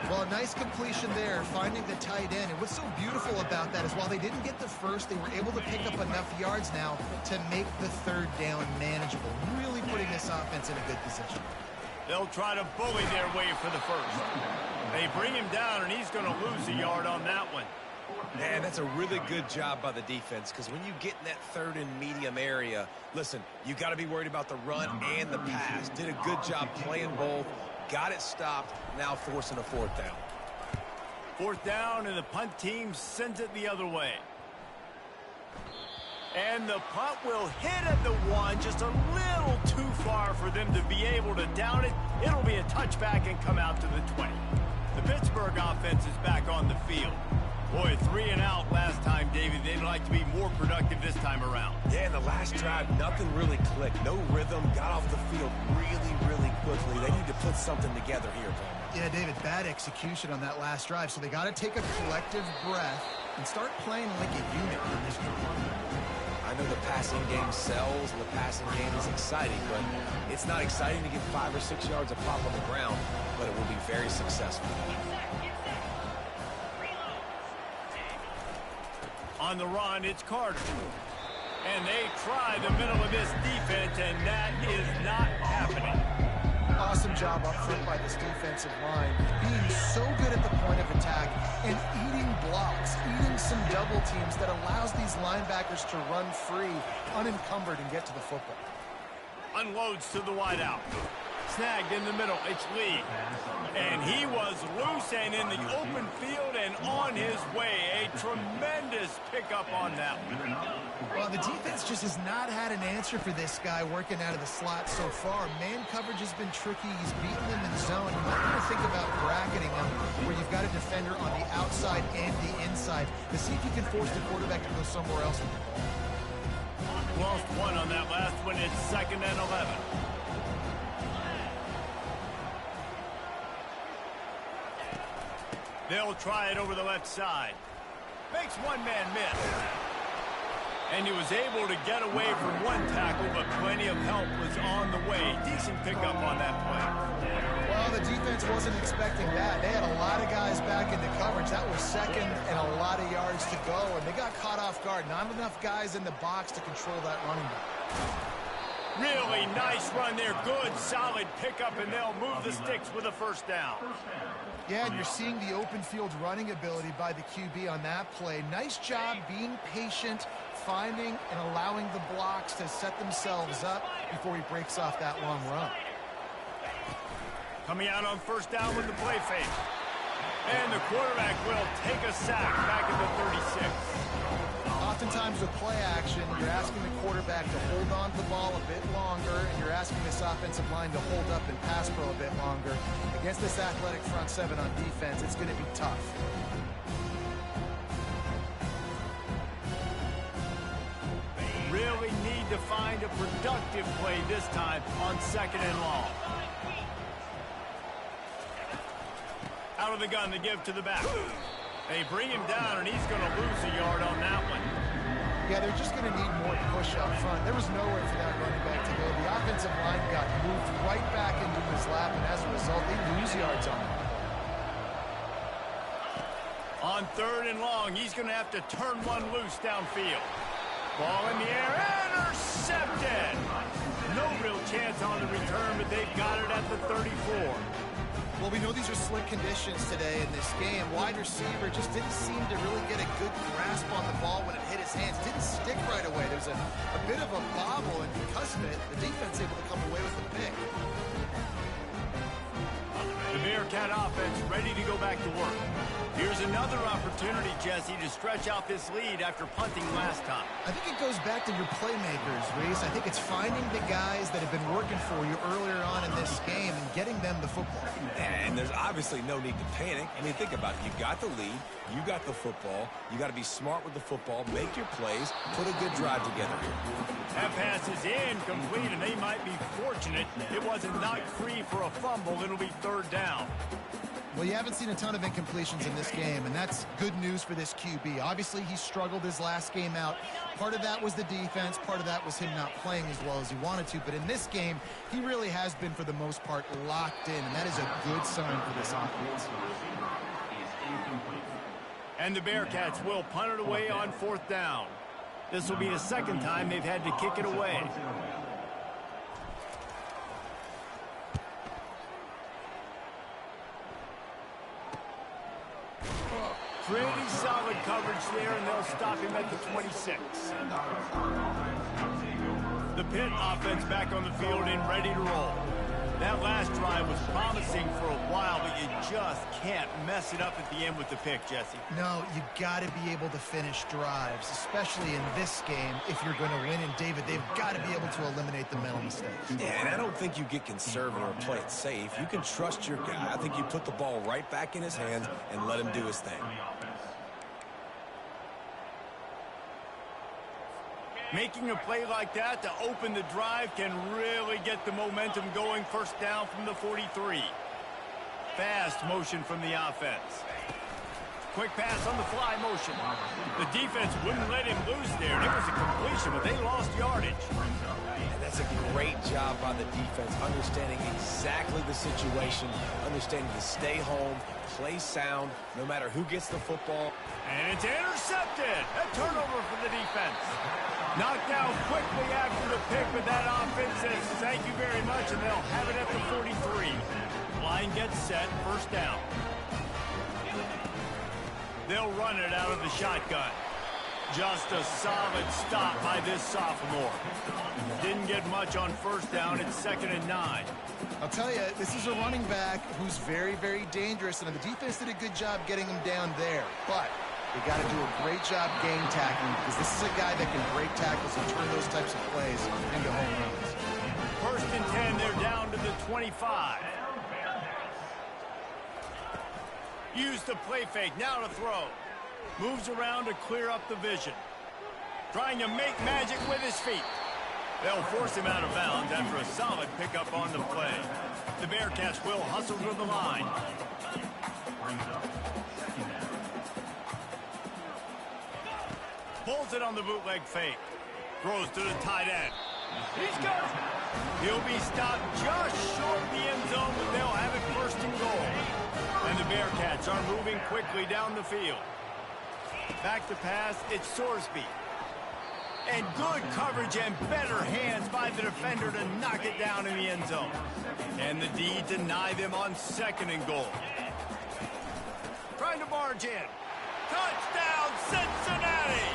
Well, a nice completion there, finding the tight end. And what's so beautiful about that is while they didn't get the first, they were able to pick up enough yards now to make the third down manageable. Really putting this offense in a good position. They'll try to bully their way for the first. They bring him down, and he's going to lose a yard on that one. Man, that's a really good job by the defense, because when you get in that third and medium area, listen, you got to be worried about the run and the pass. Did a good job playing both, got it stopped, now forcing a 4th down. 4th down, and the punt team sends it the other way. And the punt will hit at the 1, just a little too far for them to be able to down it. It'll be a touchback and come out to the 20. The Pittsburgh offense is back on the field. Boy, 3 and out last time, Davey. They'd like to be more productive this time around. Yeah, in the last drive, nothing really clicked. No rhythm, got off the field really, really quickly. They need to put something together here, Palmer. Yeah, David, bad execution on that last drive. So they got to take a collective breath and start playing like a unit on this drive. I know the passing game sells and the passing game is exciting, but it's not exciting to get 5 or 6 yards of pop on the ground, but it will be very successful. On the run, it's Carter. And they try the middle of this defense, and that is not happening. Awesome job up front by this defensive line, being so good at the point of attack and eating blocks, eating some double teams that allows these linebackers to run free, unencumbered, and get to the football. Unloads to the wideout. Snagged in the middle, it's Lee. And he was loose and in the open field and on his way. A tremendous pickup on that one. Well, the defense just has not had an answer for this guy working out of the slot so far. Man coverage has been tricky. He's beaten them in zone. You might want to think about bracketing them where you've got a defender on the outside and the inside to see if you can force the quarterback to go somewhere else with the ball. Lost one on that last one. It's 2nd and 11. They'll try it over the left side. Makes one man miss. And he was able to get away from one tackle, but plenty of help was on the way. Decent pickup on that play. Well, the defense wasn't expecting that. They had a lot of guys back into coverage. That was 2nd and a lot of yards to go, and they got caught off guard. Not enough guys in the box to control that running back. Really Really nice run there. Good, solid pickup, and they'll move the sticks with a first down. Yeah, and you're seeing the open field running ability by the QB on that play. Nice job being patient, finding and allowing the blocks to set themselves up before he breaks off that long run. Coming out on first down with the play fake. And the quarterback will take a sack back at the 36. Oftentimes with play action, you're asking the quarterback to hold on to the ball a bit longer, and you're asking this offensive line to hold up and pass pro a bit longer. Against this athletic front seven on defense, it's going to be tough. Really need to find a productive play this time on second and long. Out of the gun to give to the back. They bring him down, and he's going to lose a yard on that one. Yeah, they're just going to need more push up front. There was nowhere for that running back to go. The offensive line got moved right back into his lap, and as a result, they lose yards on him. On third and long, he's going to have to turn one loose downfield. Ball in the air, intercepted! No real chance on the return, but they've got it at the 34. Well, we know these are slick conditions today in this game. Wide receiver just didn't seem to really get a good grasp on the ball when it hit his hands. Didn't stick right away. There's a bit of a bobble, and because of it, the defense able to come away with the pick. The Bearcat offense ready to go back to work. Here's another opportunity, Jesse, to stretch out this lead after punting last time. I think it goes back to your playmakers, Reese. I think it's finding the guys that have been working for you earlier on in this game and getting them the football. And there's obviously no need to panic. I mean, think about it. You got the lead. You got the football. You got to be smart with the football. Make your plays. Put a good drive together here. That pass is incomplete, and they might be fortunate it wasn't knocked free for a fumble. It'll be third down. Well, you haven't seen a ton of incompletions in this game, and that's good news for this QB. Obviously, he struggled his last game out. Part of that was the defense. Part of that was him not playing as well as he wanted to. But in this game, he really has been, for the most part, locked in, and that is a good sign for this offense. And the Bearcats will punt it away on fourth down. This will be the second time they've had to kick it away. Pretty solid coverage there, and they'll stop him at the 26. The Pitt offense back on the field and ready to roll. That last drive was promising for a while, but you just can't mess it up at the end with the pick, Jesse. No, you got to be able to finish drives, especially in this game. If you're going to win, and David, they've got to be able to eliminate the mental mistakes. Yeah, and I don't think you get conservative or play it safe. You can trust your guy. I think you put the ball right back in his hands and let him do his thing. Making a play like that to open the drive can really get the momentum going. First down from the 43. Fast motion from the offense. Quick pass on the fly motion. The defense wouldn't let him loose there. It was a completion, but they lost yardage. And that's a great job by the defense, understanding exactly the situation, understanding to stay home, play sound, no matter who gets the football. And it's intercepted. A turnover for the defense. Knocked down quickly after the pick, but that offense says thank you very much, and they'll have it at the 43. Line gets set, first down. They'll run it out of the shotgun. Just a solid stop by this sophomore. Didn't get much on first down. It's 2nd and 9. I'll tell you, this is a running back who's very, very dangerous, and the defense did a good job getting him down there. But they got to do a great job game tackling, because this is a guy that can break tackles and turn those types of plays into home runs. 1st and 10, they're down to the 25. Use the play fake, now to throw. Moves around to clear up the vision. Trying to make magic with his feet. They'll force him out of bounds after a solid pickup on the play. The Bearcats will hustle to the line. Pulls it on the bootleg fake. Throws to the tight end. He's got it. He'll be stopped just short of the end zone, but they'll have it 1st and goal. And the Bearcats are moving quickly down the field. Back to pass, it's Sorsby. And good coverage and better hands by the defender to knock it down in the end zone. And the D deny them on 2nd and goal. Trying to barge in. Touchdown, Cincinnati!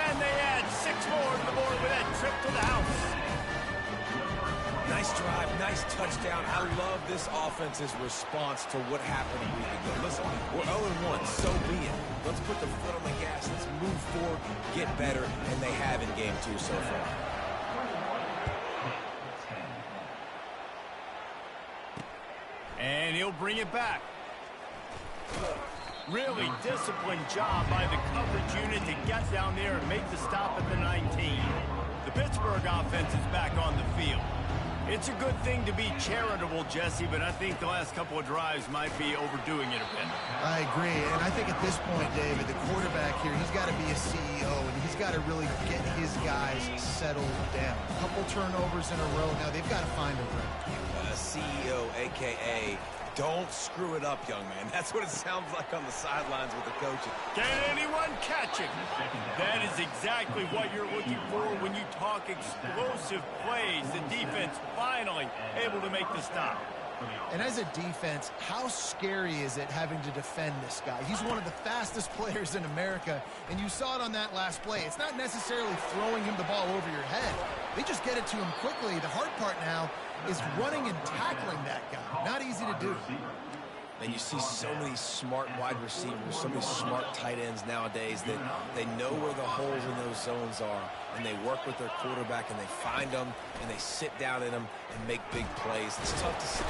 And they add 6 more to the board with that trip to the house. Nice drive, nice touchdown. I love this offense's response to what happened a week ago. Listen, we're 0-1, so be it. Let's put the foot on the gas. Let's move forward, get better, and they have in game 2 so far. And he'll bring it back. Really disciplined job by the coverage unit to get down there and make the stop at the 19. The Pittsburgh offense is back on the field. It's a good thing to be charitable, Jesse, but I think the last couple of drives might be overdoing it a bit. I agree, and I think at this point, David, the quarterback here, he's got to be a CEO, and he's got to really get his guys settled down. A couple turnovers in a row. Now, they've got to find a rhythm. CEO, a.k.a. don't screw it up, young man. That's what it sounds like on the sidelines with the coaches. Can anyone catch it? That is exactly what you're looking for when you talk explosive plays. The defense finally able to make the stop. And as a defense, how scary is it having to defend this guy? He's one of the fastest players in America, and you saw it on that last play. It's not necessarily throwing him the ball over your head. They just get it to him quickly. The hard part now is running and tackling that guy. Not easy to do. And you see so many smart wide receivers, so many smart tight ends nowadays that they know where the holes in those zones are, and they work with their quarterback, and they find them, and they sit down in them and make big plays. It's tough to see.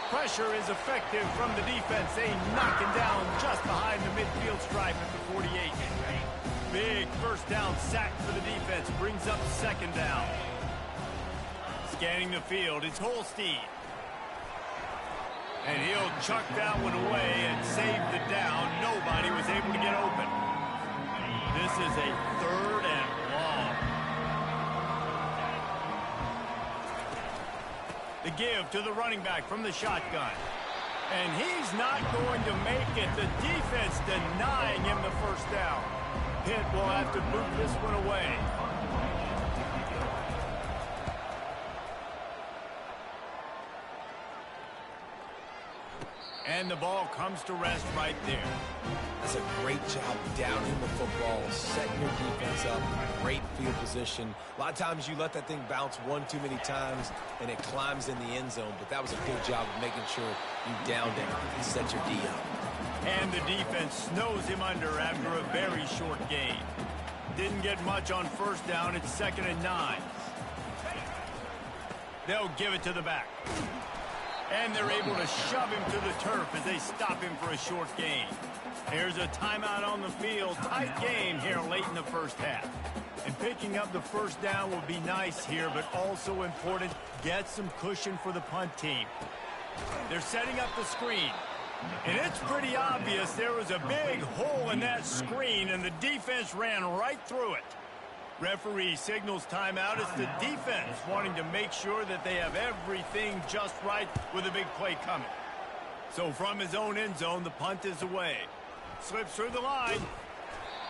Pressure is effective from the defense. They knock him down just behind the midfield stripe at the 48. Big first down sack for the defense. Brings up 2nd down. Scanning the field, it's Holstein. And he'll chuck that one away and save the down. Nobody was able to get open. This is a 3rd and long. The give to the running back from the shotgun. And he's not going to make it. The defense denying him the first down. Pitt will have to boot this one away. And the ball comes to rest right there. That's a great job downing the football, setting your defense up, great field position. A lot of times you let that thing bounce one too many times and it climbs in the end zone, but that was a good job of making sure you downed it and set your D up. And the defense snows him under after a very short gain. Didn't get much on first down. It's 2nd and 9. They'll give it to the back. And they're able to shove him to the turf as they stop him for a short gain. Here's a timeout on the field. Tight game here late in the first half. And picking up the first down will be nice here, but also important, get some cushion for the punt team. They're setting up the screen. And it's pretty obvious there was a big hole in that screen, and the defense ran right through it. Referee signals timeout. It's the defense wanting to make sure that they have everything just right with a big play coming. So from his own end zone, the punt is away. Slips through the line.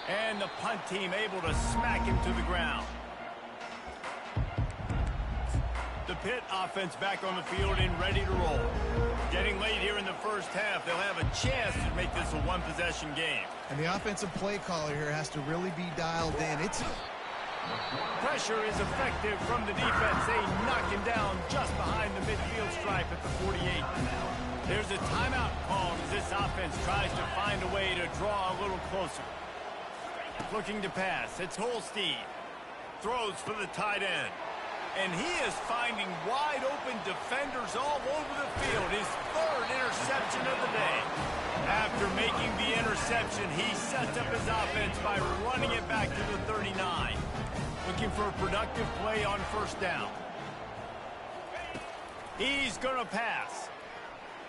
And the punt team able to smack him to the ground. The Pitt offense back on the field and ready to roll. Getting late here in the first half, they'll have a chance to make this a one-possession game. And the offensive play caller here has to really be dialed in. Pressure is effective from the defense. They knock him down just behind the midfield stripe at the 48. There's a timeout called as this offense tries to find a way to draw a little closer. Looking to pass. It's Holstein. Throws for the tight end. And he is finding wide-open defenders all over the field. His 3rd interception of the day. After making the interception, he sets up his offense by running it back to the 39. Looking for a productive play on first down. He's going to pass.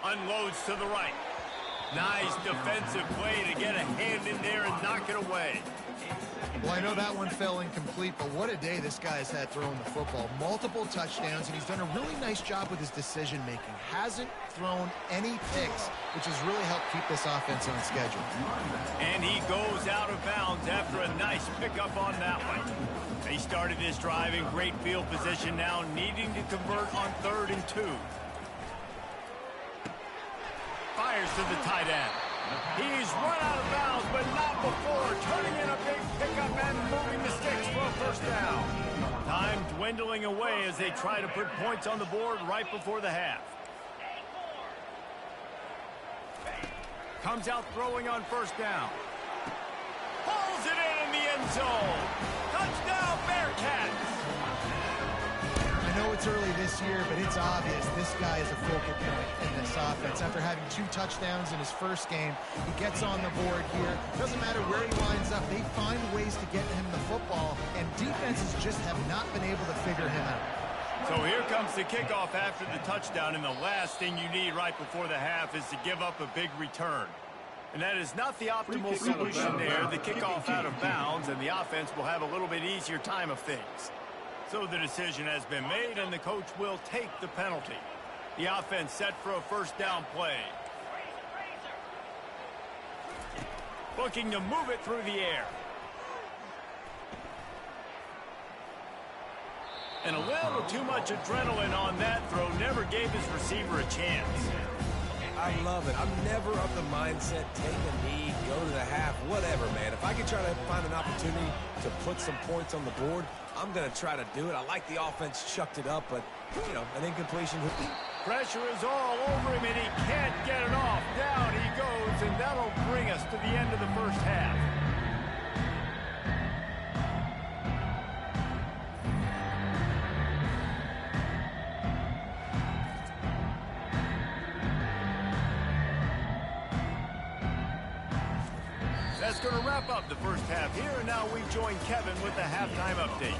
Unloads to the right. Nice defensive play to get a hand in there and knock it away. Well, I know that one fell incomplete, but what a day this guy has had throwing the football. Multiple touchdowns, and he's done a really nice job with his decision-making. Hasn't thrown any picks, which has really helped keep this offense on schedule. And he goes out of bounds after a nice pickup on that one. He started this drive in great field position, now needing to convert on 3rd and 2. Fires to the tight end. He's run out of bounds, but not before turning in a big pickup and moving the sticks for a first down. Time dwindling away as they try to put points on the board right before the half. Comes out throwing on first down. Pulls it in the end zone. Touchdown, Bearcats! I know it's early this year, but it's obvious this guy is a focal point in this offense. After having 2 touchdowns in his first game, he gets on the board here. Doesn't matter where he lines up, they find ways to get him the football, and defenses just have not been able to figure him out. So here comes the kickoff after the touchdown, and the last thing you need right before the half is to give up a big return. And that is not the optimal solution there. The kickoff out of bounds, and the offense will have a little bit easier time of things. So the decision has been made, and the coach will take the penalty. The offense set for a first down play. Looking to move it through the air. And a little too much adrenaline on that throw. Never gave his receiver a chance. I love it. I'm never of the mindset, take a knee, go to the half, whatever, man. If I can try to find an opportunity to put some points on the board, I'm going to try to do it. I like the offense chucked it up, but, you know, an incompletion. Pressure is all over him, and he can't get it off. Down he goes, and that'll bring us to the end of the first half. That's going to wrap up the first half here, and now we join Kevin with the halftime update.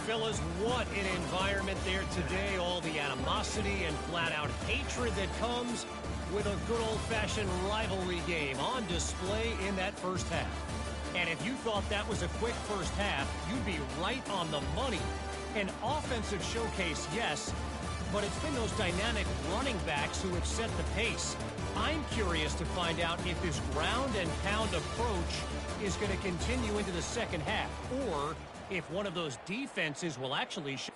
Fellas, what an environment there today. All the animosity and flat-out hatred that comes with a good old-fashioned rivalry game on display in that first half. And if you thought that was a quick first half, you'd be right on the money. An offensive showcase, yes, but it's been those dynamic running backs who have set the pace. I'm curious to find out if this ground and pound approach is going to continue into the second half, or if one of those defenses will actually show.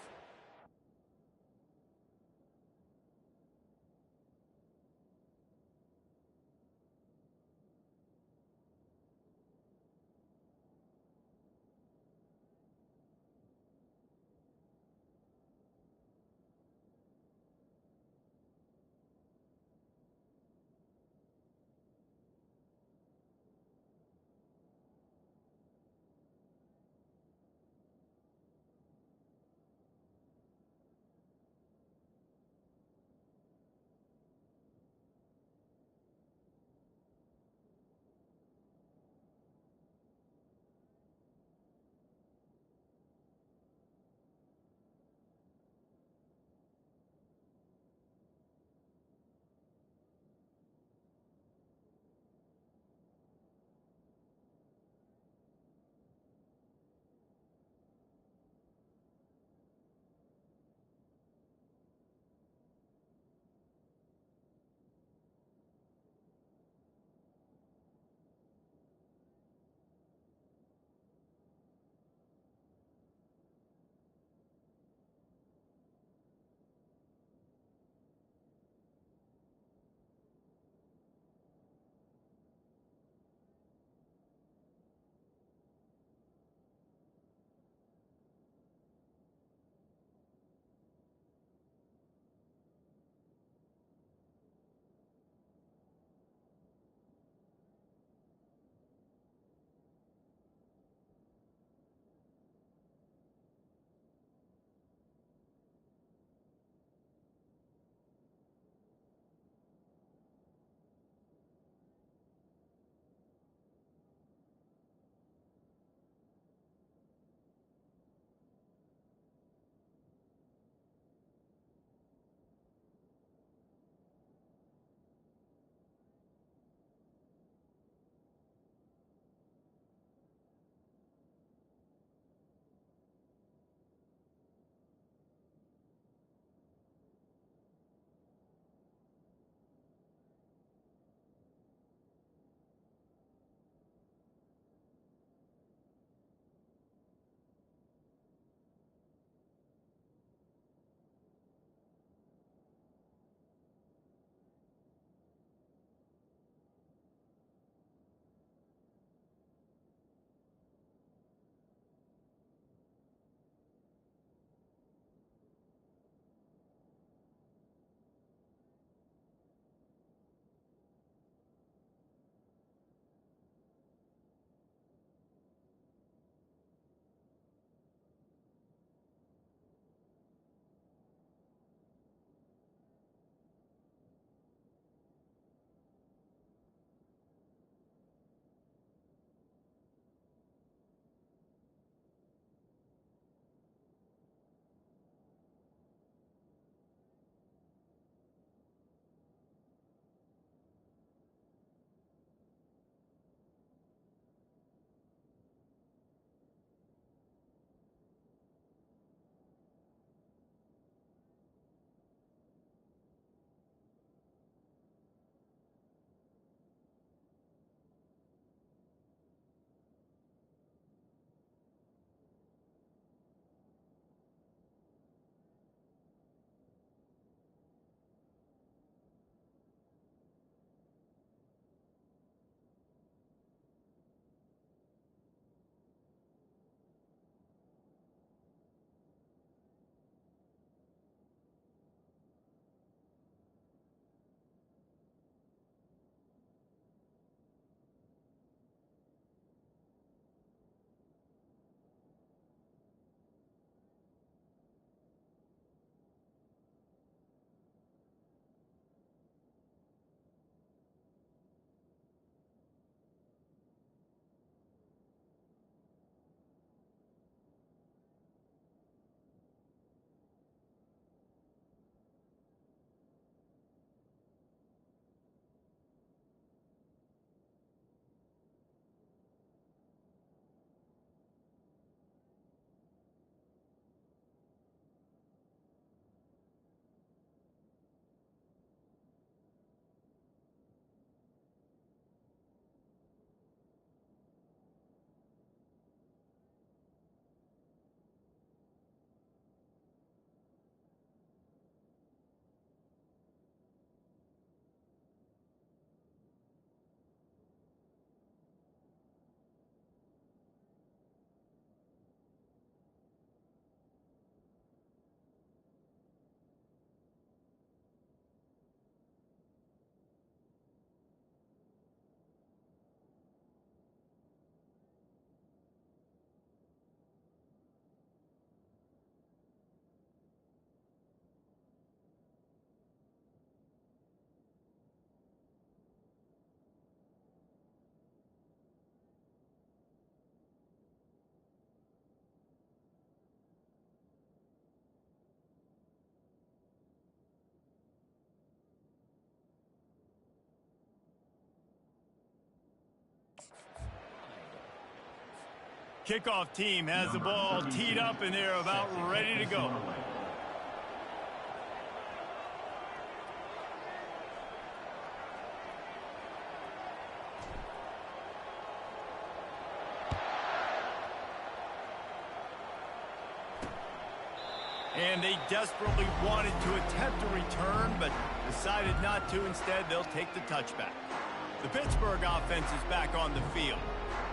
kickoff team has the ball teed up, and they're about ready to go. And they desperately wanted to attempt a return, but decided not to. Instead, they'll take the touchback. The Pittsburgh offense is back on the field.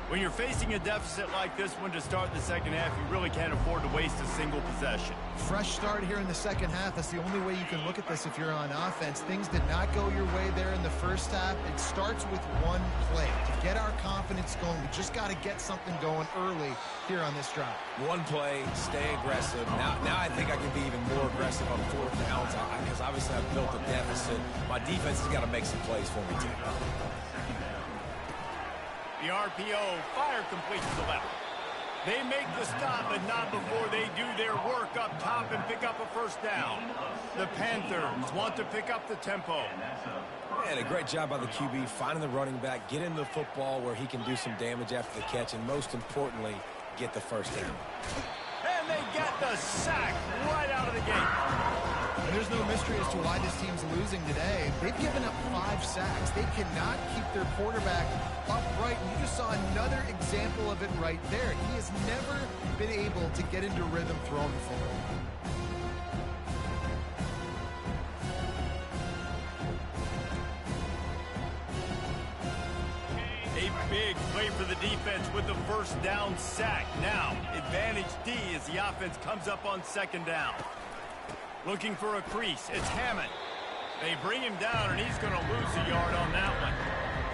When you're facing a deficit like this one to start the second half, you really can't afford to waste a single possession. Fresh start here in the second half. That's the only way you can look at this if you're on offense. Things did not go your way there in the first half. It starts with one play. To get our confidence going, we just got to get something going early here on this drive. One play, stay aggressive. Now I think I can be even more aggressive on fourth downs because obviously I've built a deficit. My defense has got to make some plays for me, too. The RPO fire complete to the left. They make the stop, but not before they do their work up top and pick up a first down. The Panthers want to pick up the tempo. And a great job by the QB finding the running back, getting the football where he can do some damage after the catch, and most importantly, get the first down. And they get the sack right out of the gate. And there's no mystery as to why this team's losing today. They've given up 5 sacks. They cannot keep their quarterback upright. And you just saw another example of it right there. He has never been able to get into rhythm throwing the football. A big play for the defense with the first down sack. Now, advantage D as the offense comes up on second down. Looking for a crease. It's Hammond. They bring him down, and he's going to lose a yard on that one.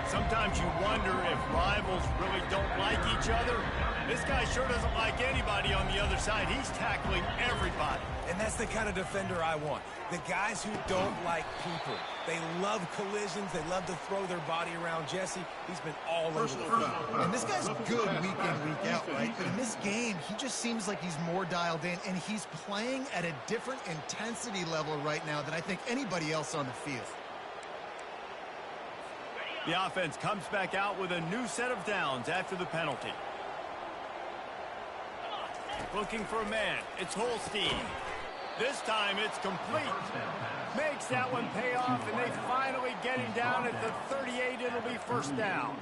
Sometimes you wonder if rivals really don't like each other. This guy sure doesn't like anybody on the other side. He's tackling everybody. And that's the kind of defender I want. The guys who don't like people. They love collisions. They love to throw their body around. Jesse, he's been all over the field. And this guy's good week in, week out, right? But in this game, he just seems like he's more dialed in, and he's playing at a different intensity level right now than I think anybody else on the field. The offense comes back out with a new set of downs after the penalty. Looking for a man. It's Holstein. This time it's complete. Makes that one pay off, and they finally get him down at the 38. It'll be first down.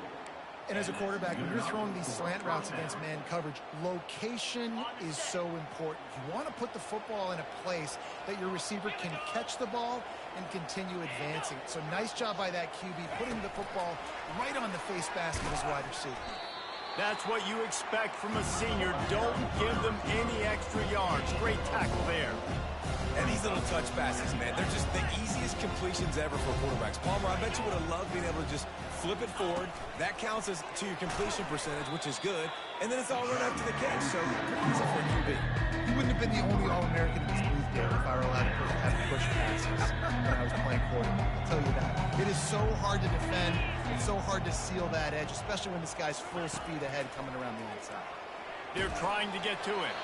And as a quarterback, when you're throwing these slant routes against man coverage, location is so important. You want to put the football in a place that your receiver can catch the ball and continue advancing. So nice job by that QB, putting the football right on the face mask of his wide receiver. That's what you expect from a senior. Don't give them any extra yards. Great tackle there. And these little touch passes, man, they're just the easiest completions ever for quarterbacks. Palmer, I bet you would have loved being able to just flip it forward. That counts as to your completion percentage, which is good. And then it's all run up to the catch, so pretty easy for a QB. He wouldn't have been the only All-American in this booth game if I were allowed to have push passes when I was playing quarterback. I'll tell you that. It is so hard to defend. It's so hard to seal that edge, especially when this guy's full speed ahead coming around the inside. They're trying to get to him.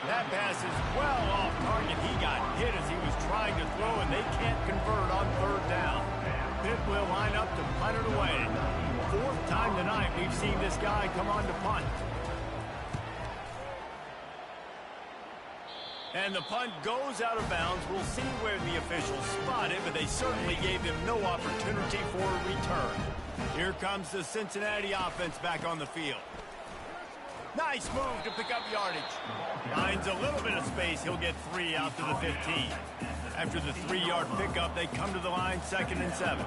That pass is well off target. He got hit as he was trying to throw, and they can't convert on third down. Pitt will line up to punt it away. 4th time tonight we've seen this guy come on to punt. And the punt goes out of bounds. We'll see where the officials spot it, but they certainly gave him no opportunity for a return. Here comes the Cincinnati offense back on the field. Nice move to pick up yardage. Finds a little bit of space. He'll get 3 out to the 15. After the 3-yard pickup, they come to the line 2nd and 7.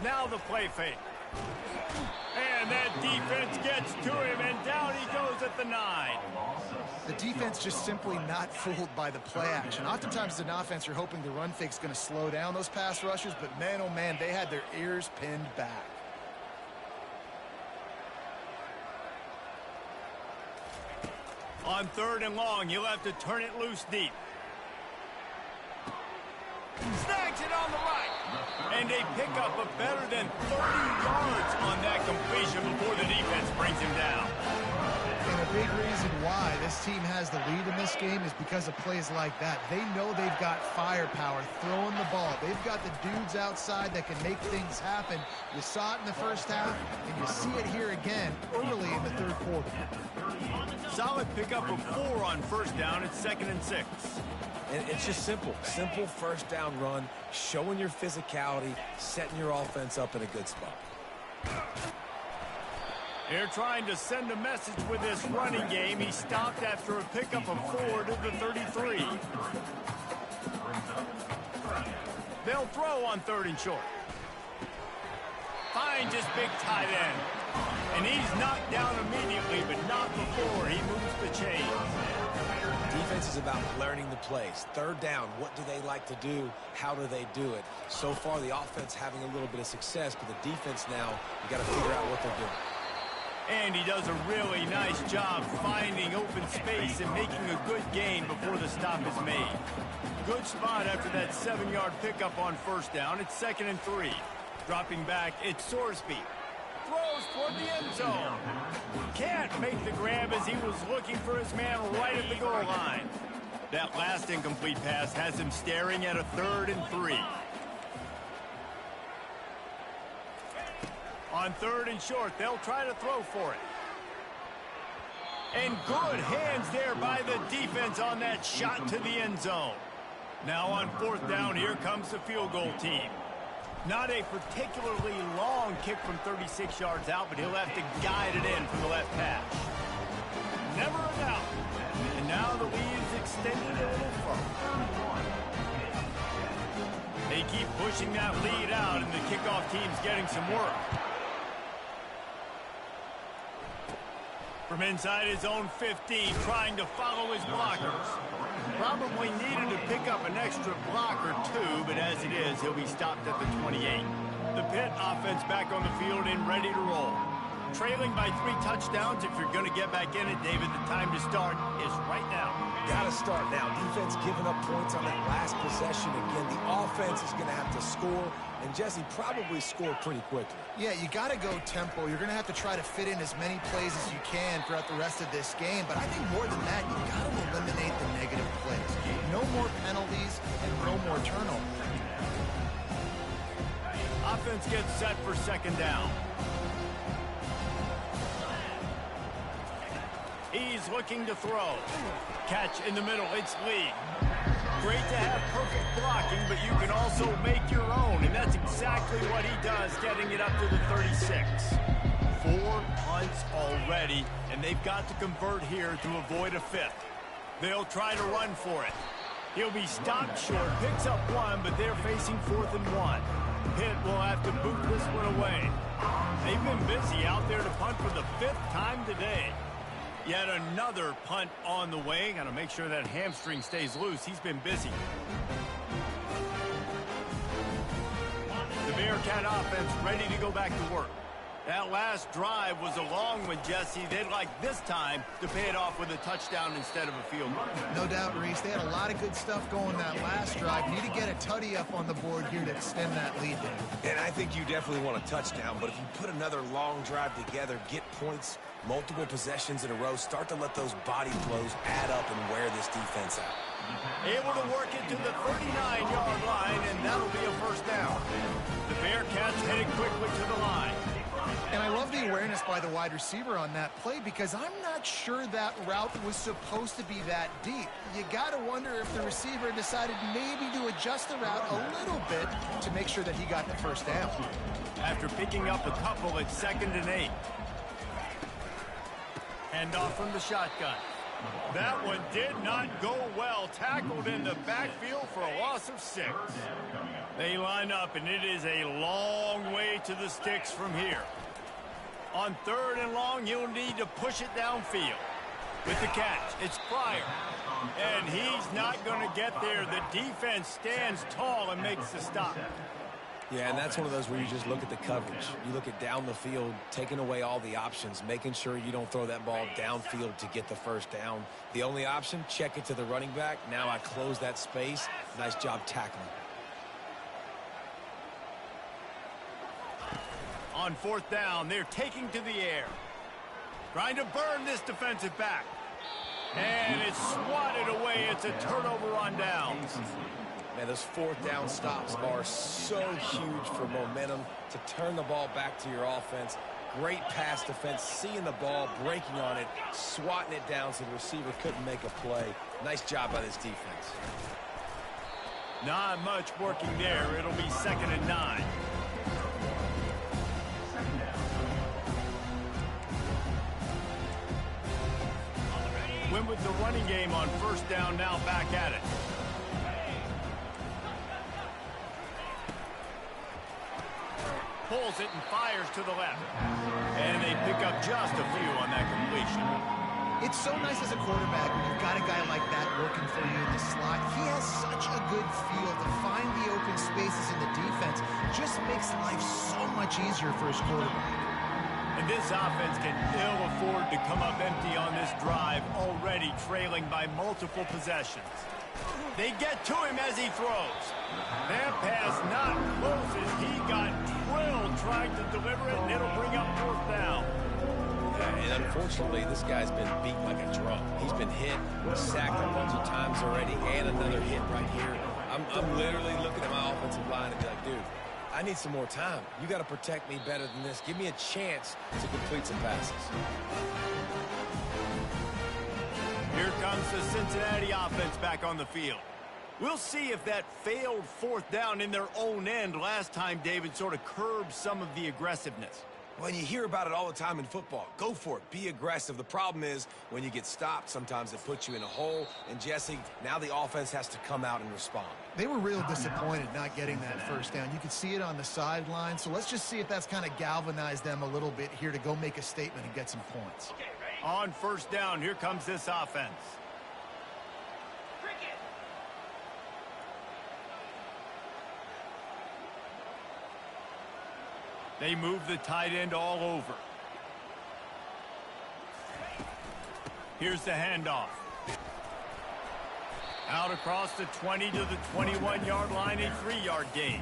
Now the play fake. And that defense gets to him, and down he goes at the 9. The defense just simply not fooled by the play action. Oftentimes as an offense, you're hoping the run fake's going to slow down those pass rushers, but man, oh man, they had their ears pinned back. On 3rd and long, you'll have to turn it loose deep. Snags it on the right. And they pick up a better than 30 yards on that completion before the defense brings him down. And a big reason why this team has the lead in this game is because of plays like that. They know they've got firepower throwing the ball. They've got the dudes outside that can make things happen. You saw it in the first half, and you see it here again early in the third quarter. Solid pickup of 4 on first down. It's 2nd and 6. And it's just simple first down run, showing your physicality, setting your offense up in a good spot. They're trying to send a message with this running game. He stopped after a pickup of 4 to the 33. They'll throw on 3rd and short. Finds his big tight end. And he's knocked down immediately, but not before he moves the chains. Defense is about learning the plays. 3rd down, what do they like to do? How do they do it? So far, the offense having a little bit of success, but the defense now, you got to figure out what they're doing. And he does a really nice job finding open space and making a good gain before the stop is made. Good spot after that 7-yard pickup on first down. It's 2nd and 3. Dropping back, it's Sorsby. Throws toward the end zone. Can't make the grab as he was looking for his man right at the goal line. That last incomplete pass has him staring at a 3rd and 3. On 3rd and short, they'll try to throw for it. And good hands there by the defense on that shot to the end zone. Now on 4th down, here comes the field goal team. Not a particularly long kick from 36 yards out, but he'll have to guide it in from the left hash. Never a doubt. And now the lead is extended a little further. They keep pushing that lead out, and the kickoff team's getting some work. From inside his own 15, trying to follow his blockers. Probably needed to pick up an extra block or 2, but as it is, he'll be stopped at the 28. The Pitt offense back on the field and ready to roll. Trailing by 3 touchdowns. If you're going to get back in it, David, the time to start is right now. Got to start now. Defense giving up points on that last possession. Again, the offense is going to have to score, and Jesse probably score pretty quickly. Yeah, you got to go tempo. You're going to have to try to fit in as many plays as you can throughout the rest of this game. But I think more than that, you got to eliminate the negative plays. No more penalties and no more turnovers. Offense gets set for 2nd down. He's looking to throw. Catch in the middle. It's Lee. Great to have perfect blocking, but you can also make your own, and that's exactly what he does, getting it up to the 36. 4 punts already, and they've got to convert here to avoid a 5th. They'll try to run for it. He'll be stopped short, picks up 1, but they're facing 4th and 1. Pitt will have to boot this one away. They've been busy out there to punt for the 5th time today. Yet another punt on the way. Got to make sure that hamstring stays loose. He's been busy. The Bearcat offense ready to go back to work. That last drive was a long one, Jesse. They'd like this time to pay it off with a touchdown instead of a field goal. No doubt, Reese. They had a lot of good stuff going that last drive. Need to get a tutty up on the board here to extend that lead there. And I think you definitely want a touchdown, but if you put another long drive together, get points, multiple possessions in a row, start to let those body flows add up and wear this defense out. Able to work it to the 39-yard line, and that'll be a first down. The Bearcats headed quickly to the line. And I love the awareness by the wide receiver on that play because I'm not sure that route was supposed to be that deep. You got to wonder if the receiver decided maybe to adjust the route a little bit to make sure that he got the first down. After picking up a couple, it's 2nd and 8. Hand off from the shotgun. That one did not go well. Tackled in the backfield for a loss of 6. They line up, and it is a long way to the sticks from here. On 3rd and long, he'll need to push it downfield. With the catch, it's Pryor. And he's not going to get there. The defense stands tall and makes the stop. Yeah, and that's one of those where you just look at the coverage. You look at down the field, taking away all the options, making sure you don't throw that ball downfield to get the first down. The only option, check it to the running back. Now I close that space. Nice job tackling. On 4th down, they're taking to the air. Trying to burn this defensive back. And it's swatted away. It's a turnover on downs. Man, those fourth down stops are so huge for momentum to turn the ball back to your offense. Great pass defense, seeing the ball, breaking on it, swatting it down so the receiver couldn't make a play. Nice job by this defense. Not much working there. It'll be 2nd and 9. Win with the running game on 1st down, now back at it. Pulls it and fires to the left. And they pick up just a few on that completion. It's so nice as a quarterback when you've got a guy like that working for you in the slot. He has such a good feel to find the open spaces in the defense. Just makes life so much easier for his quarterback. And this offense can ill afford to come up empty on this drive, already trailing by multiple possessions. They get to him as he throws. That pass not close as he got drilled trying to deliver it, and it'll bring up 4th down. Yeah, and unfortunately, this guy's been beat like a drum. He's been hit, sacked a bunch of times already, and another hit right here. I'm literally looking at my offensive line and be like, dude, I need some more time. You got to protect me better than this. Give me a chance to complete some passes. Here comes the Cincinnati offense back on the field. We'll see if that failed 4th down in their own end last time, David, sort of curbed some of the aggressiveness. When you hear about it all the time in football, go for it. Be aggressive. The problem is when you get stopped, sometimes it puts you in a hole. And, Jesse, now the offense has to come out and respond. They were real disappointed not getting that 1st down. You could see it on the sideline. So let's just see if that's kind of galvanized them a little bit here to go make a statement and get some points. On 1st down, here comes this offense. They move the tight end all over. Here's the handoff. Out across the 20 to the 21-yard line, a 3-yard gain.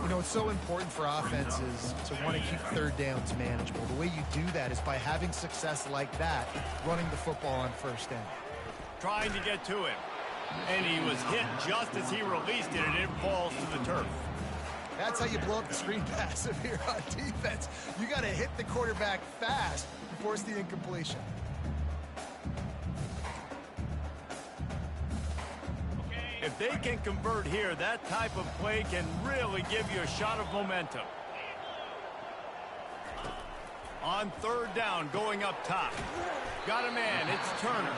You know, it's so important for offenses to want to keep 3rd downs manageable. The way you do that is by having success like that, running the football on 1st down. Trying to get to him. And he was hit just as he released it, and it falls to the turf. That's how you blow up the screen pass if you're on defense. You got to hit the quarterback fast and force the incompletion. If they can convert here, that type of play can really give you a shot of momentum. On 3rd down, going up top. Got a man, it's Turner.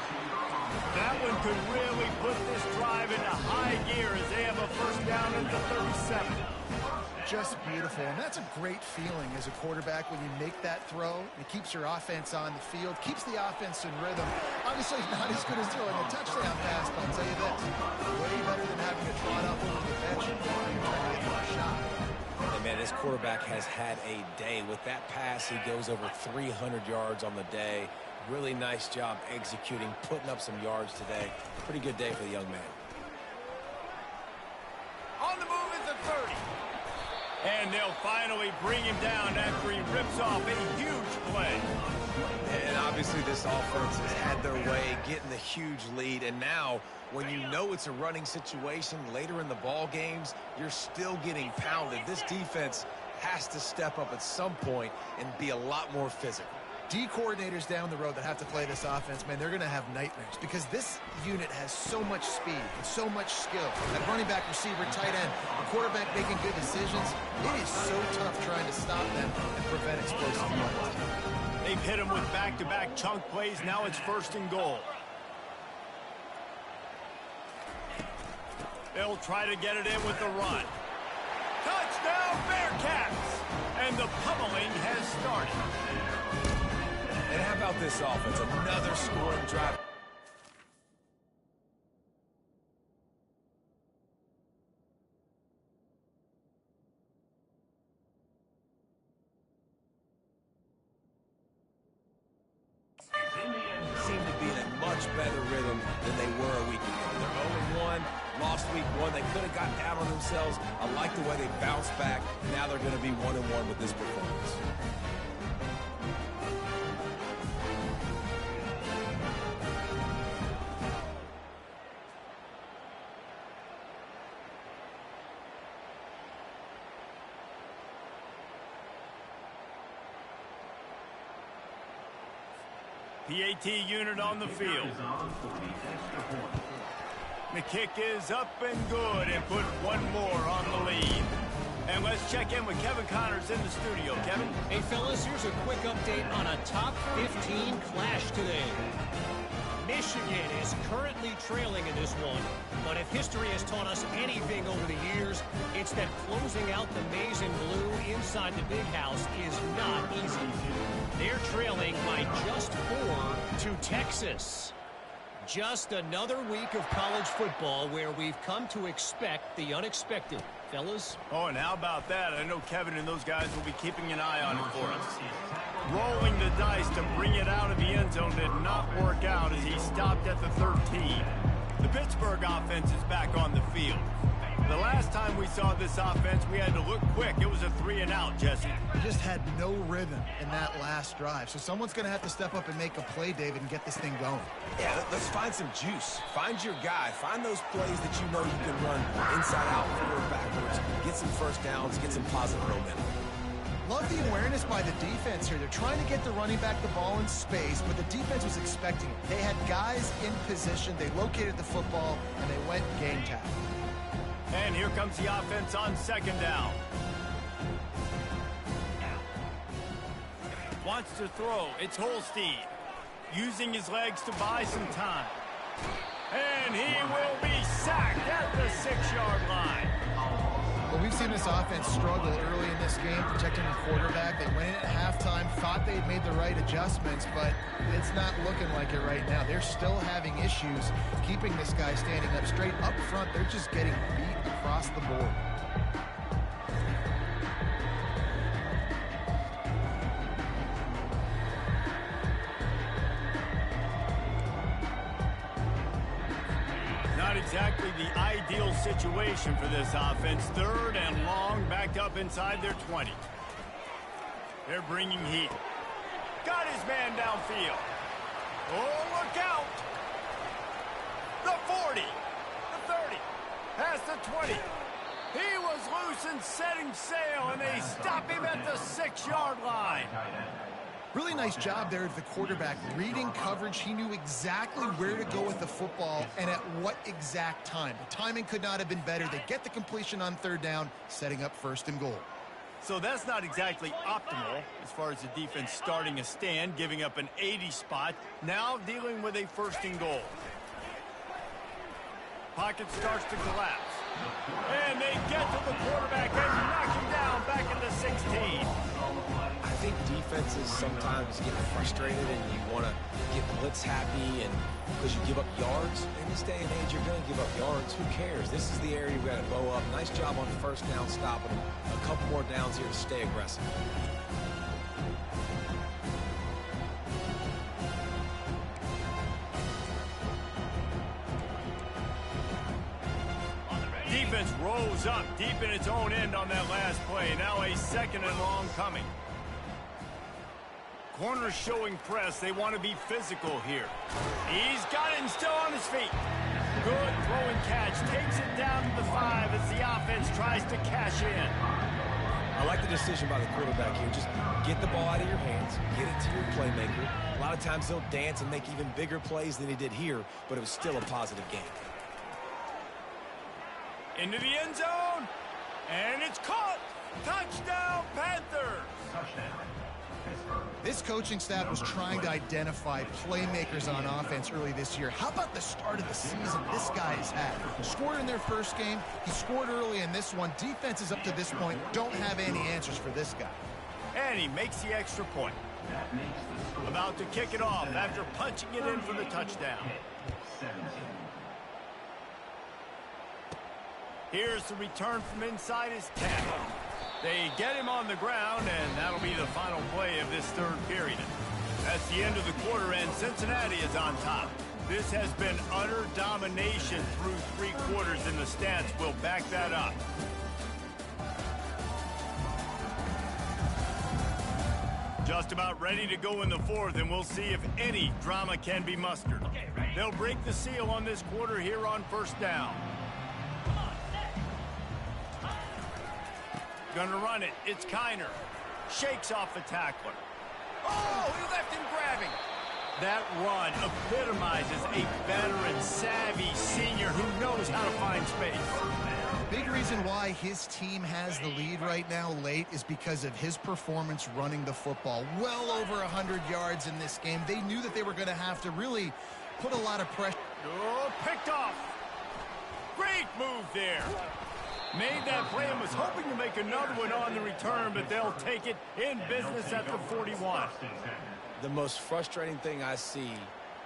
That one could really put this drive into high gear as they have a 1st down at the 37. Just beautiful, and that's a great feeling as a quarterback when you make that throw. It keeps your offense on the field, keeps the offense in rhythm. Obviously not as good as throwing a touchdown pass, but I'll tell you this, way better than having it drawn up over the bench and trying to get a shot. And man, this quarterback has had a day. With that pass, he goes over 300 yards on the day. Really nice job executing, putting up some yards today. Pretty good day for the young man. On the move is the 30. And they'll finally bring him down after he rips off a huge play. And obviously this offense has had their way, getting the huge lead. And now, when you know it's a running situation later in the ball games, you're still getting pounded. This defense has to step up at some point and be a lot more physical. D coordinators down the road that have to play this offense, man, they're going to have nightmares because this unit has so much speed and so much skill. At running back, receiver, tight end, a quarterback making good decisions, it is so tough trying to stop them and prevent explosive plays. They've hit him with back-to-back chunk plays. Now it's 1st and goal. They'll try to get it in with the run. Touchdown, Bearcats! And the pummeling has started. And how about this offense? Another scoring drive. Seem to be in a much better rhythm than they were a week ago. They're 0-1, lost week 1. They could have got down on themselves. I like the way they bounced back. Now they're going to be 1-1 with this performance. PAT unit on the field. Is on for the extra point. The kick is up and good and put one more on the lead. And let's check in with Kevin Connors in the studio. Kevin? Hey, fellas, here's a quick update on a top 15 clash today. Michigan is currently trailing in this one, but if history has taught us anything over the years, it's that closing out the maize and blue inside the big house is not easy. They're trailing by just 4 to Texas. Just another week of college football where we've come to expect the unexpected. Fellas? Oh, and how about that? I know Kevin and those guys will be keeping an eye on it for us. Rolling the dice to bring it out of the end zone did not work out as he stopped at the 13. The Pittsburgh offense is back on the field. The last time we saw this offense, we had to look quick. It was a 3-and-out, Jesse. They just had no rhythm in that last drive. So someone's going to have to step up and make a play, David, and get this thing going. Yeah, let's find some juice. Find your guy. Find those plays that you know you can run inside out, forward, backwards. Get some first downs. Get some positive momentum. Love the awareness by the defense here. They're trying to get the running back the ball in space, but the defense was expecting it. They had guys in position. They located the football, and they went game tackle. And here comes the offense on second down. Wants to throw. It's Holstein. Using his legs to buy some time. And he will be sacked at the 6-yard line. Well, we've seen this offense struggle early in this game, protecting the quarterback. They went in at halftime, thought they'd made the right adjustments, but it's not looking like it right now. They're still having issues keeping this guy standing up straight. Up front, they're just getting beat across the board. Not exactly the ideal situation for this offense. 3rd and long, backed up inside their 20. They're bringing heat. Got his man downfield. Oh, look out. The 40, the 30, past the 20. He was loose and setting sail, and they stop him at the 6-yard line. Really nice job there of the quarterback reading coverage. He knew exactly where to go with the football and at what exact time. The timing could not have been better. They get the completion on 3rd down, setting up 1st and goal. So that's not exactly optimal as far as the defense starting a stand, giving up an 80 spot, now dealing with a 1st and goal. Pocket starts to collapse. And they get to the quarterback and knock him down back at the 16. I think defenses sometimes get frustrated and you want to get blitz happy and because you give up yards. In this day and age, you're going to give up yards. Who cares? This is the area you've got to bow up. Nice job on 1st down stopping them. A couple more downs here to stay aggressive. Defense rolls up deep in its own end on that last play. Now a 2nd and long coming. Corners showing press. They want to be physical here. He's got it and still on his feet. Good throw and catch. Takes it down to the 5 as the offense tries to cash in. I like the decision by the quarterback here. Just get the ball out of your hands. Get it to your playmaker. A lot of times he'll dance and make even bigger plays than he did here, but it was still a positive game. Into the end zone. And it's caught. Touchdown, Panthers. Touchdown. This coaching staff was trying to identify playmakers on offense early this year. How about the start of the season this guy's had? Scored in their first game. He scored early in this one. Defenses up to this point don't have any answers for this guy. And he makes the extra point. About to kick it off after punching it in for the touchdown. Here's the return from inside his 10. They get him on the ground, and that'll be the final play of this 3rd period. That's the end of the quarter, and Cincinnati is on top. This has been utter domination through 3 quarters, and the stats will back that up. Just about ready to go in the 4th, and we'll see if any drama can be mustered. They'll break the seal on this quarter here on 1st down. Gonna run it. It's Kiner. Shakes off the tackler. Oh, he left him grabbing. That run epitomizes a veteran, savvy senior who knows how to find space. Big reason why his team has the lead right now late is because of his performance running the football. Well over 100 yards in this game. They knew that they were going to have to really put a lot of pressure. Oh, picked off. Great move there. Made that play and was hoping to make another one on the return, but they'll take it in business at the 41. The most frustrating thing I see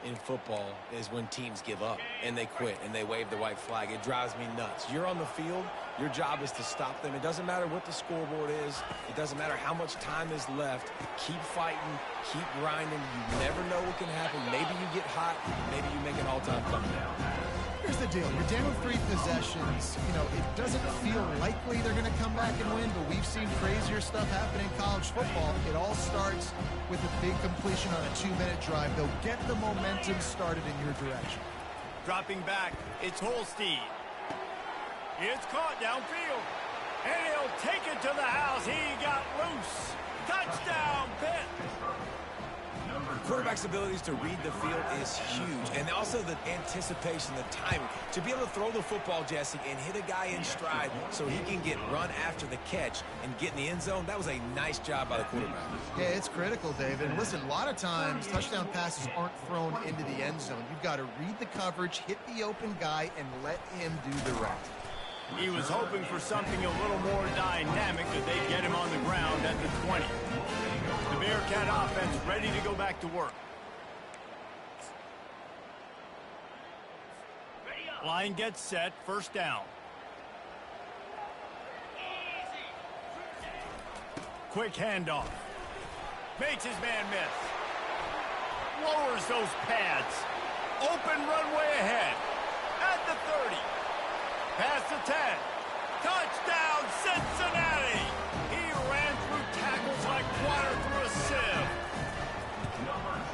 in football is when teams give up and they quit and they wave the white flag. It drives me nuts. You're on the field. Your job is to stop them. It doesn't matter what the scoreboard is. It doesn't matter how much time is left. Keep fighting. Keep grinding. You never know what can happen. Maybe you get hot. Maybe you make an all-time comeback. Here's the deal. You're down 3 possessions. You know, it doesn't feel likely they're going to come back and win, but we've seen crazier stuff happen in college football. It all starts with a big completion on a 2-minute drive. They'll get the momentum started in your direction. Dropping back, it's Holstein. It's caught downfield. And he'll take it to the house. He got loose. Touchdown, Pitt. Quarterback's abilities to read the field is huge, and also the anticipation, the timing. To be able to throw the football, Jesse, and hit a guy in stride so he can get run after the catch and get in the end zone, that was a nice job by the quarterback. Yeah, it's critical, David. And listen, a lot of times touchdown passes aren't thrown into the end zone. You've got to read the coverage, hit the open guy, and let him do the rest. He was hoping for something a little more dynamic, that they'd get him on the ground at the 20. The Bearcat offense ready to go back to work. Line gets set, first down. Quick handoff. Makes his man miss. Lowers those pads. Open runway ahead. At the 30. Past the 10. Touchdown, Cincinnati! He ran through tackles like water through a sieve.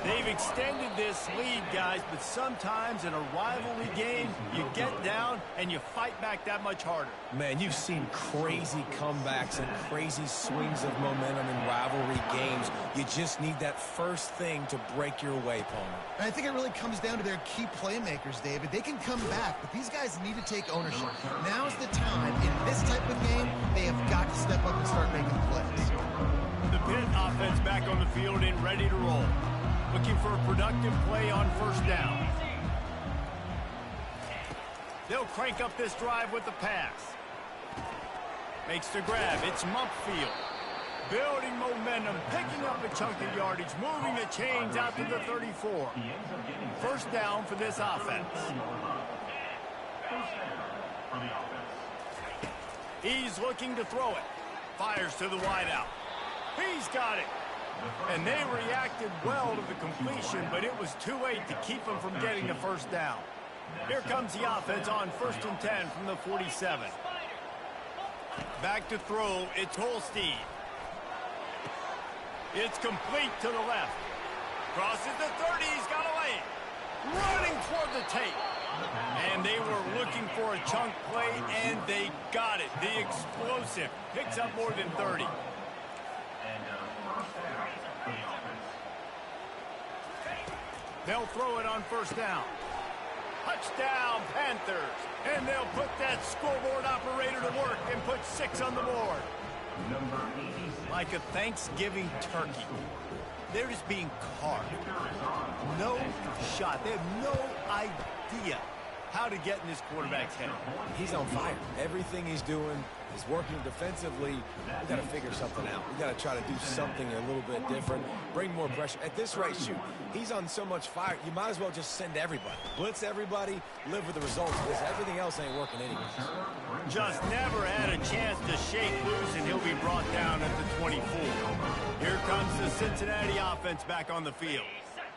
They've extended this lead, guys, but sometimes in a rivalry game, you get down and you fight back that much harder. Man, you've seen crazy comebacks and crazy swings of momentum in rivalry games. You just need that first thing to break your way, Palmer. And I think it really comes down to their key playmakers, David. They can come back, but these guys need to take ownership. Now's the time. In this type of game, they have got to step up and start making plays. The Pitt offense back on the field and ready to roll. Looking for a productive play on first down. They'll crank up this drive with the pass. Makes the grab. It's Mumpfield. Building momentum, picking up a chunk of yardage, moving the chains out to the 34. First down for this offense. He's looking to throw it. Fires to the wideout. He's got it. And they reacted well to the completion, but it was too late to keep them from getting the first down. Here comes the offense on 1st and 10 from the 47. Back to throw, it's Holstein. It's complete to the left. Crosses the 30, he's got away. Running toward the tape. And they were looking for a chunk play, and they got it. The explosive picks up more than 30. They'll throw it on first down. Touchdown, Panthers. And they'll put that scoreboard operator to work and put 6 on the board. Like a Thanksgiving turkey. They're just being carved. No shot. They have no idea how to get in this quarterback's head. He's on fire. Everything he's doing is working defensively. We got to figure something out. We got to try to do something a little bit different. Bring more pressure. At this rate, shoot, he's on so much fire, you might as well just send everybody. Blitz everybody, live with the results, because everything else ain't working anyways. Just never had a chance to shake loose, and he'll be brought down at the 24. Here comes the Cincinnati offense back on the field.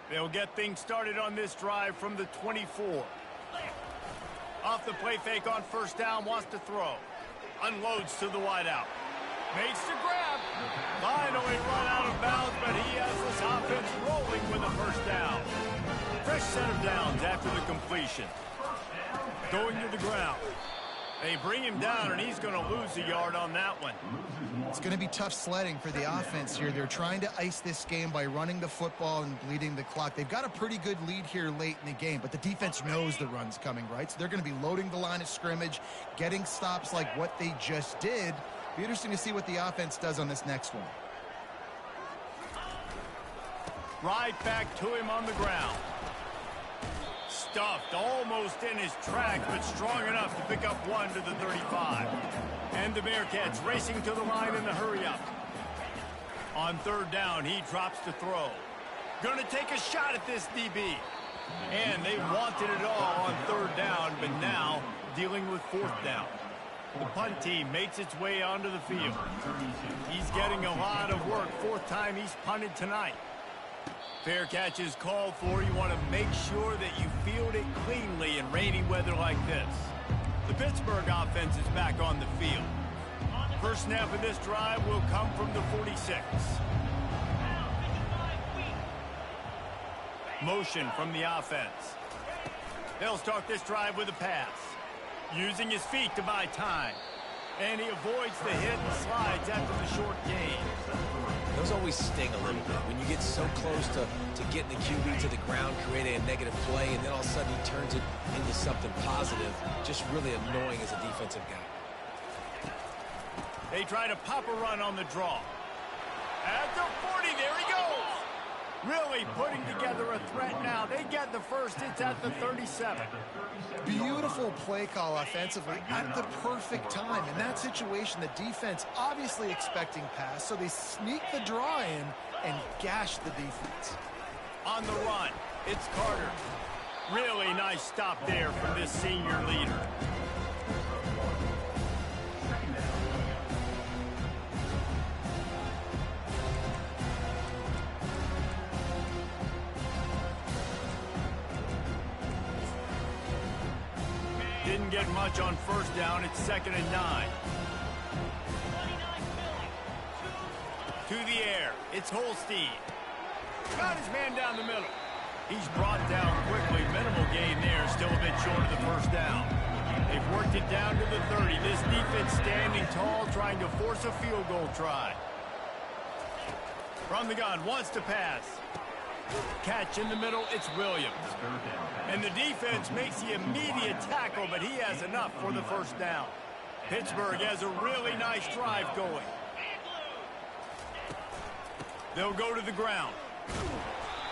They'll get things started on this drive from the 24. Off the play fake on first down, wants to throw. Unloads to the wideout. Makes the grab. Finally run out of bounds, but he has this offense rolling with a first down. Fresh set of downs after the completion. Going to the ground. They bring him down, and he's going to lose a yard on that one. It's going to be tough sledding for the offense here. They're trying to ice this game by running the football and bleeding the clock. They've got a pretty good lead here late in the game, but the defense knows the run's coming, right? So they're going to be loading the line of scrimmage, getting stops like what they just did. Be interesting to see what the offense does on this next one. Right back to him on the ground. Stuffed almost in his tracks, but strong enough to pick up one to the 35. And the Bearcats racing to the line in the hurry-up. On third down, he drops to throw. Going to take a shot at this DB. And they wanted it all on third down, but now dealing with fourth down. The punt team makes its way onto the field. He's getting a lot of work. Fourth time he's punted tonight. Fair catch is called for. You want to make sure that you field it cleanly in rainy weather like this. The Pittsburgh offense is back on the field. First snap of this drive will come from the 46. Motion from the offense. They'll start this drive with a pass. Using his feet to buy time. And he avoids the hit and slides after the short gain. Those always sting a little bit. When you get so close to getting the QB to the ground, creating a negative play, and then all of a sudden he turns it into something positive. Just really annoying as a defensive guy. They try to pop a run on the draw. At the 40, there he goes. Really putting together a threat now. They get the first. It's at the 37. Beautiful play call offensively at the perfect time. In that situation, the defense obviously expecting pass, so they sneak the draw in and gash the defense. On the run, it's Carter. Really nice stop there from this senior leader. Didn't get much on first down. It's 2nd and 9. To the air. It's Holstein. Got his man down the middle. He's brought down quickly. Minimal gain there. Still a bit short of the first down. They've worked it down to the 30. This defense standing tall, trying to force a field goal try. From the gun, wants to pass. Catch in the middle. It's Williams. And the defense makes the immediate tackle, but he has enough for the first down. Pittsburgh has a really nice drive going. They'll go to the ground.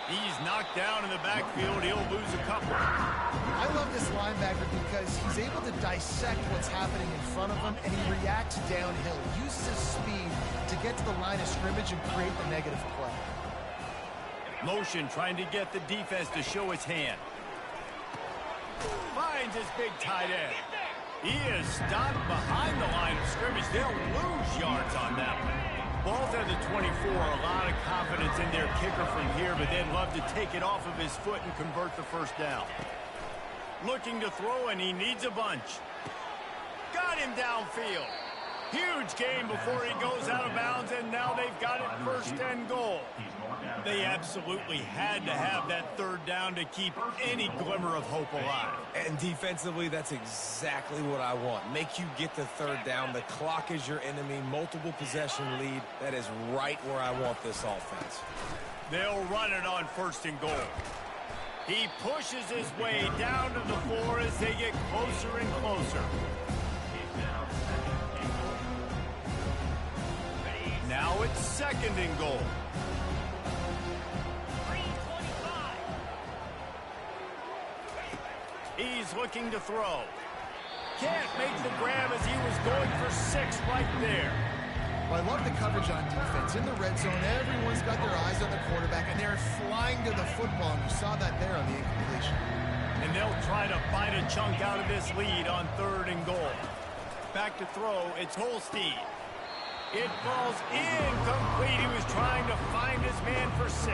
He's knocked down in the backfield. He'll lose a couple. I love this linebacker because he's able to dissect what's happening in front of him, and he reacts downhill. He uses his speed to get to the line of scrimmage and create the negative play. Motion trying to get the defense to show his hand. Finds his big tight end. He is stopped behind the line of scrimmage. They'll lose yards on that one. Both at the 24, a lot of confidence in their kicker from here, but they'd love to take it off of his foot and convert the first down. Looking to throw, and he needs a bunch. Got him downfield. Huge gain before he goes out of bounds, and now they've got it 1st and goal. They absolutely had to have that third down to keep any glimmer of hope alive. And defensively, that's exactly what I want. Make you get the third down. The clock is your enemy. Multiple possession lead. That is right where I want this offense. They'll run it on 1st and goal. He pushes his way down to the floor as they get closer and closer. Now it's 2nd and goal. He's looking to throw. Can't make the grab as he was going for 6 right there. Well, I love the coverage on defense. In the red zone, everyone's got their eyes on the quarterback, and they're flying to the football, and you saw that there on the incompletion. And they'll try to bite a chunk out of this lead on 3rd and goal. Back to throw, it's Holstein. It falls incomplete. He was trying to find his man for 6.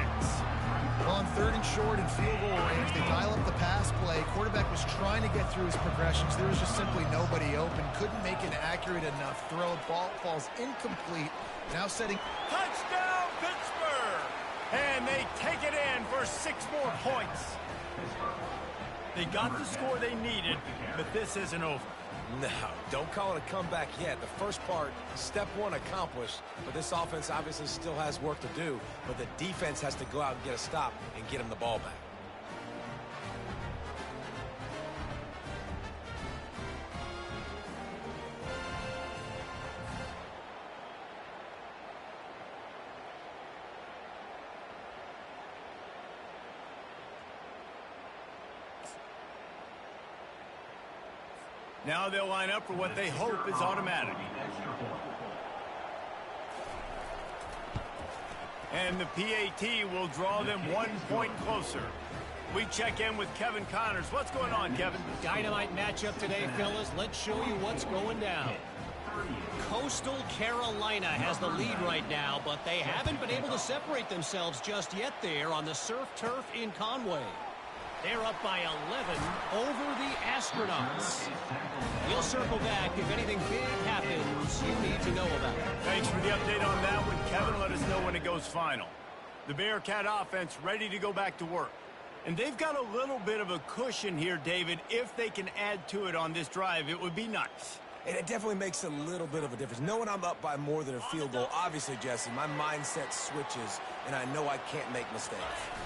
Well, on 3rd and short and field goal range, they dial up the pass play. Quarterback was trying to get through his progressions. There was just simply nobody open. Couldn't make an accurate enough throw. Ball falls incomplete. Now setting... Touchdown, Pittsburgh! And they take it in for 6 more points. They got the score they needed, but this isn't over. No, don't call it a comeback yet. The first part, step one accomplished, but this offense obviously still has work to do, but the defense has to go out and get a stop and get him the ball back. Now they'll line up for what they hope is automatic. And the PAT will draw them 1 point closer. We check in with Kevin Connors. What's going on, Kevin? Dynamite matchup today, fellas. Let's show you what's going down. Coastal Carolina has the lead right now, but they haven't been able to separate themselves just yet there on the surf turf in Conway. They're up by 11 over the Astronauts. We'll circle back if anything big happens you need to know about. Thanks for the update on that one, Kevin. Let us know when it goes final. The Bearcat offense ready to go back to work. And they've got a little bit of a cushion here, David. If they can add to it on this drive, it would be nice. And it definitely makes a little bit of a difference. Knowing I'm up by more than a field goal, obviously, Jesse, my mindset switches, and I know I can't make mistakes.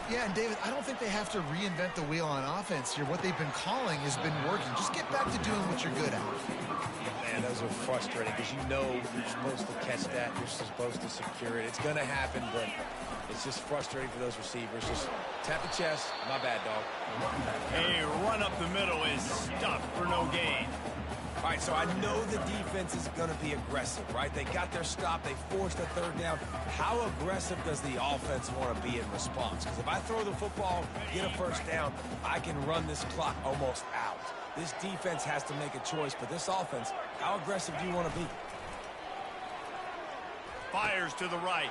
Yeah, and David, I don't think they have to reinvent the wheel on offense here. What they've been calling has been working. Just get back to doing what you're good at. Man, those are frustrating because you know you're supposed to catch that. You're supposed to secure it. It's going to happen, but it's just frustrating for those receivers. Just tap the chest. My bad, dog. A run up the middle is stuffed for no gain. All right, so I know the defense is going to be aggressive, right? They got their stop. They forced a third down. How aggressive does the offense want to be in response? Because if I throw the football, get a first down, I can run this clock almost out. This defense has to make a choice, but this offense, how aggressive do you want to be? Fires to the right.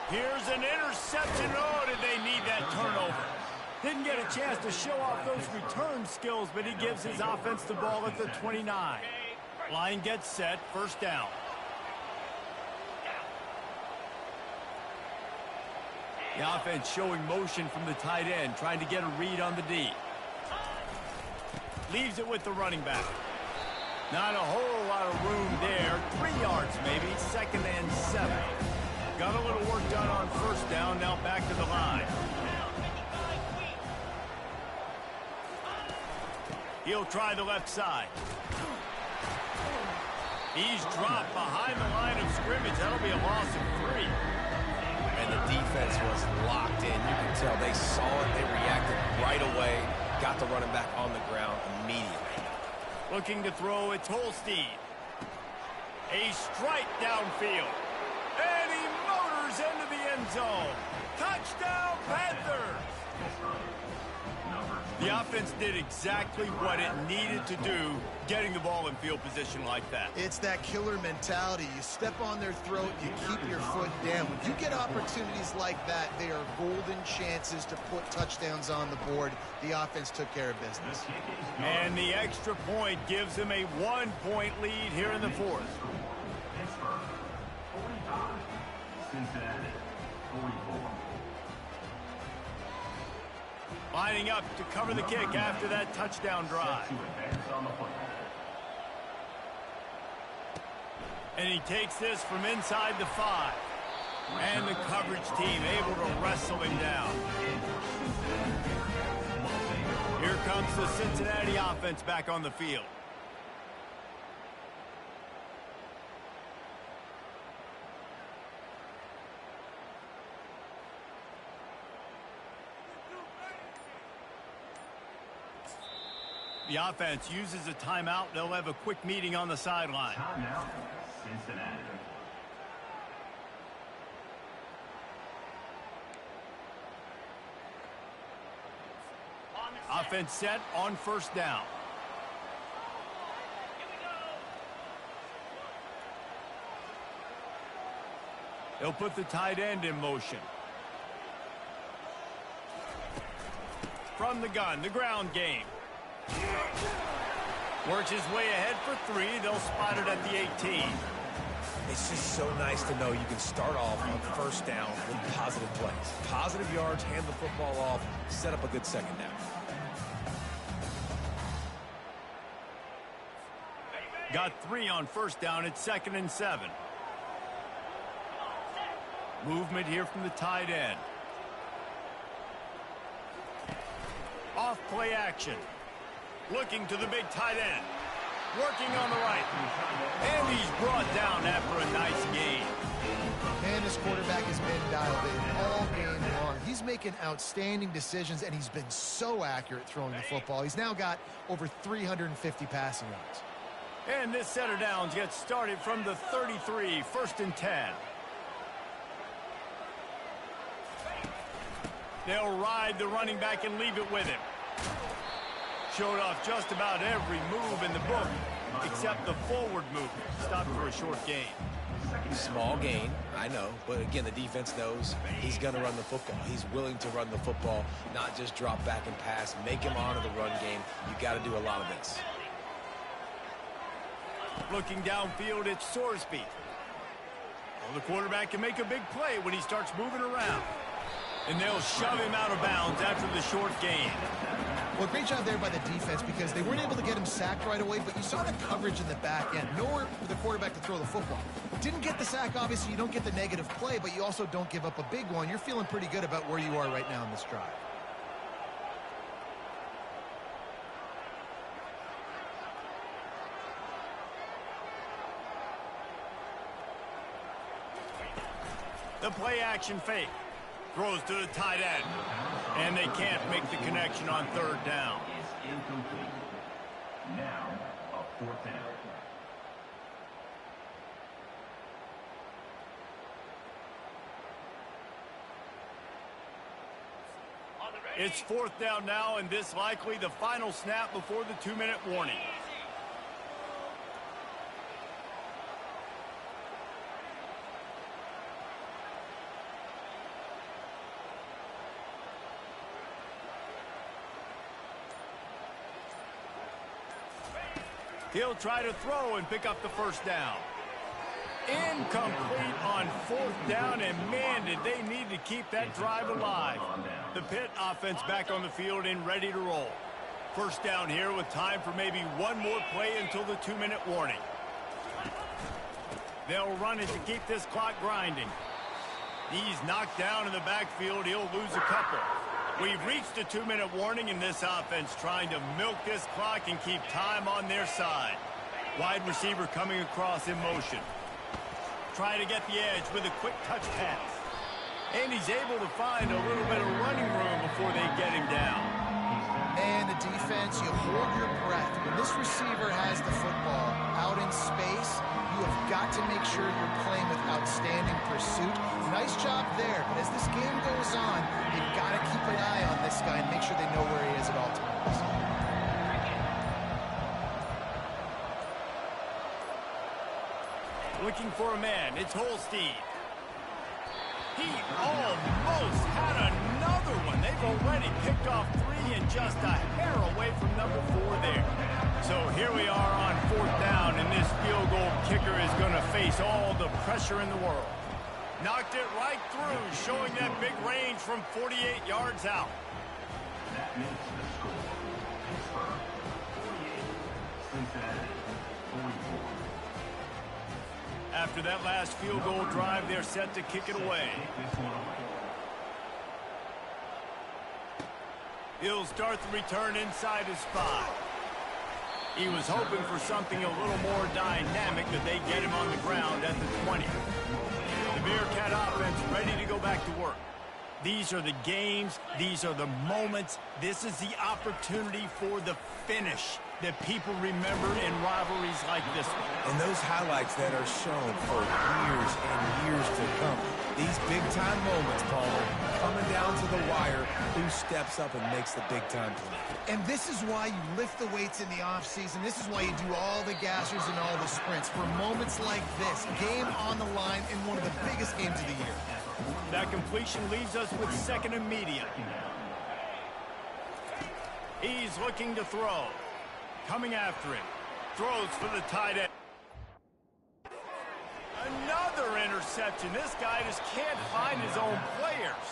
Here's an interception. Oh, did they need that turnover? Didn't get a chance to show off those return skills, but he gives his offense the ball at the 29. Line gets set, first down. The offense showing motion from the tight end, trying to get a read on the D. Leaves it with the running back. Not a whole lot of room there. 3 yards maybe, 2nd and 7. Got a little work done on first down, now back to the line. He'll try the left side. He's dropped behind the line of scrimmage. That'll be a loss of 3. And the defense was locked in. You can tell they saw it. They reacted right away. Got the running back on the ground immediately. Looking to throw, it's Holstein. A strike downfield. And he motors into the end zone. Touchdown, Panthers! The offense did exactly what it needed to do, getting the ball in field position like that. It's that killer mentality. You step on their throat, you keep your foot down. When you get opportunities like that, they are golden chances to put touchdowns on the board. The offense took care of business. And the extra point gives them a 1-point lead here in the 4th. Pittsburgh, 45. Cincinnati, 44. Lining up to cover the kick after that touchdown drive. And he takes this from inside the 5. And the coverage team able to wrestle him down. Here comes the Cincinnati offense back on the field. The offense uses a timeout. They'll have a quick meeting on the sideline. Timeout, Cincinnati. Offense set on first down. They'll put the tight end in motion. From the gun, the ground game. Works his way ahead for 3. They'll spot it at the 18. It's just so nice to know you can start off on first down with positive plays. Positive yards, hand the football off, set up a good second down. Got 3 on first down at 2nd and 7. Movement here from the tight end. Off play action. Looking to the big tight end. Working on the right. And he's brought down after a nice gain. And his quarterback has been dialed in all game long. He's making outstanding decisions, and he's been so accurate throwing the football. He's now got over 350 passing yards. And this set of downs gets started from the 33, 1st and 10. They'll ride the running back and leave it with him. Showed off just about every move in the book, except the forward move. Stopped for a short gain. Small gain, I know, but again, the defense knows he's going to run the football. He's willing to run the football, not just drop back and pass, make him honor the run game. You got to do a lot of this. Looking downfield, it's Sorsby. Well, the quarterback can make a big play when he starts moving around. And they'll shove him out of bounds after the short gain. Well, great job there by the defense because they weren't able to get him sacked right away, but you saw the coverage in the back end. Nowhere for the quarterback to throw the football. Didn't get the sack, obviously. You don't get the negative play, but you also don't give up a big one. You're feeling pretty good about where you are right now in this drive. The play action fake. Throws to the tight end. And they can't make the connection on 3rd down. Is incomplete. Now, a 4th down. It's 4th down now, and this likely the final snap before the 2-minute warning. He'll try to throw and pick up the 1st down. Incomplete on 4th down, and man, did they need to keep that drive alive. The Pitt offense back on the field and ready to roll. 1st down here with time for maybe one more play until the 2-minute warning. They'll run it to keep this clock grinding. He's knocked down in the backfield. He'll lose a couple. We've reached the 2-minute warning, and this offense trying to milk this clock and keep time on their side. Wide receiver coming across in motion. Trying to get the edge with a quick touch pass. And he's able to find a little bit of running room before they get him down. And the defense, you hold your breath. When this receiver has the football out in space, you have got to make sure you're playing with outstanding pursuit. Nice job there, but as this game goes on, you've got to keep an eye on this guy and make sure they know where he is at all times. Looking for a man, it's Holstein. He almost had another one. They've already picked off 3 and just a hair away from number 4 there. So here we are on 4th down, and this field goal kicker is going to face all the pressure in the world. Knocked it right through, showing that big range from 48 yards out. That makes the score. Pittsburgh, 48. Cincinnati, 44. After that last field goal drive, they're set to kick it away. He'll start the return inside his 5. He was hoping for something a little more dynamic, but they get him on the ground at the 20. The Bearcat offense ready to go back to work. These are the games. These are the moments. This is the opportunity for the finish that people remember in rivalries like this one. And those highlights that are shown for years and years to come. These big-time moments, Palmer, coming down to the wire, who steps up and makes the big-time play. And this is why you lift the weights in the offseason. This is why you do all the gassers and all the sprints. For moments like this, game on the line in one of the biggest games of the year. That completion leaves us with 2nd and medium. He's looking to throw. Coming after him. Throws for the tight end. Another interception. This guy just can't find his own players.